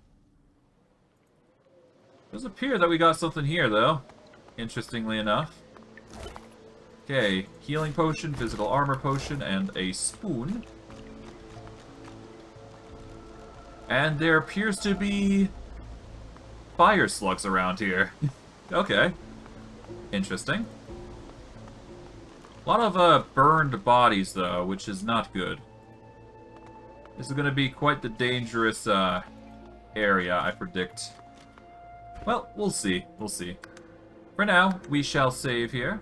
It does appear that we got something here, though. Interestingly enough. Okay, healing potion, physical armor potion, and a spoon. And there appears to be... fire slugs around here. Okay. Interesting. A lot of burned bodies, though, which is not good. This is going to be quite the dangerous area, I predict. Well, we'll see. We'll see. For now, we shall save here.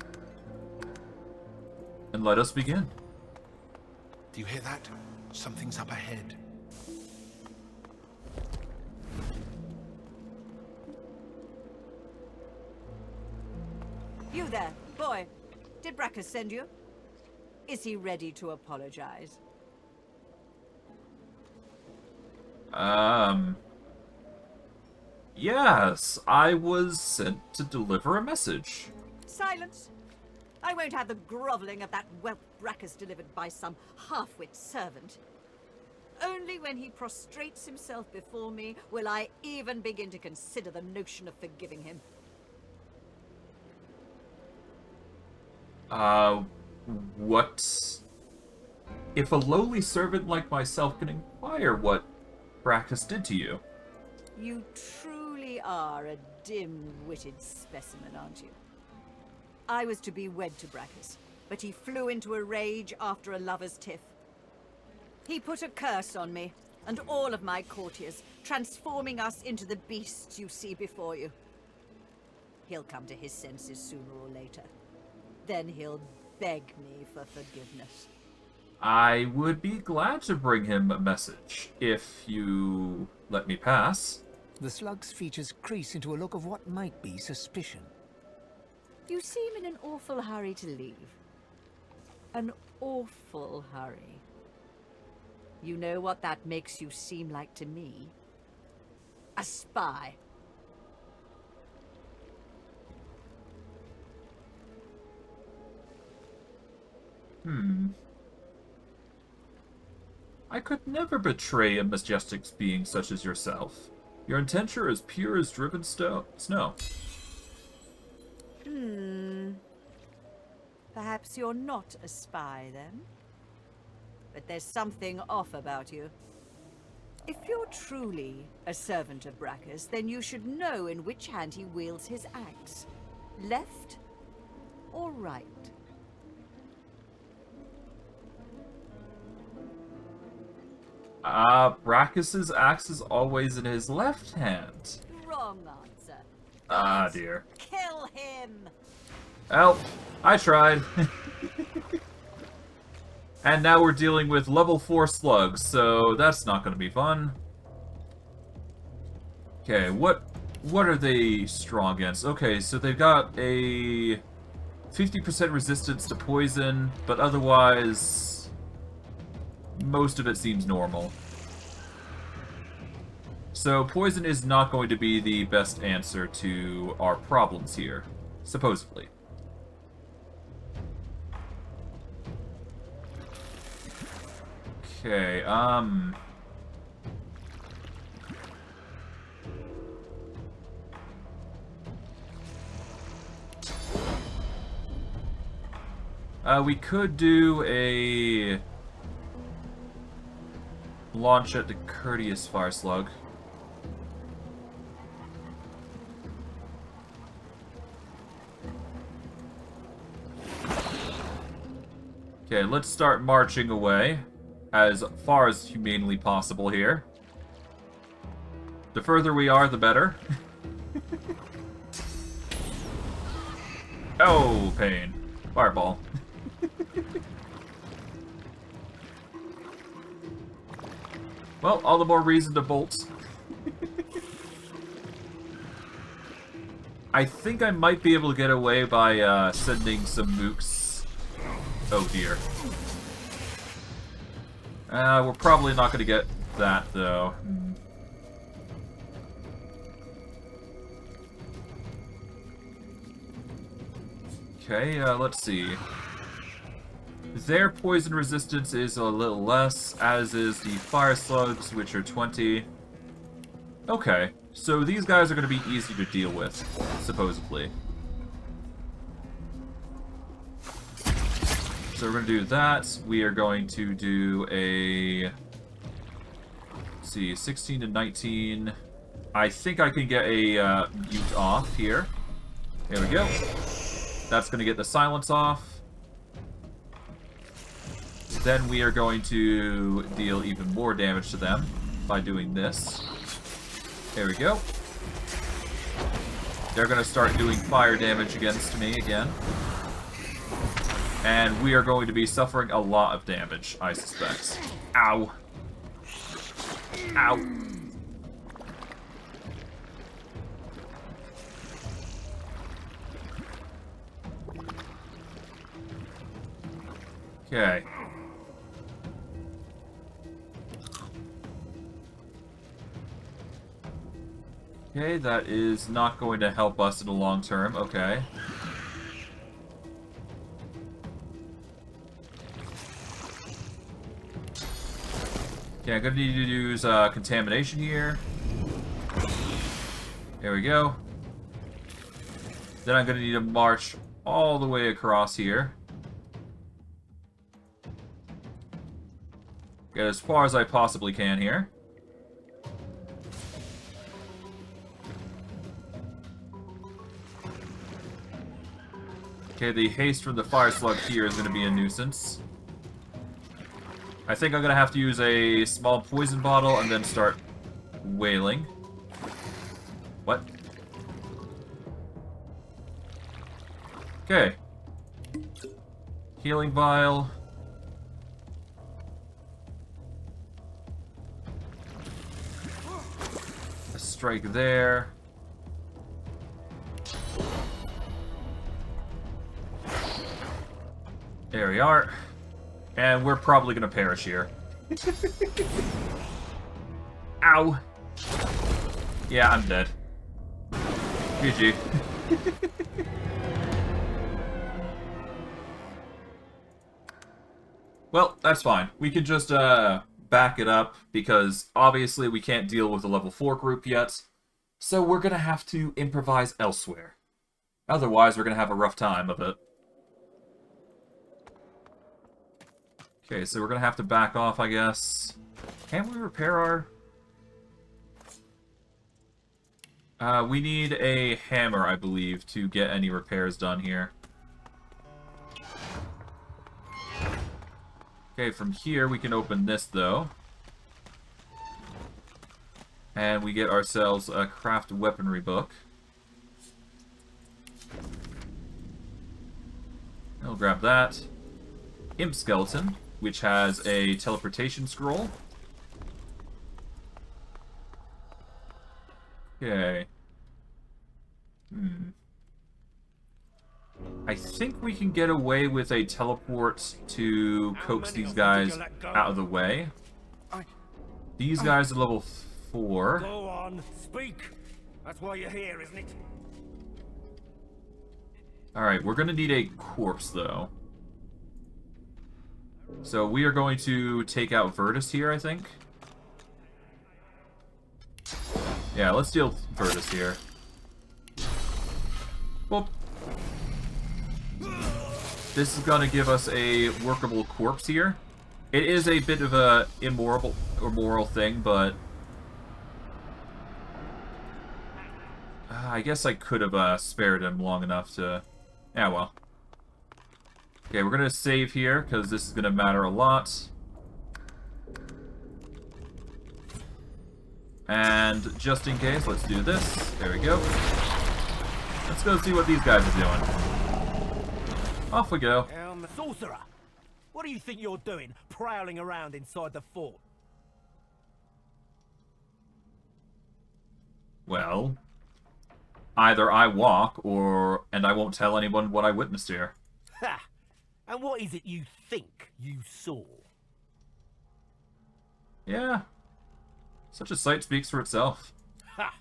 And let us begin. Do you hear that? Something's up ahead. You there, boy. Did Brackus send you? Is he ready to apologize? Yes, I was sent to deliver a message. Silence. I won't have the grovelling of that whelp Brackus delivered by some half-wit servant. Only when he prostrates himself before me will I even begin to consider the notion of forgiving him. What? If a lowly servant like myself can inquire what Brackus did to you? You truly are a dim-witted specimen, aren't you? I was to be wed to Brackus, but he flew into a rage after a lover's tiff. He put a curse on me, and all of my courtiers, transforming us into the beasts you see before you. He'll come to his senses sooner or later. Then he'll beg me for forgiveness. I would be glad to bring him a message, if you let me pass. The slug's features crease into a look of what might be suspicion. You seem in an awful hurry to leave. An awful hurry. You know what that makes you seem like to me? A spy. I could never betray a majestic being such as yourself. Your intention is pure as driven snow. Perhaps you're not a spy, then? But there's something off about you. If you're truly a servant of Brachus, then you should know in which hand he wields his axe. Left or right? Brachus's axe is always in his left hand. Wrong answer. Ah, dear. Kill him! Well, I tried. And now we're dealing with level 4 slugs, so that's not going to be fun. Okay, what are they strong against? Okay, so they've got a 50% resistance to poison, but otherwise most of it seems normal. So poison is not going to be the best answer to our problems here, supposedly. Okay, we could do a launch at the Courteous Fire Slug. Okay, let's start marching away as far as humanely possible here. The further we are, the better. Oh, pain. Fireball. Well, all the more reason to bolt. I think I might be able to get away by sending some mooks. Oh dear. We're probably not going to get that, though. Okay, let's see. Their poison resistance is a little less, as is the fire slugs, which are 20. Okay, so these guys are going to be easy to deal with, supposedly. So we're going to do that. We are going to do a... Let's see, 16 to 19. I think I can get a mute off here. There we go. That's going to get the silence off. Then we are going to deal even more damage to them by doing this. There we go. They're going to start doing fire damage against me again. And we are going to be suffering a lot of damage, I suspect. Ow. Ow. Okay. Okay, that is not going to help us in the long term. Okay. Okay, I'm gonna need to use contamination here. There we go. Then I'm gonna need to march all the way across here. Get as far as I possibly can here. Okay, the haste from the fire slug here is going to be a nuisance. I think I'm going to have to use a small poison bottle and then start wailing. What? Okay. Healing vial. A strike there. There we are. And we're probably going to perish here. Ow. Yeah, I'm dead. GG. Well, that's fine. We can just back it up, because obviously we can't deal with a level 4 group yet. So we're going to have to improvise elsewhere. Otherwise, we're going to have a rough time of it. Okay, so we're going to have to back off, I guess. Can't we repair our... we need a hammer, I believe, to get any repairs done here. Okay, from here we can open this, though. And we get ourselves a craft weaponry book. I'll grab that. Imp skeleton, which has a teleportation scroll. Okay. I think we can get away with a teleport to coax these guys out of the way. These guys are level 4. Go on, speak. That's why you're here, isn't it? Alright, we're gonna need a corpse, though. So we are going to take out Virtus here, I think. Yeah, let's deal with Virtus here. Well, this is gonna give us a workable corpse here. It is a bit of a immoral thing, but I guess I could have spared him long enough to... Yeah, well. Okay, we're gonna save here, because this is gonna matter a lot. And just in case, let's do this. There we go. Let's go see what these guys are doing. Off we go. Sorcerer! What do you think you're doing, prowling around inside the fort? Well, either I walk, and I won't tell anyone what I witnessed here. Ha! And what is it you think you saw? Yeah. Such a sight speaks for itself. Ha!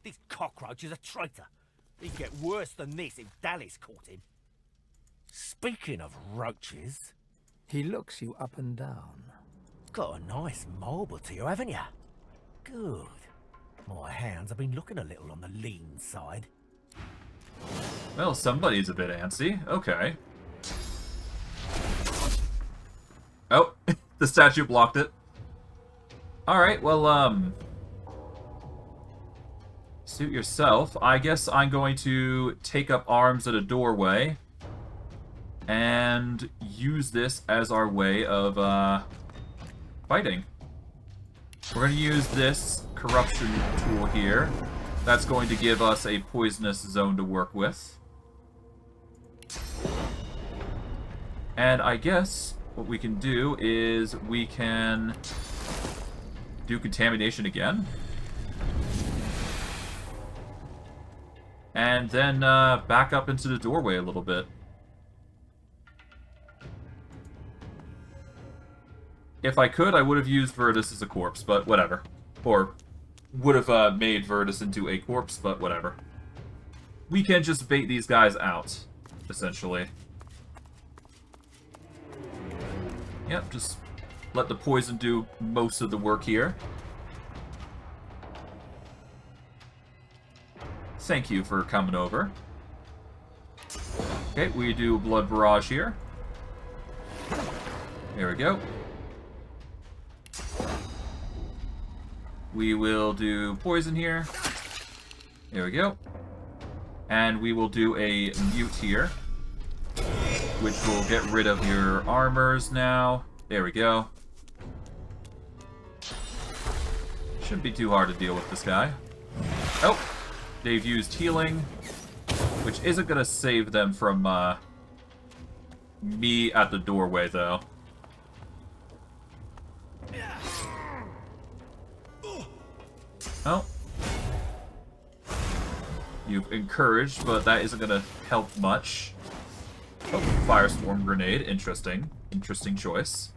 This cockroach is a traitor. He'd get worse than this if Dallas caught him. Speaking of roaches... He looks you up and down. Got a nice marble to you, haven't you? Good. My hands have been looking a little on the lean side. Well, somebody's a bit antsy. Okay. Oh, the statue blocked it. Alright, well, suit yourself. I guess I'm going to take up arms at a doorway and use this as our way of, fighting. We're going to use this corruption tool here. That's going to give us a poisonous zone to work with. And I guess what we can do is we can do contamination again. And then back up into the doorway a little bit. If I could, I would have used Virtus as a corpse, but whatever. Or would have made Virtus into a corpse, but whatever. We can just bait these guys out, essentially. Yep, just let the poison do most of the work here. Thank you for coming over. Okay, we do Blood Barrage here. There we go. We will do Poison here. There we go. And we will do a Mute here, which will get rid of your armors now. There we go. Shouldn't be too hard to deal with this guy. Oh! They've used healing, which isn't going to save them from me at the doorway, though. Oh. You've encouraged, but that isn't going to help much. Oh, Firestorm Grenade. Interesting. Interesting choice.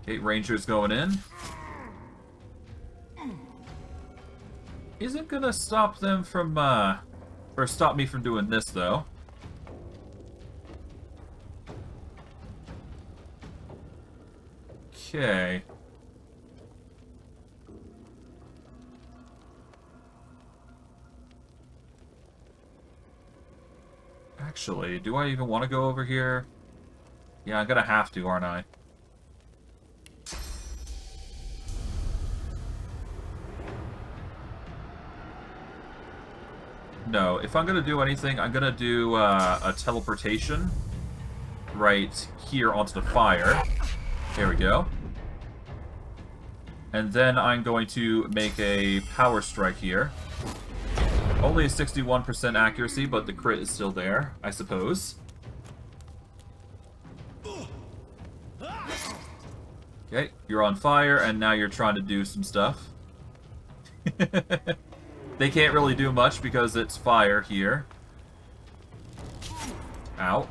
Okay, Ranger's going in. Isn't gonna stop them from, or stop me from doing this, though. Okay. Actually, do I even want to go over here? Yeah, I'm gonna have to, aren't I? No, if I'm gonna do anything, I'm gonna do a teleportation right here onto the fire. There we go. And then I'm going to make a power strike here. Only a 61% accuracy, but the crit is still there, I suppose. Okay, you're on fire, and now you're trying to do some stuff. They can't really do much because it's fire here. Ow.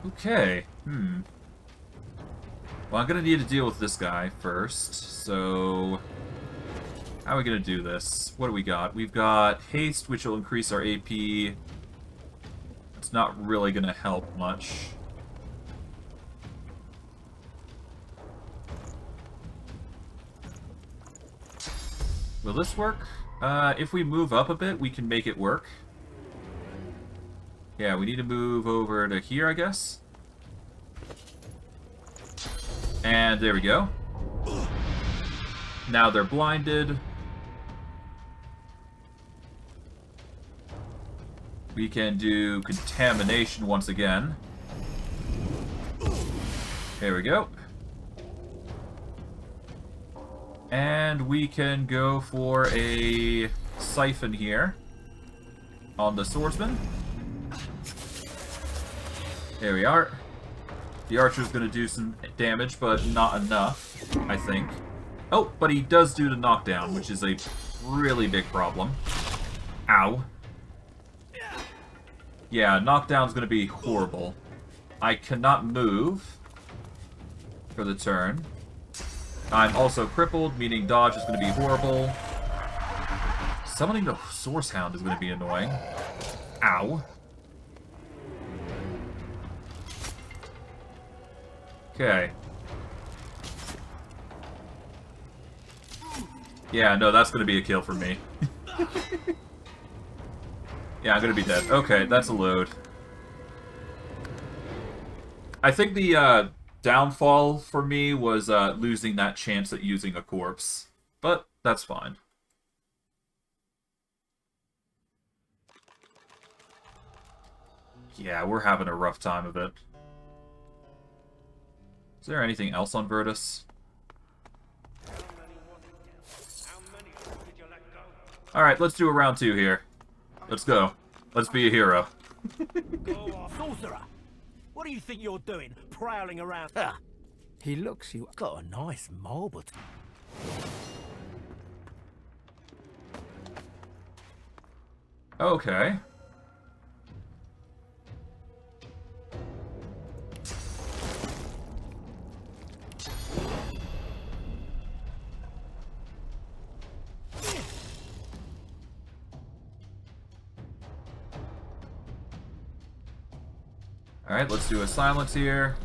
Okay, well, I'm gonna need to deal with this guy first, so... How are we gonna do this? What do we got? We've got haste, which will increase our AP. It's not really gonna help much. Will this work? If we move up a bit, we can make it work. Yeah, we need to move over to here, I guess. And there we go. Now they're blinded. We can do contamination once again. There we go. And we can go for a siphon here on the swordsman. There we are. The archer's going to do some damage, but not enough, I think. Oh, but he does do the knockdown, which is a really big problem. Ow. Yeah, knockdown's going to be horrible. I cannot move for the turn. I'm also crippled, meaning dodge is going to be horrible. Summoning the Source Hound is going to be annoying. Ow. Okay. Yeah, no, that's going to be a kill for me. Yeah, I'm going to be dead. Okay, that's a load. I think the downfall for me was losing that chance at using a corpse. But that's fine. Yeah, we're having a rough time of it. Is there anything else on Virtus? Alright, let's do a round 2 here. Let's go. Let's be a hero. Sorcerer! What do you think you're doing, prowling around? He looks you... Got a nice marble. Okay. Alright, let's do a silence here.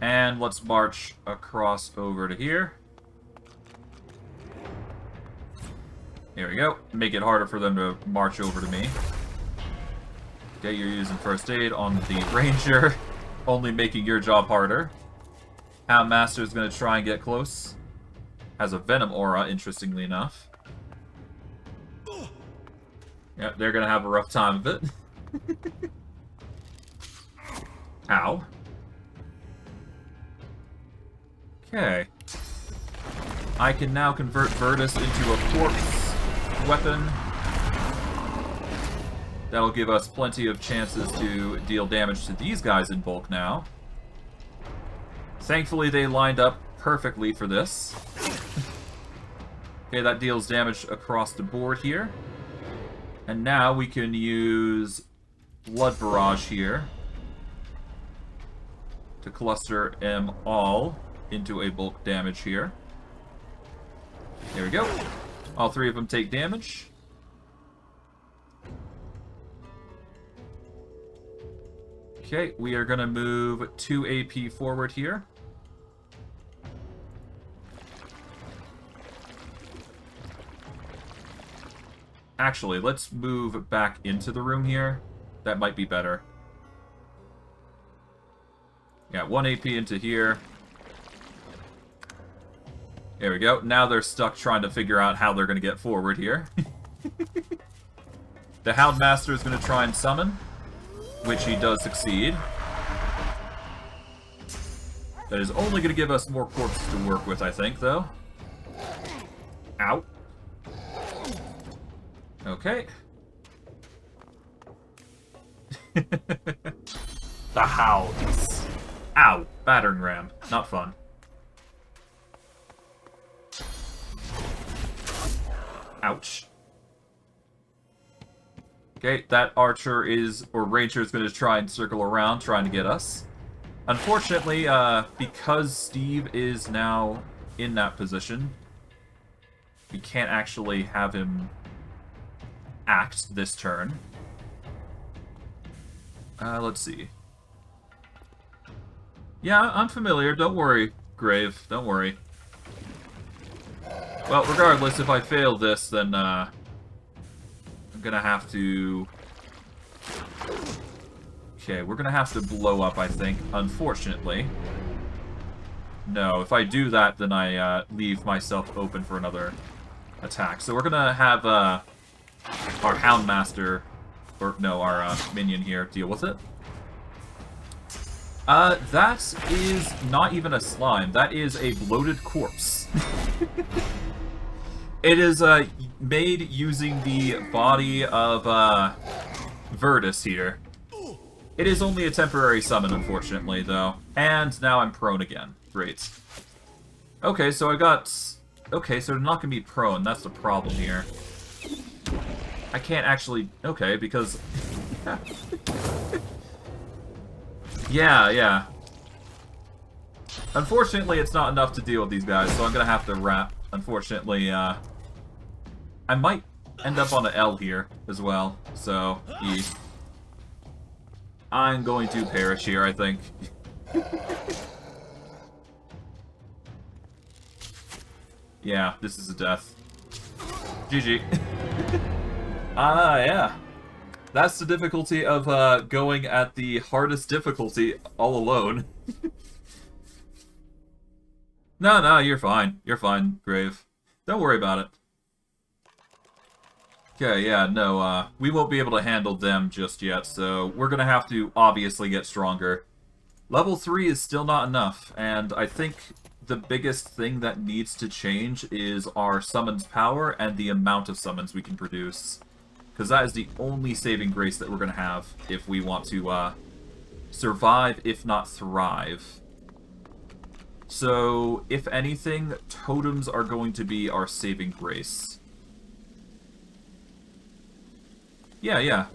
And let's march across over to here. Here we go. Make it harder for them to march over to me. Okay, you're using first aid on the ranger, only making your job harder. Houndmaster is going to try and get close. Has a venom aura, interestingly enough. Yep, they're going to have a rough time of it. Ow. Okay. I can now convert Virtus into a corpse weapon. That'll give us plenty of chances to deal damage to these guys in bulk now. Thankfully, they lined up perfectly for this. Okay, that deals damage across the board here. And now we can use blood barrage here to cluster them all into a bulk damage here. There we go. All three of them take damage. Okay, we are going to move 2 AP forward here. Actually, let's move back into the room here. That might be better. Yeah, 1 AP into here. There we go. Now they're stuck trying to figure out how they're going to get forward here. The Houndmaster is going to try and summon, which he does succeed. That is only going to give us more corpses to work with, I think, though. Ow. Okay. The Hounds. Ow. Battering ram. Not fun. Ouch. Okay, that archer is, or ranger is going to try and circle around, trying to get us. Unfortunately, because Steve is now in that position, we can't actually have him act this turn. Let's see. Yeah, I'm familiar. Don't worry, Grave. Don't worry. Well, regardless, if I fail this, then, I'm gonna have to... Okay, we're gonna have to blow up, I think, unfortunately. No, if I do that, then I, leave myself open for another attack. So we're gonna have, our Houndmaster, or, no, our, minion here deal with it. That is not even a slime. That is a bloated corpse. It is, made using the body of, Virtus here. It is only a temporary summon, unfortunately, though. And now I'm prone again. Great. Okay, so I got... Okay, so they're not gonna be prone. That's the problem here. I can't actually... Okay, because... Yeah. Unfortunately, it's not enough to deal with these guys, so I'm gonna have to wrap. Unfortunately, I might end up on an L here as well, so I'm going to perish here, I think. Yeah, this is a death. GG. Yeah. That's the difficulty of going at the hardest difficulty all alone. No, you're fine. You're fine, Grave. Don't worry about it. Okay, yeah, no, we won't be able to handle them just yet, so we're gonna have to obviously get stronger. Level 3 is still not enough, and I think the biggest thing that needs to change is our summons power and the amount of summons we can produce. Because that is the only saving grace that we're gonna have if we want to, survive, if not thrive. So, if anything, totems are going to be our saving grace. Yeah.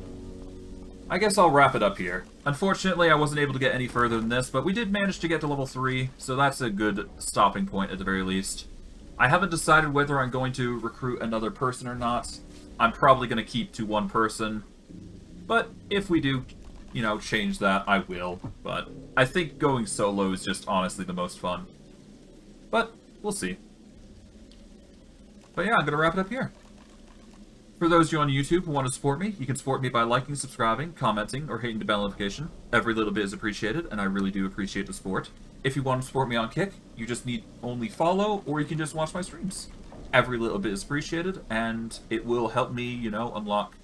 I guess I'll wrap it up here. Unfortunately, I wasn't able to get any further than this, but we did manage to get to level 3, so that's a good stopping point at the very least. I haven't decided whether I'm going to recruit another person or not. I'm probably going to keep to one person, but if we do, you know, change that, I will. But I think going solo is just honestly the most fun. But we'll see. But yeah, I'm going to wrap it up here. For those of you on YouTube who want to support me, you can support me by liking, subscribing, commenting, or hitting the bell notification. Every little bit is appreciated, and I really do appreciate the support. If you want to support me on Kick, you just need only follow, or you can just watch my streams. Every little bit is appreciated, and it will help me, you know, unlock...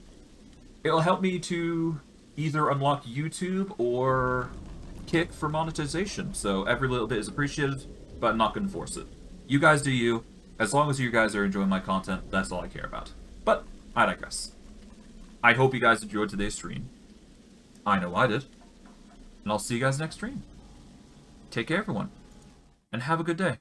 It'll help me to either unlock YouTube or Kick for monetization. So every little bit is appreciated, but I'm not going to force it. You guys do you. As long as you guys are enjoying my content, that's all I care about. But I digress. I hope you guys enjoyed today's stream. I know I did. And I'll see you guys next stream. Take care, everyone. And have a good day.